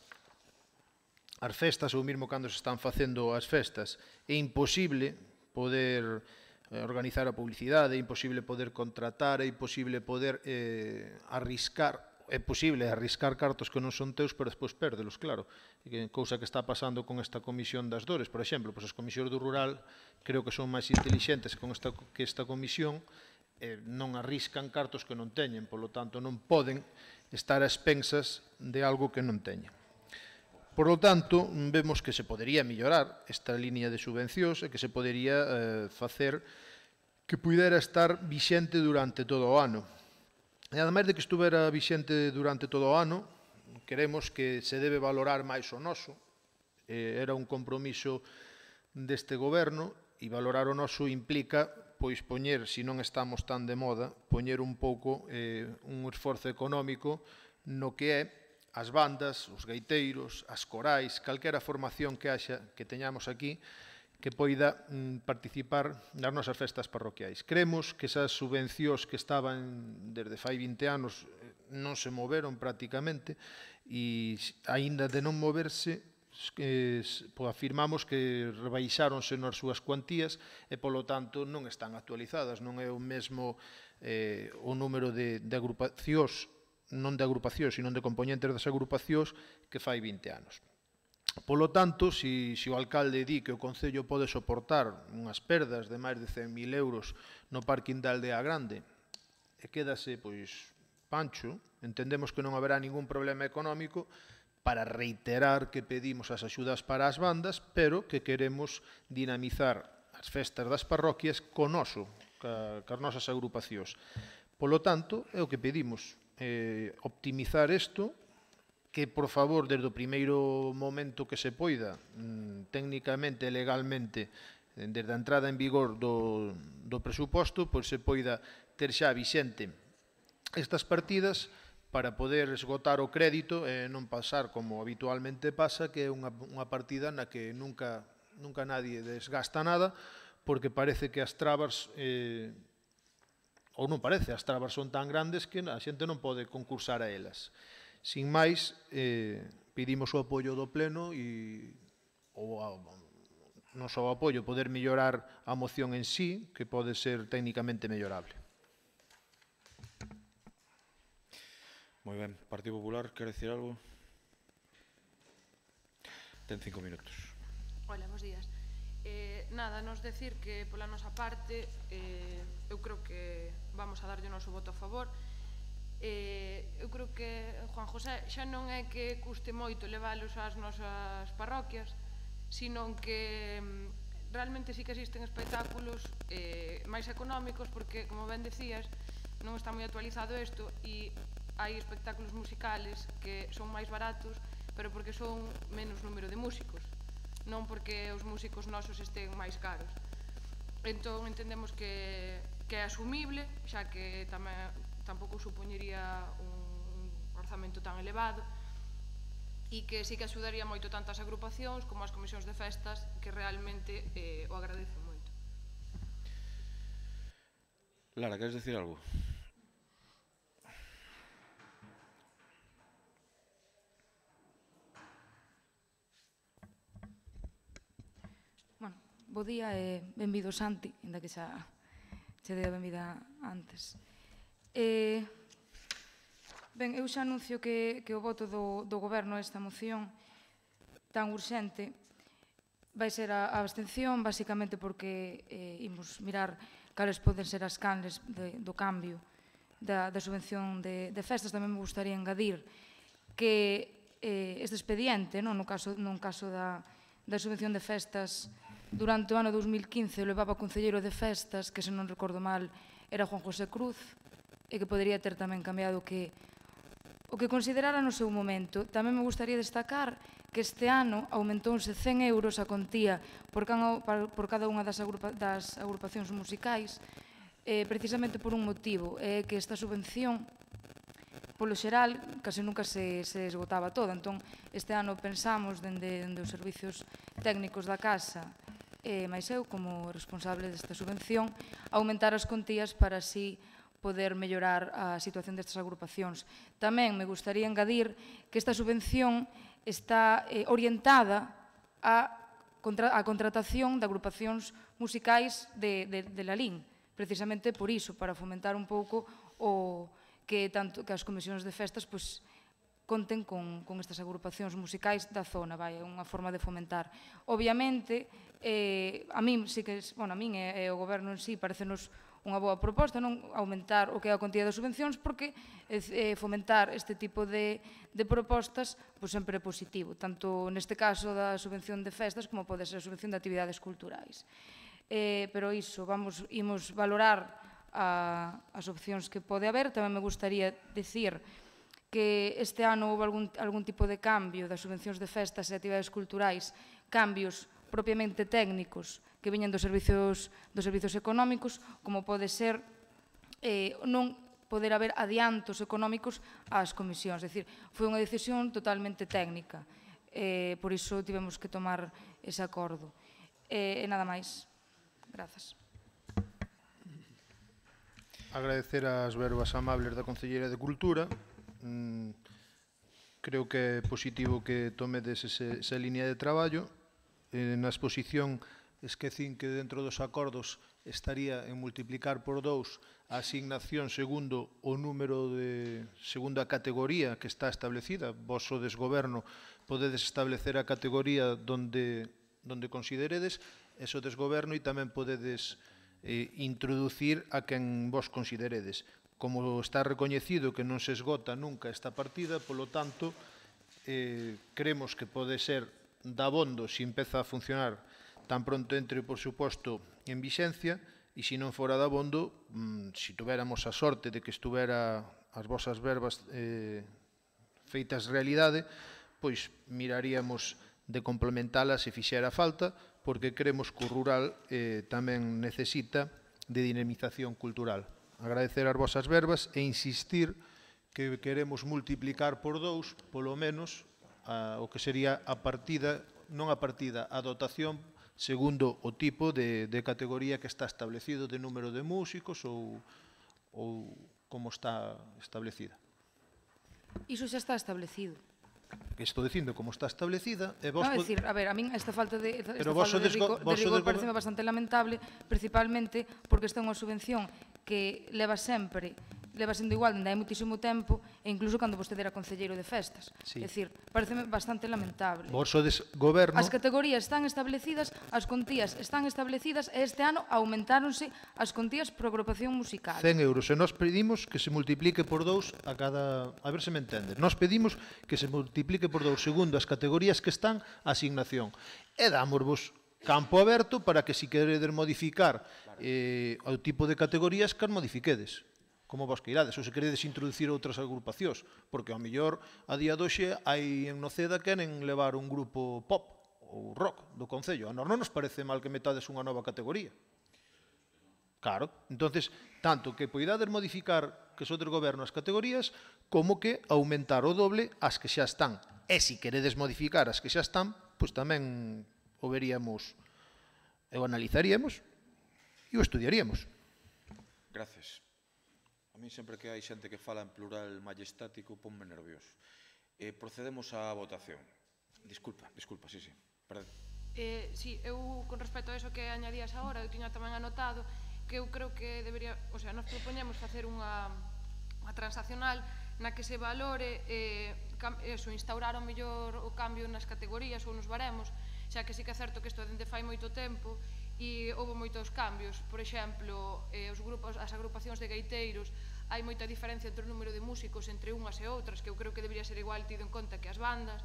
as festas ou mesmo cando se están facendo as festas. É imposible poder organizar a publicidade, é imposible poder contratar, é imposible poder arriscar. É posible arriscar cartos que non son teus, pero despois pérdelos, claro. Cousa que está pasando con esta comisión das dores, por exemplo, as comisións do rural creo que son máis intelixentes que esta comisión, non arriscan cartos que non teñen, polo tanto non poden estar a expensas de algo que non teñen. Por lo tanto, vemos que se podería mellorar esta línea de subvencións e que se podería facer que pudera estar vixente durante todo o ano. E ademais de que estuvera vixente durante todo o ano, queremos que se debe valorar máis o noso. Era un compromiso deste goberno, e valorar o noso implica pois poñer, se non estamos tan de moda, poñer un pouco un esforzo económico no que é as bandas, os gaiteiros, as corais, calquera formación que haxa, que teñamos aquí, que poida participar nas nosas festas parroquiais. Creemos que esas subvencións que estaban desde fai 20 anos non se moveron prácticamente, e aínda de non moverse, afirmamos que rebaixáronse nas súas cuantías e, polo tanto, non están actualizadas. Non é o mesmo o número de agrupacións, non de agrupacións, sino de componentes das agrupacións que fai 20 anos. Polo tanto, se o alcalde di que o Concello pode soportar unhas perdas de máis de 100.000 euros no parking da Aldea Grande e quédase, pois, pancho, entendemos que non haberá ningún problema económico para reiterar que pedimos as axudas para as bandas, pero que queremos dinamizar as festas das parroquias co noso, cas nosas agrupacións. Polo tanto, é o que pedimos, optimizar isto, que, por favor, desde o primeiro momento que se poida, técnicamente e legalmente, desde a entrada en vigor do presuposto, pois se poida ter xa vixente estas partidas para poder esgotar o crédito e non pasar como habitualmente pasa, que é unha partida na que nunca nadie desgasta nada, porque parece que as trabas, ou non parece, as trabas son tan grandes que a xente non pode concursar a elas. Sin máis, pedimos o apoio do Pleno e o noso apoio poder mellorar a moción en sí, que pode ser técnicamente mellorable. Moi ben. Partido Popular, quer decir algo? Ten 5 minutos. Hola, bons días. Nada, nos decir que pola nosa parte eu creo que vamos a darlle o noso voto a favor. Eu creo que, Juan José, xa non é que custe moito leválos ás nosas parroquias, sino que realmente sí que existen espectáculos máis económicos, porque, como ben decías, non está moi actualizado isto, e hai espectáculos musicales que son máis baratos, pero porque son menos número de músicos, non porque os músicos nosos estén máis caros. Entón, entendemos que é asumible, xa que tampouco supoñería un orzamento tan elevado, e que sí que axudaría moito tanto as agrupacións como as comisións de festas, que realmente o agradecen moito. Lara, queres decir algo? Bueno, bo día e benvido Santi, ainda que xa che dei a benvida antes. Ben, eu xa anuncio que o voto do Goberno a esta moción tan urxente vai ser a abstención, basicamente porque imos mirar cales poden ser as canles do cambio da subvención de festas. Tamén me gustaría engadir que este expediente, no caso da subvención de festas, durante o ano 2015 levaba concelleiro de festas, que se non recordo mal era Juan José Cruz, e que podería ter tamén cambiado o que considerara no seu momento. Tamén me gustaría destacar que este ano aumentouse 100 euros a contía por cada unha das agrupacións musicais, precisamente por un motivo, é que esta subvención, polo xeral, case nunca se esgotaba toda. Entón, este ano pensamos, dende os servicios técnicos da casa, máis eu, como responsable desta subvención, aumentar as contías para así poder mellorar a situación destas agrupacións. Tamén me gustaría engadir que esta subvención está orientada á contratación de agrupacións musicais de Lalín, precisamente por iso, para fomentar un pouco que as comisións de festas conten con estas agrupacións musicais da zona, é unha forma de fomentar. Obviamente, a min e o Goberno en sí parecenos unha boa proposta, non aumentar o que é a contía das subvencións, porque fomentar este tipo de propostas sempre é positivo, tanto neste caso da subvención de festas como pode ser a subvención de actividades culturais. Pero iso, imos valorar as opcións que pode haber. Tamén me gustaría dicir que este ano houve algún tipo de cambio das subvencións de festas e actividades culturais, cambios propiamente técnicos que viñan dos servizos económicos, como pode ser non poder haber adiantos económicos ás comisións. É dicir, foi unha decisión totalmente técnica. Por iso tivemos que tomar ese acordo. E nada máis. Grazas. Agradecer as verbas amables da Concelleira de Cultura. Creo que é positivo que tomedes esa línea de traballo. Na exposición esquecín que dentro dos acordos estaría en multiplicar por 2 a asignación segundo o número de segunda categoría que está establecida. Vos o desgoberno podedes establecer a categoría donde consideredes, e so desgoberno, e tamén podedes introducir a quen vos consideredes. Como está recoñecido que non se esgota nunca esta partida, polo tanto, creemos que pode ser dabondo se empeza a funcionar tan pronto entre, por suposto, en vixencia, e se non fora dabondo, se tuveramos a sorte de que estuvera as vosas verbas feitas realidade, pois miraríamos de complementalas se fixera falta, porque creemos que o rural tamén necesita de dinamización cultural. Agradecer as vosas verbas e insistir que queremos multiplicar por 2, polo menos, o que sería a partida, non a partida, a dotación segundo o tipo de categoría que está establecido, de número de músicos ou como está establecida. Iso xa está establecido. Que estou dicindo como está establecida e vos... Non, é dicir, a ver, a min esta falta de rigor parece bastante lamentable, principalmente porque esta é unha subvención que leva sendo igual dende hai muitísimo tempo, e incluso cando vostede era concelleiro de festas. É dicir, parece bastante lamentable. Vos sodes goberno... As categorías están establecidas, as contías están establecidas, e este ano aumentáronse as contías por agrupación musical. 100 euros. E nós pedimos que se multiplique por 2 a cada... A ver se me entende. Nós pedimos que se multiplique por 2 segundo as categorías que están a asignación. E dámosvos campo aberto para que se queredes modificar o tipo de categorías que as modifiquedes, como vos queirades, ou se queredes introducir outras agrupacións, porque ao mellor a día doxe hai en Noceda queren levar un grupo pop ou rock do Concello. A nós non nos parece mal que metades unha nova categoría. Claro, entonces, tanto que poidades modificar que sodes goberno as categorías, como que aumentar o doble as que xa están. E se queredes modificar as que xa están, pois tamén o veríamos, e o analizaríamos e o estudiaríamos. Gracias. A mí sempre que hai xente que fala en plural majestático ponme nervioso. Procedemos á votación. Disculpa, sí. Perdón. Sí, eu con respecto a eso que añadías agora, eu tiña tamén anotado que eu creo que debería, o sea, nos propoñemos facer unha transaccional na que se valore instaurar o mellor o cambio nas categorías ou nos baremos, xa que sí que é certo que isto dende fai moito tempo e houve moitos cambios. Por exemplo, as agrupacións de gaiteiros, hai moita diferencia entre o número de músicos entre unhas e outras, que eu creo que debería ser igual tido en conta que as bandas.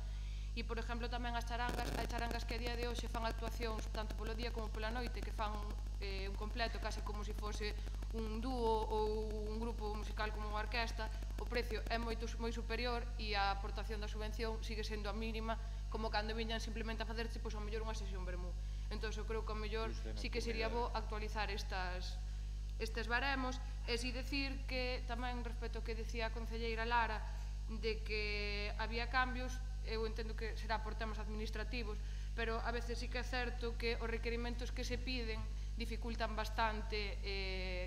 E, por exemplo, tamén as charangas que a día de hoxe fan actuacións tanto polo día como pola noite, que fan un completo, case como se fose un dúo ou un grupo musical como unha orquesta, o precio é moi superior e a aportación da subvención sigue sendo a mínima, como cando viñan simplemente a facerse pois ao mellor unha sesión vermú. Entón, eu creo que ao mellor sí que sería bo actualizar estes baremos, e si decir que tamén respecto ao que decía a concelleira Lara de que había cambios, eu entendo que será por temas administrativos, pero a veces sí que é certo que os requerimentos que se piden dificultan bastante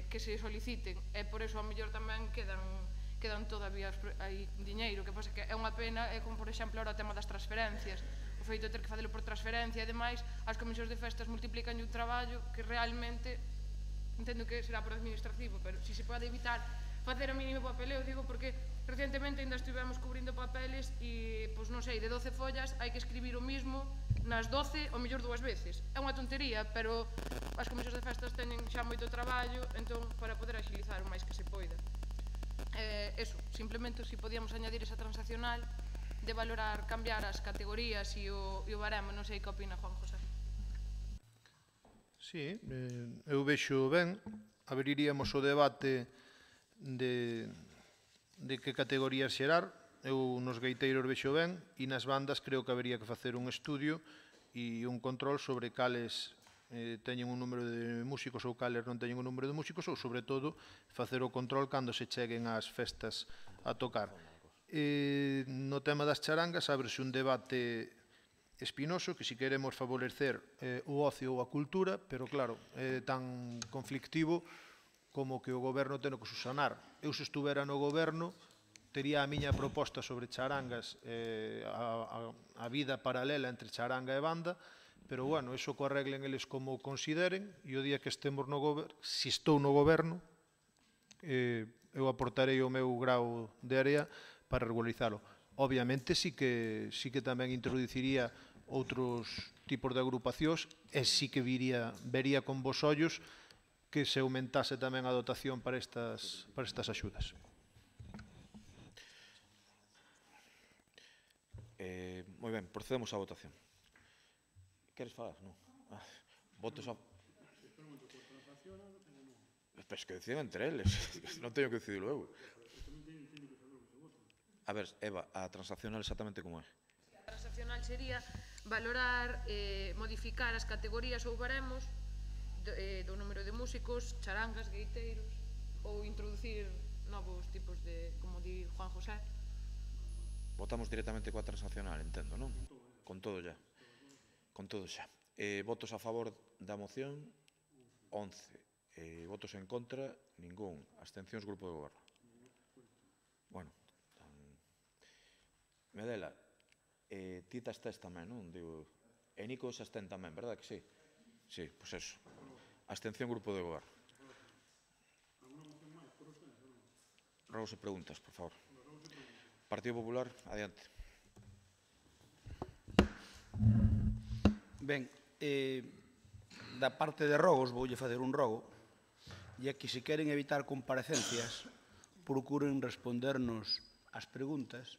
que se soliciten, e por eso ao mellor tamén quedan todavía aí diñeiro, que pasa que é unha pena, como por exemplo ahora o tema das transferencias, o feito de ter que facelo por transferencia, e ademais as comisións de festas multiplican un traballo que realmente entendo que será por administrativo, pero se pode evitar facer o mínimo papeleo, digo, porque recientemente ainda estivemos cubrindo papeles e, pois non sei, de 12 follas hai que escribir o mismo nas 12 o mellor 2 veces. É unha tontería, pero as comisións de festas teñen xa moito traballo, entón, para poder agilizar o máis que se poida. Eso, simplemente, se podíamos añadir esa transaccional de valorar, cambiar as categorías e o baremo, non sei que opina Juan José. Sí, eu vexo ben. abriríamos o debate de que categorías xerar. Eu nos gaiteiros vexo ben e nas bandas creo que habería que facer un estudio e un control sobre cales teñen un número de músicos ou cales non teñen un número de músicos, ou, sobre todo, facer o control cando se cheguen ás festas a tocar. No tema das charangas, ábrese un debate espinoso, que si queremos favorecer o ocio ou a cultura, pero, claro, é tan conflictivo como que o goberno ten que susanar. Eu, se estuvera no goberno, tería a miña proposta sobre charangas, a vida paralela entre charanga e banda, pero, bueno, iso que arreglen eles como consideren, e o día que estemos no goberno, se estou no goberno, eu aportarei o meu grau de area para regularizalo. Obviamente, sí que tamén introduciría outros tipos de agrupacións e sí que vería con bons ollos que se aumentase tamén a dotación para estas axudas. Moi ben, procedemos á votación. Queres falar? Non. Votos a... Pero que decidan entre eles. Non teño que decidirlo eu. A ver, Eva, a transaccional exactamente como é? A transaccional sería valorar, modificar as categorías ou baremos do número de músicos, charangas, gaiteiros, ou introducir novos tipos de, como di Juan José. Votamos directamente coa transaccional, entendo, non? Con todo ya. Con todo xa. Votos a favor da moción, 11. Votos en contra, ningún. Abstencións, grupo de goberno. Bueno, Medela, ti te estés tamén, non? E Nico se estén tamén, verdad que sí? Sí, pois eso. Abstención, grupo de goberno. Rogos e preguntas, por favor. Partido Popular, adiante. Ben, da parte de rogos, voulle facer un rogo, e que se queren evitar comparecencias, procuren respondernos as preguntas.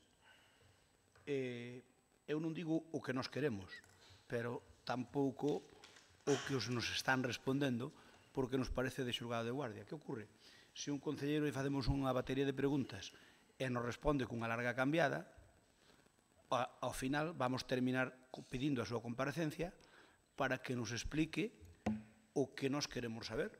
Eu non digo o que nos queremos, pero tampouco o que nos están respondendo porque nos parece de xulgado de guardia. Que ocorre? Se un concelleiro e facemos unha batería de preguntas e nos responde cunha larga cambiada, ao final vamos terminar pedindo a súa comparecencia para que nos explique o que nos queremos saber.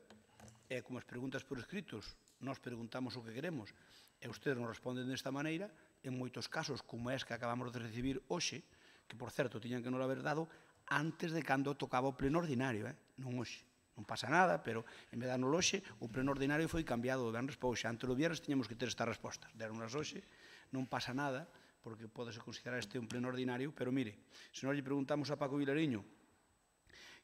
E como as preguntas por escritos, nos preguntamos o que queremos e ustedes nos responden desta maneira, en moitos casos, como é que acabamos de recibir hoxe, que, por certo, tiñan que nos haber dado antes de cando tocaba o pleno ordinario, non hoxe. Non pasa nada, pero en vez de darnos hoxe, o pleno ordinario foi cambiado de venres para hoxe. Antes do viernes tiñamos que ter estas respostas. Deronlas hoxe, non pasa nada, porque podese considerar este un pleno ordinario, pero mire, se nós lle preguntamos a Paco Vilariño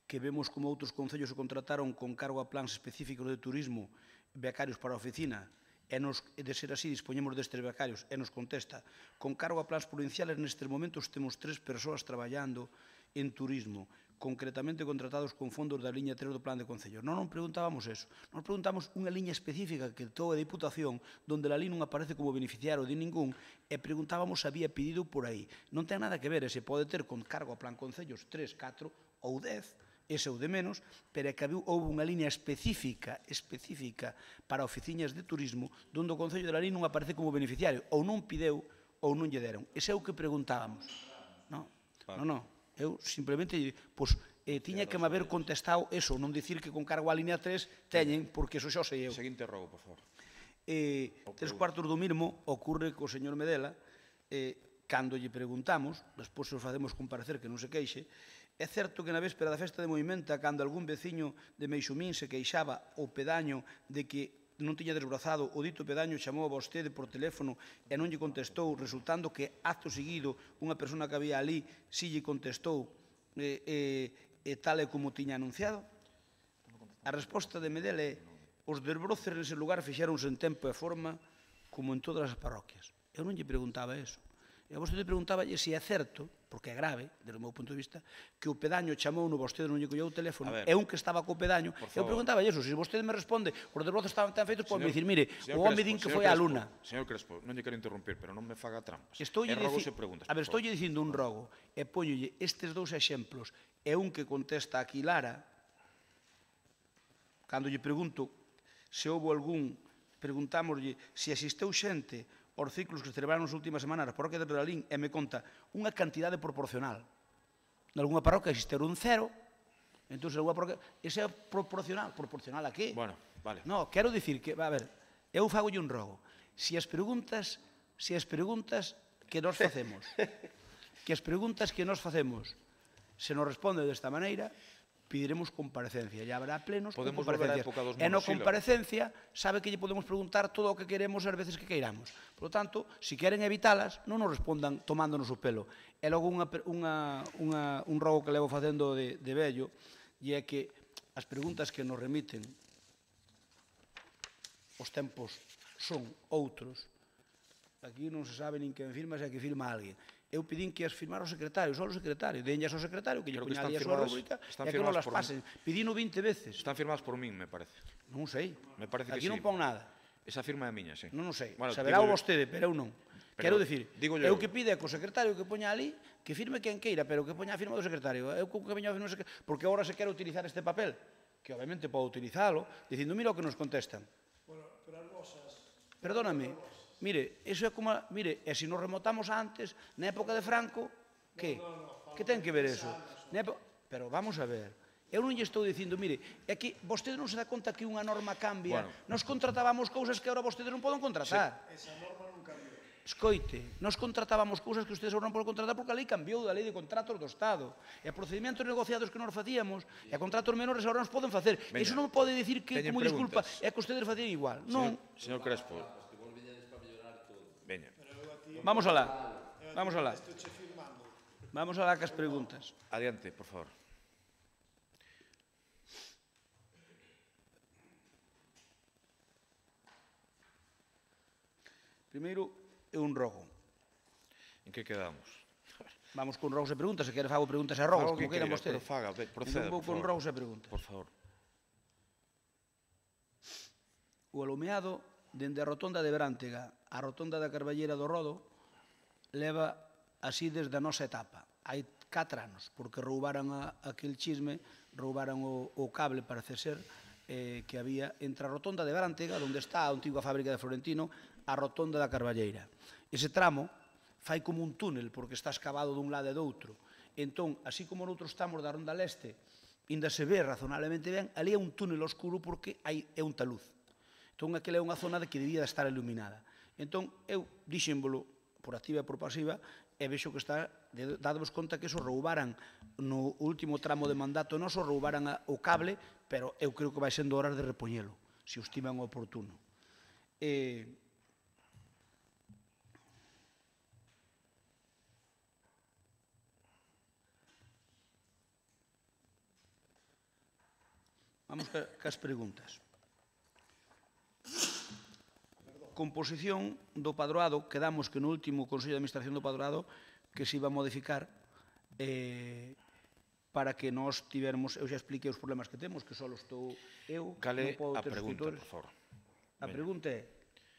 que vemos como outros concellos se contrataron con cargo a plans específicos de turismo becarios para a oficina, e de ser así dispoñemos destes becarios, e nos contesta, con cargo a plans provinciales nestes momentos temos 3 persoas traballando en turismo, concretamente contratados con fondos da liña 3 do plan de concellos. Non preguntábamos eso, nos preguntamos unha liña específica que toda a Diputación, donde a lei non aparece como beneficiario de ningún, e preguntábamos se había pedido por aí. Non ten nada que ver, se pode ter con cargo a plan concellos 3, 4 ou 10, ese ou de menos, pero é que houve unha liña específica para oficinas de turismo donde o Concello de Lalín non aparece como beneficiario, ou non pideu ou non lle deron. Ese é o que preguntábamos. Non, eu simplemente tiña que me haber contestado eso, non dicir que con cargo a liña 3 teñen, porque eso xa sei eu. Seguinte rogo, por favor. 3 cuartos do mismo ocorre co señor Medela, cando lle preguntamos, despois os facemos comparecer que non se queixe. É certo que na véspera da festa de Moimenta, cando algún veciño de Meixomín se queixaba o pedaño de que non tiña desbrozado, o dito pedaño chamou a vostede por teléfono e non lle contestou, resultando que acto seguido unha persona que había ali si lle contestou tal e como tiña anunciado? A resposta de Medela é: os desbroces nese lugar fixéronse en tempo e forma como en todas as parroquias. Eu non lle preguntaba eso. E a vostede preguntaba se é certo, porque é grave, desde o meu punto de vista, que o pedaño chamou no vostede non lle colleu o teléfono, e un que estaba co pedaño, eu preguntaba eso, se vostede me responde, os desbrozos estaban tan feitos, pode me dicir, mire, o home din que foi a Luna. Señor Crespo, non lle quero interrumpir, pero non me faga trampas. Rogos e preguntas. A ver, estou lle dicindo un rogo, e poñolle estes dous exemplos, e un que contesta aquí Lara, cando lle pregunto se houve algún, preguntámoslle se asisteu xente aos ciclos que se celebraron nas últimas semanas na parroquia de Beralín e me conta unha cantidade proporcional. Nalgúna parroquia asisteron 0, entón, nalgúna parroquia, ese é proporcional. Proporcional a que? Bueno, vale. No, quero dicir que, a ver, eu fagolle un rogo. Se as preguntas que nos facemos, se nos responde desta maneira, pediremos comparecencia. E habrá plenos con Podemos volver á comparecencias. época dos E no monosílabos. comparecencia sabe que lle podemos preguntar todo o que queremos as veces que queiramos. Por lo tanto, se queren evitalas, non nos respondan tomándonos o pelo. E logo un rogo que levo facendo de vello, e é que as preguntas que nos remiten os tempos son outros. Aquí non se sabe nin quen firma, se é que firma alguén. Eu pedín que as firmara o secretario, só o secretario. Denllas ao secretario, que lle poña ali a súa rúbrica, e que non las pasen. Pedino 20 veces. Están firmadas por min, me parece. Non sei. Me parece que aquí sí. non pon nada. Esa firma é miña, sí. Non sei. Bueno, Saberá o vostede, pero eu non. Quero dicir, dígolle eu que pide co secretario que poña ali, que firme quen queira, pero que poña a firma do secretario. Eu que poña a firma do secretario, porque agora se quere utilizar este papel, que obviamente pode utilizalo, dicindo, mira o que nos contestan. Bueno, pero as vosas... Perdóname, mire, eso é como, mire, e se nos remotamos antes, na época de Franco, que? Que ten que ver eso? Pero vamos a ver, eu non lle estou dicindo, mire, é que vostede non se dá conta que unha norma cambia, nos contratábamos cousas que agora vostedes non poden contratar. Esa norma non cambiou. Escoite, nos contratábamos cousas que ustedes agora non poden contratar porque a lei cambiou da lei de contratos do Estado. E a procedimentos negociados que nos facíamos e a contratos menores agora nos poden facer. Iso non pode dicir que, como disculpa, é que ustedes facían igual. Non. Señor Crespo. Veña. Vamos alá. Vamos alá. Vamos alá cas preguntas. Adiante, por favor. Primeiro, é un rogo. En que quedamos? Vamos con rogos e preguntas, se quere fago preguntas e rogos, como queiran vostedes. Pero faga, proceda, por favor. Vou con rogos e preguntas. Por favor. O alumeado, dende a rotonda de Berántega á rotonda da Carballera do Rodo, leva así desde a nosa etapa. Hai 4 anos, porque roubaran aquel chisme, roubaran o cable, parece ser, que había entre a rotonda de Berántega, onde está a antiga fábrica de Florentino, a rotonda da Carballeira. Ese tramo fai como un túnel, porque está escavado dun lado e do outro. Entón, así como noutros tramos da Ronda Leste, ainda se ve razonablemente ben, ali é un túnel oscuro porque é un taluz. Entón, aquela é unha zona que debía de estar iluminada. Entón, eu dixémbolo por activa e por pasiva, e vexo que está, dadvos conta que eso roubaran no último tramo de mandato noso, roubaran o cable, pero eu creo que vai sendo horas de repoñelo, se o estiman oportuno. Vamos cas preguntas. Composición do padroado, quedamos que no último Consello de Administración do Padroado que se iba a modificar para que nós tivermos, eu xa expliquei os problemas que temos, que só estou eu, Cale non podo a ter pregunta, escritores. por favor. A pregunta é,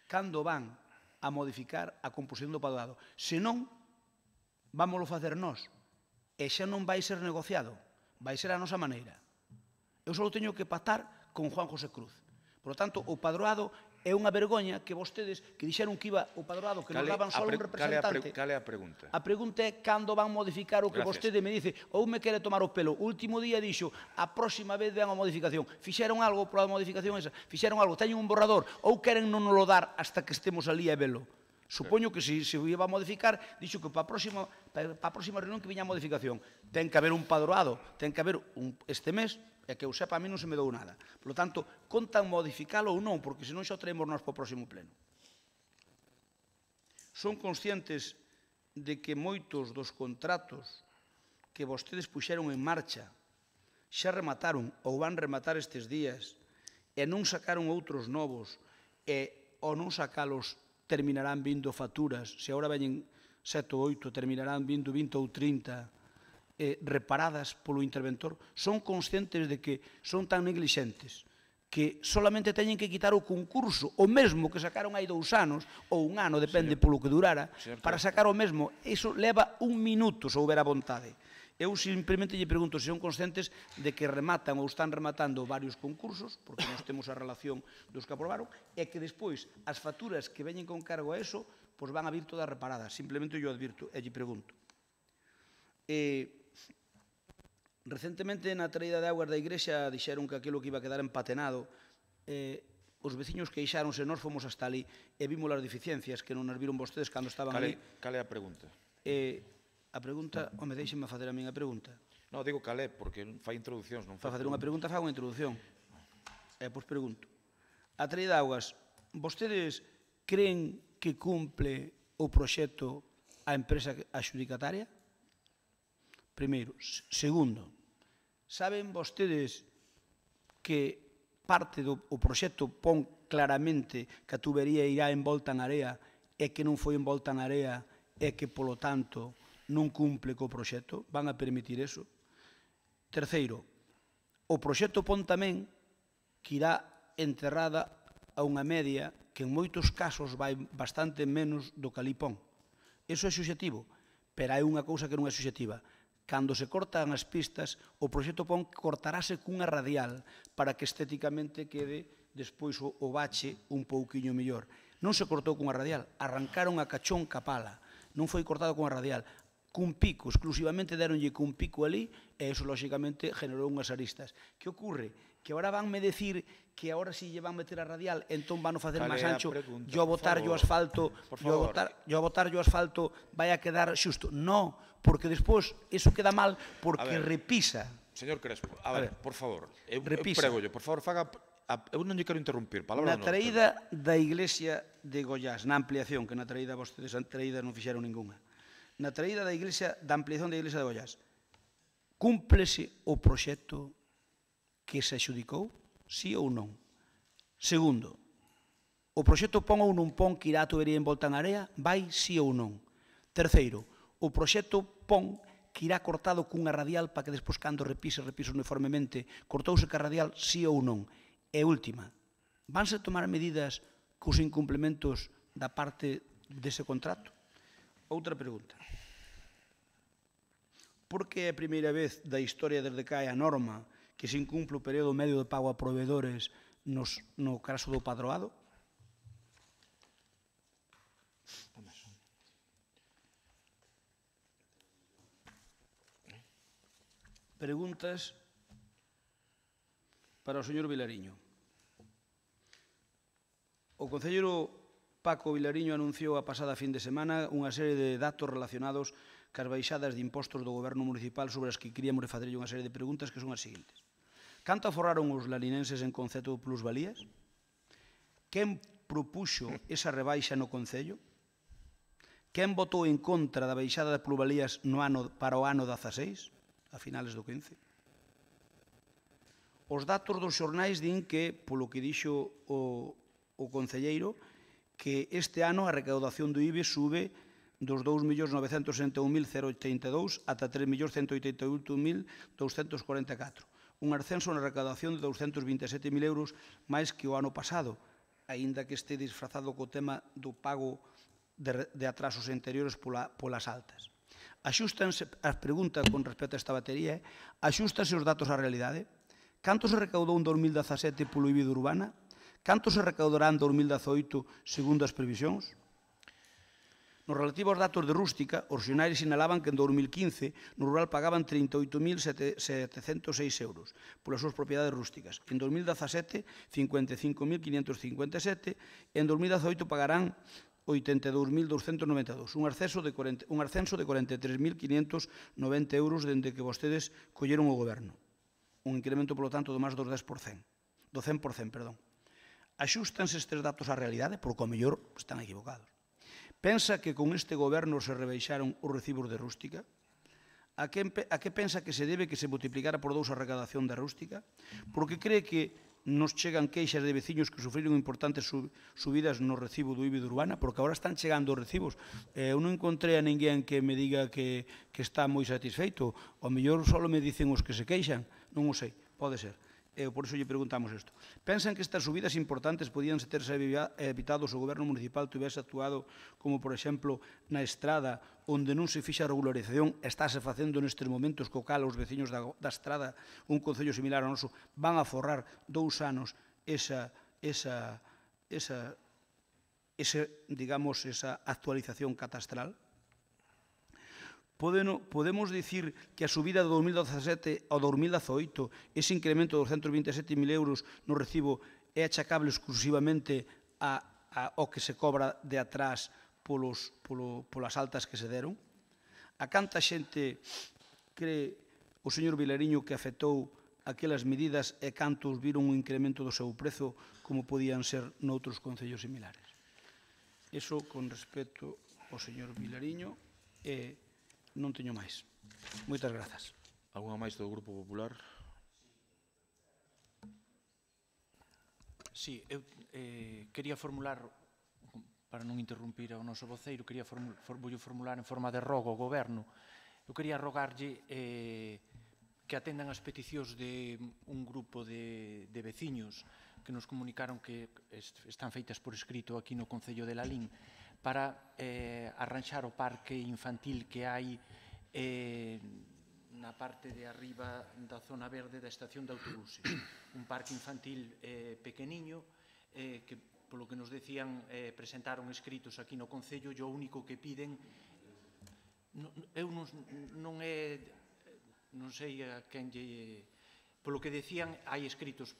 cando van a modificar a composición do padroado? Se non, vámoslo facer nós, e xa non vai ser negociado, vai ser a nosa maneira. Eu só teño que pactar con Juan José Cruz. Por lo tanto, o padroado é unha vergoña que vostedes que dixeron que iba o padroado, que nos daban só un representante. Cale a pregunta? A pregunta é cando van modificar o que vostede me dice, ou me quere tomar o pelo. O último día dixo, a próxima vez ven a modificación. Fixeron algo pola modificación esa? Fixeron algo? Teñen un borrador? Ou queren non nos lo dar hasta que estemos ali a velo? Supoño que se iba a modificar, dixo que para a próxima reunión que viña a modificación. Ten que haber un padroado, ten que haber este mes, e que eu sepa, a mí non se me dou nada. Por lo tanto, contan modificalo ou non, porque senón xa o traemos nós para o próximo pleno. Son conscientes de que moitos dos contratos que vostedes puxeron en marcha xa remataron ou van rematar estes días e non sacaron outros novos e ou non sacalos terminarán vindo facturas, se agora veñen 7 ou 8 terminarán vindo 20 ou 30 reparadas polo interventor, son conscientes de que son tan neglixentes que solamente teñen que quitar o concurso, o mesmo que sacaron hai 2 anos, ou 1 ano, depende polo que durara, para sacar o mesmo. Iso leva 1 minuto, se houbera vontade. Eu simplemente lle pregunto se son conscientes de que rematan ou están rematando varios concursos, porque nós temos a relación dos que aprobaron, e que despois as facturas que veñen con cargo a eso pois van a vir todas reparadas. Simplemente yo advirto e lle pregunto. Recentemente na traída de augas da Igrexa dixeron que aquilo que iba a quedar empatenado. Os veciños queixáronse, nós fomos hasta ali e vimos as deficiencias que non as viron vostedes cando estaban ali. Cal é a pregunta? A pregunta, home, deixenme facer a minha pregunta. Non, digo cal é, porque fai introducións, non fai... Para facer unha pregunta, fai unha introducción. Pois pregunto. A traída de augas, vostedes creen que cumple o proxecto a empresa adxudicataria? Primeiro. Segundo, saben vostedes que parte do proxecto pon claramente que a tubería irá envolta en area e que non foi envolta en area e que, polo tanto, non cumple co proxecto? Van a permitir eso? Terceiro, o proxecto pon tamén que irá enterrada a unha media que en moitos casos vai bastante menos do que ali pon. Eso é subxetivo, pero hai unha cousa que non é subxetiva. Cando se cortan as pistas, o proxecto pon que cortarase cunha radial para que estéticamente quede despois o bache un pouquiño mellor. Non se cortou cunha radial, arrancaron a cachón ca pala. Non foi cortado cunha radial. Cun pico, exclusivamente deronlle cun pico ali, e iso, lóxicamente, generou unhas aristas. Que ocorre? Que agora vanme decir que agora si lle van meter a radial, entón van a facer máis ancho, yo a botar o asfalto, vai a quedar xusto. Non, porque despois, iso queda mal, porque repisa. Señor Crespo, a ver, por favor, eu pregollo, por favor, faga... Eu non lle quero interrumpir, palabra na traída da Iglesia de Goiás, na ampliación, que na traída vostedes a traída non fixeron ninguna, na traída da Iglesia, da ampliación da Iglesia de Goiás, cúmplese o proxecto que se adxudicou, sí ou non? Segundo, o proxecto pon ou non pon que irá a tubería envolta en area, vai sí ou non? Terceiro, o proxecto pon que irá cortado cunha radial para que despois, cando repise uniformemente, cortouse ca radial, sí ou non? E última, vanse tomar medidas cos incumplementos da parte dese contrato? Outra pregunta. Por que é a primeira vez da historia desde que hai a norma que se incumple o período medio de pago a proveedores no caso do padroado? Preguntas para o señor Vilariño. O concelleiro Paco Vilariño anunciou a pasada fin de semana unha serie de datos relacionados cas baixadas de impostos do goberno municipal sobre as que queríamos facerlle unha serie de preguntas que son as seguintes. Canto aforraron os lalinenses en concepto de plusvalías? Quen propuxo esa rebaixa no Concello? Quen votou en contra da baixada de plusvalías para o ano 16, a finales do 15? Os datos dos xornais din que, polo que dixo o concelleiro, que este ano a recaudación do IBE sube dos 2.961.082 ata 3.188.244. Un ascenso na recaudación de 227.000 euros máis que o ano pasado, aínda que este disfrazado co tema do pago de atrasos anteriores polas altas. Axústanse as preguntas con respecto a esta batería, axústanse os datos á realidade? Canto se recaudou en 2017 polo IBI de Urbana? Canto se recaudará en 2018 segundo as previsións? No relativo aos datos de rústica, os xornais sinalaban que en 2015 no rural pagaban 38.706 euros polas súas propiedades rústicas. En 2017, 55.557 e en 2018 pagarán 82.292, un ascenso de 43.590 euros dende que vostedes colleron o goberno. Un incremento, polo tanto, de máis do 100%. Axústanse estes datos á realidade, porque ao mellor están equivocados. Pensa que con este goberno se rebaixaron os recibos de rústica? A que pensa que se debe que se multiplicara por 2 a recaudación da rústica? Porque cree que nos chegan queixas de veciños que sufriron importantes subidas no recibo do IBI de Urbana? Porque agora están chegando os recibos. Eu non encontrei a ninguén que me diga que está moi satisfeito. Ao mellor só me dicen os que se queixan. Non o sei, pode ser. por iso lle preguntamos isto. Pensan que estas subidas importantes podían terse evitado se o goberno municipal tivese actuado como, por exemplo, na Estrada, onde non se fixa a regularización, estáse facendo nestes momentos co cal os veciños da Estrada, un concello similar ao noso, van a forrar 2 anos esa actualización catastral? Podemos dicir que a subida do 2017 ao 2018, ese incremento de 227.000 euros no recibo é achacable exclusivamente ao que se cobra de atrás polas altas que se deron? A canta xente cree o señor Vilariño que afectou aquelas medidas e cantos viron un incremento do seu prezo como podían ser noutros concellos similares? Iso con respecto ao señor Vilariño e non teño máis. Moitas grazas. Alguna máis do Grupo Popular? Sí, eu quería formular, para non interrumpir ao noso voceiro, vou formular en forma de rogo ao Goberno. Eu quería rogarlle que atendan as peticións de un grupo de veciños que nos comunicaron que están feitas por escrito aquí no Concello de Lalín para arranxar o parque infantil que hai na parte de arriba da zona verde da estación de autobuses. Un parque infantil pequeniño que, polo que nos decían, presentaron escritos aquí no Concello e o único que piden, eu non sei a quen lle... Polo que decían, hai escritos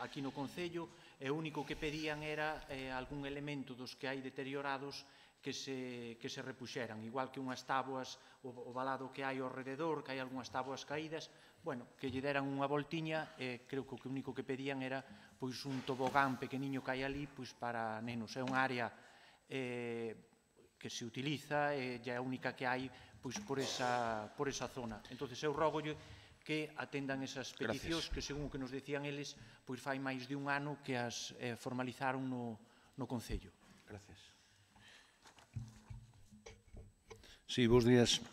aquí no Concello e o único que pedían era algún elemento dos que hai deteriorados que se repuxeran, igual que unhas táboas, o valado que hai ao rededor, que hai algunhas táboas caídas, bueno, que lle deran unha voltiña e creo que o único que pedían era pois un tobogán pequeniño que hai ali pois para nenos. É unha área que se utiliza e é a única que hai pois por esa zona. Entón, eu rogolle que atendan esas peticións que, según o que nos decían eles, pois fai máis de un ano que as formalizaron no Concello. Gracias. Sí, bons días.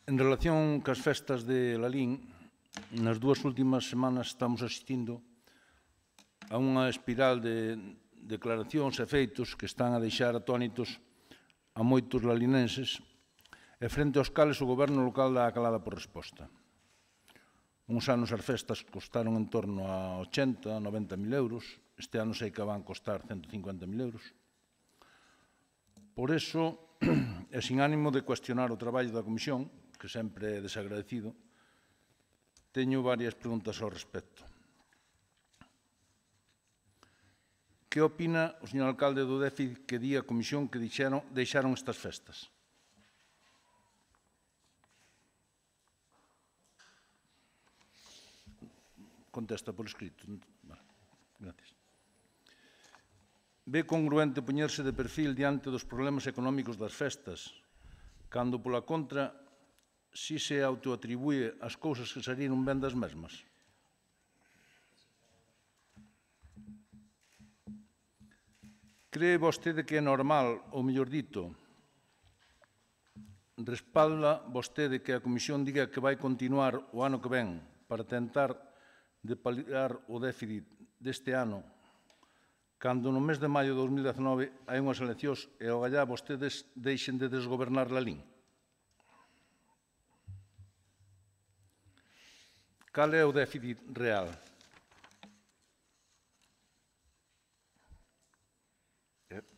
En relación cas festas de Lalín, nas 2 últimas semanas estamos asistindo a unha espiral de declaracións e feitos que están a deixar atónitos a moitos lalinenses e frente aos cales o goberno local dá a calada por resposta. Uns anos as festas costaron en torno a 80, 90.000 euros, este ano sei que van costar 150.000 euros. Por iso, e sin ánimo de cuestionar o traballo da Comisión, que sempre é desagradecido, teño varias preguntas ao respecto. Que opina o señor alcalde do déficit que di a Comisión que deixaron estas festas? Contesta por escrito. Vale, gracias. Ve congruente poñerse de perfil diante dos problemas económicos das festas, cando, pola contra, si se autoatribúe as cousas que saíron ben das mesmas? Cree vostede que é normal, ou mellor dito, respalda vostede que a Comisión diga que vai continuar o ano que ven para tentar de paliar o déficit deste ano, cando no mes de maio de 2019 hai unhas eleccións e ao gallá vostedes deixen de desgobernar Lalín? Cal é o déficit real?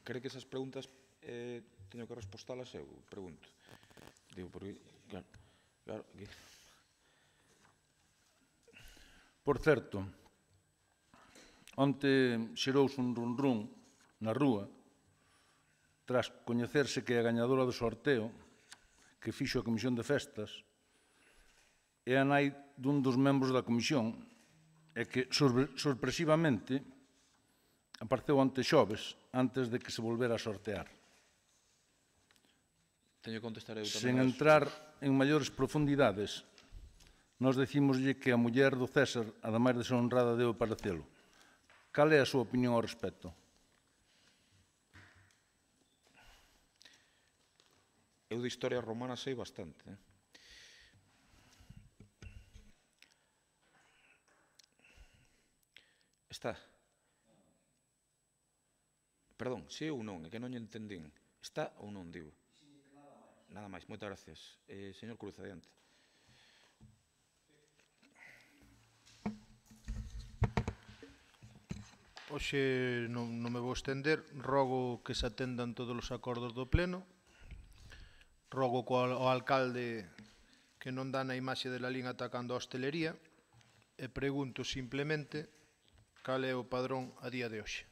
Cree que esas preguntas teño que respostalas eu, pregunto. Digo, porque, claro, aquí... Por certo, onte xerouse un run na rúa tras coñecerse que a gañadora do sorteo que fixo a Comisión de Festas é a nai dun dos membros da Comisión e que, sorpresivamente, apareceu onte xoves antes de que se volvera a sortear. Teño que contestar eu tamén. Sen entrar en maiores profundidades, nós decímoslle que a muller do César, ademais de ser honrada, deu para celo. Cal é a súa opinión ao respecto? Eu de historia romana sei bastante. Está? Perdón, sí ou non? É que non lle entendín. Está ou non, digo? Nada máis, moitas gracias. Señor Cruz, adiante. Hoxe non me vou estender, rogo que se atendan todos os acordos do Pleno, rogo ao alcalde que non dá na imaxe de Lalín atacando a hostelería e pregunto simplemente cal é o padrón a día de hoxe.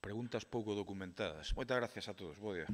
Preguntas pouco documentadas. Moitas gracias a todos. Bo día.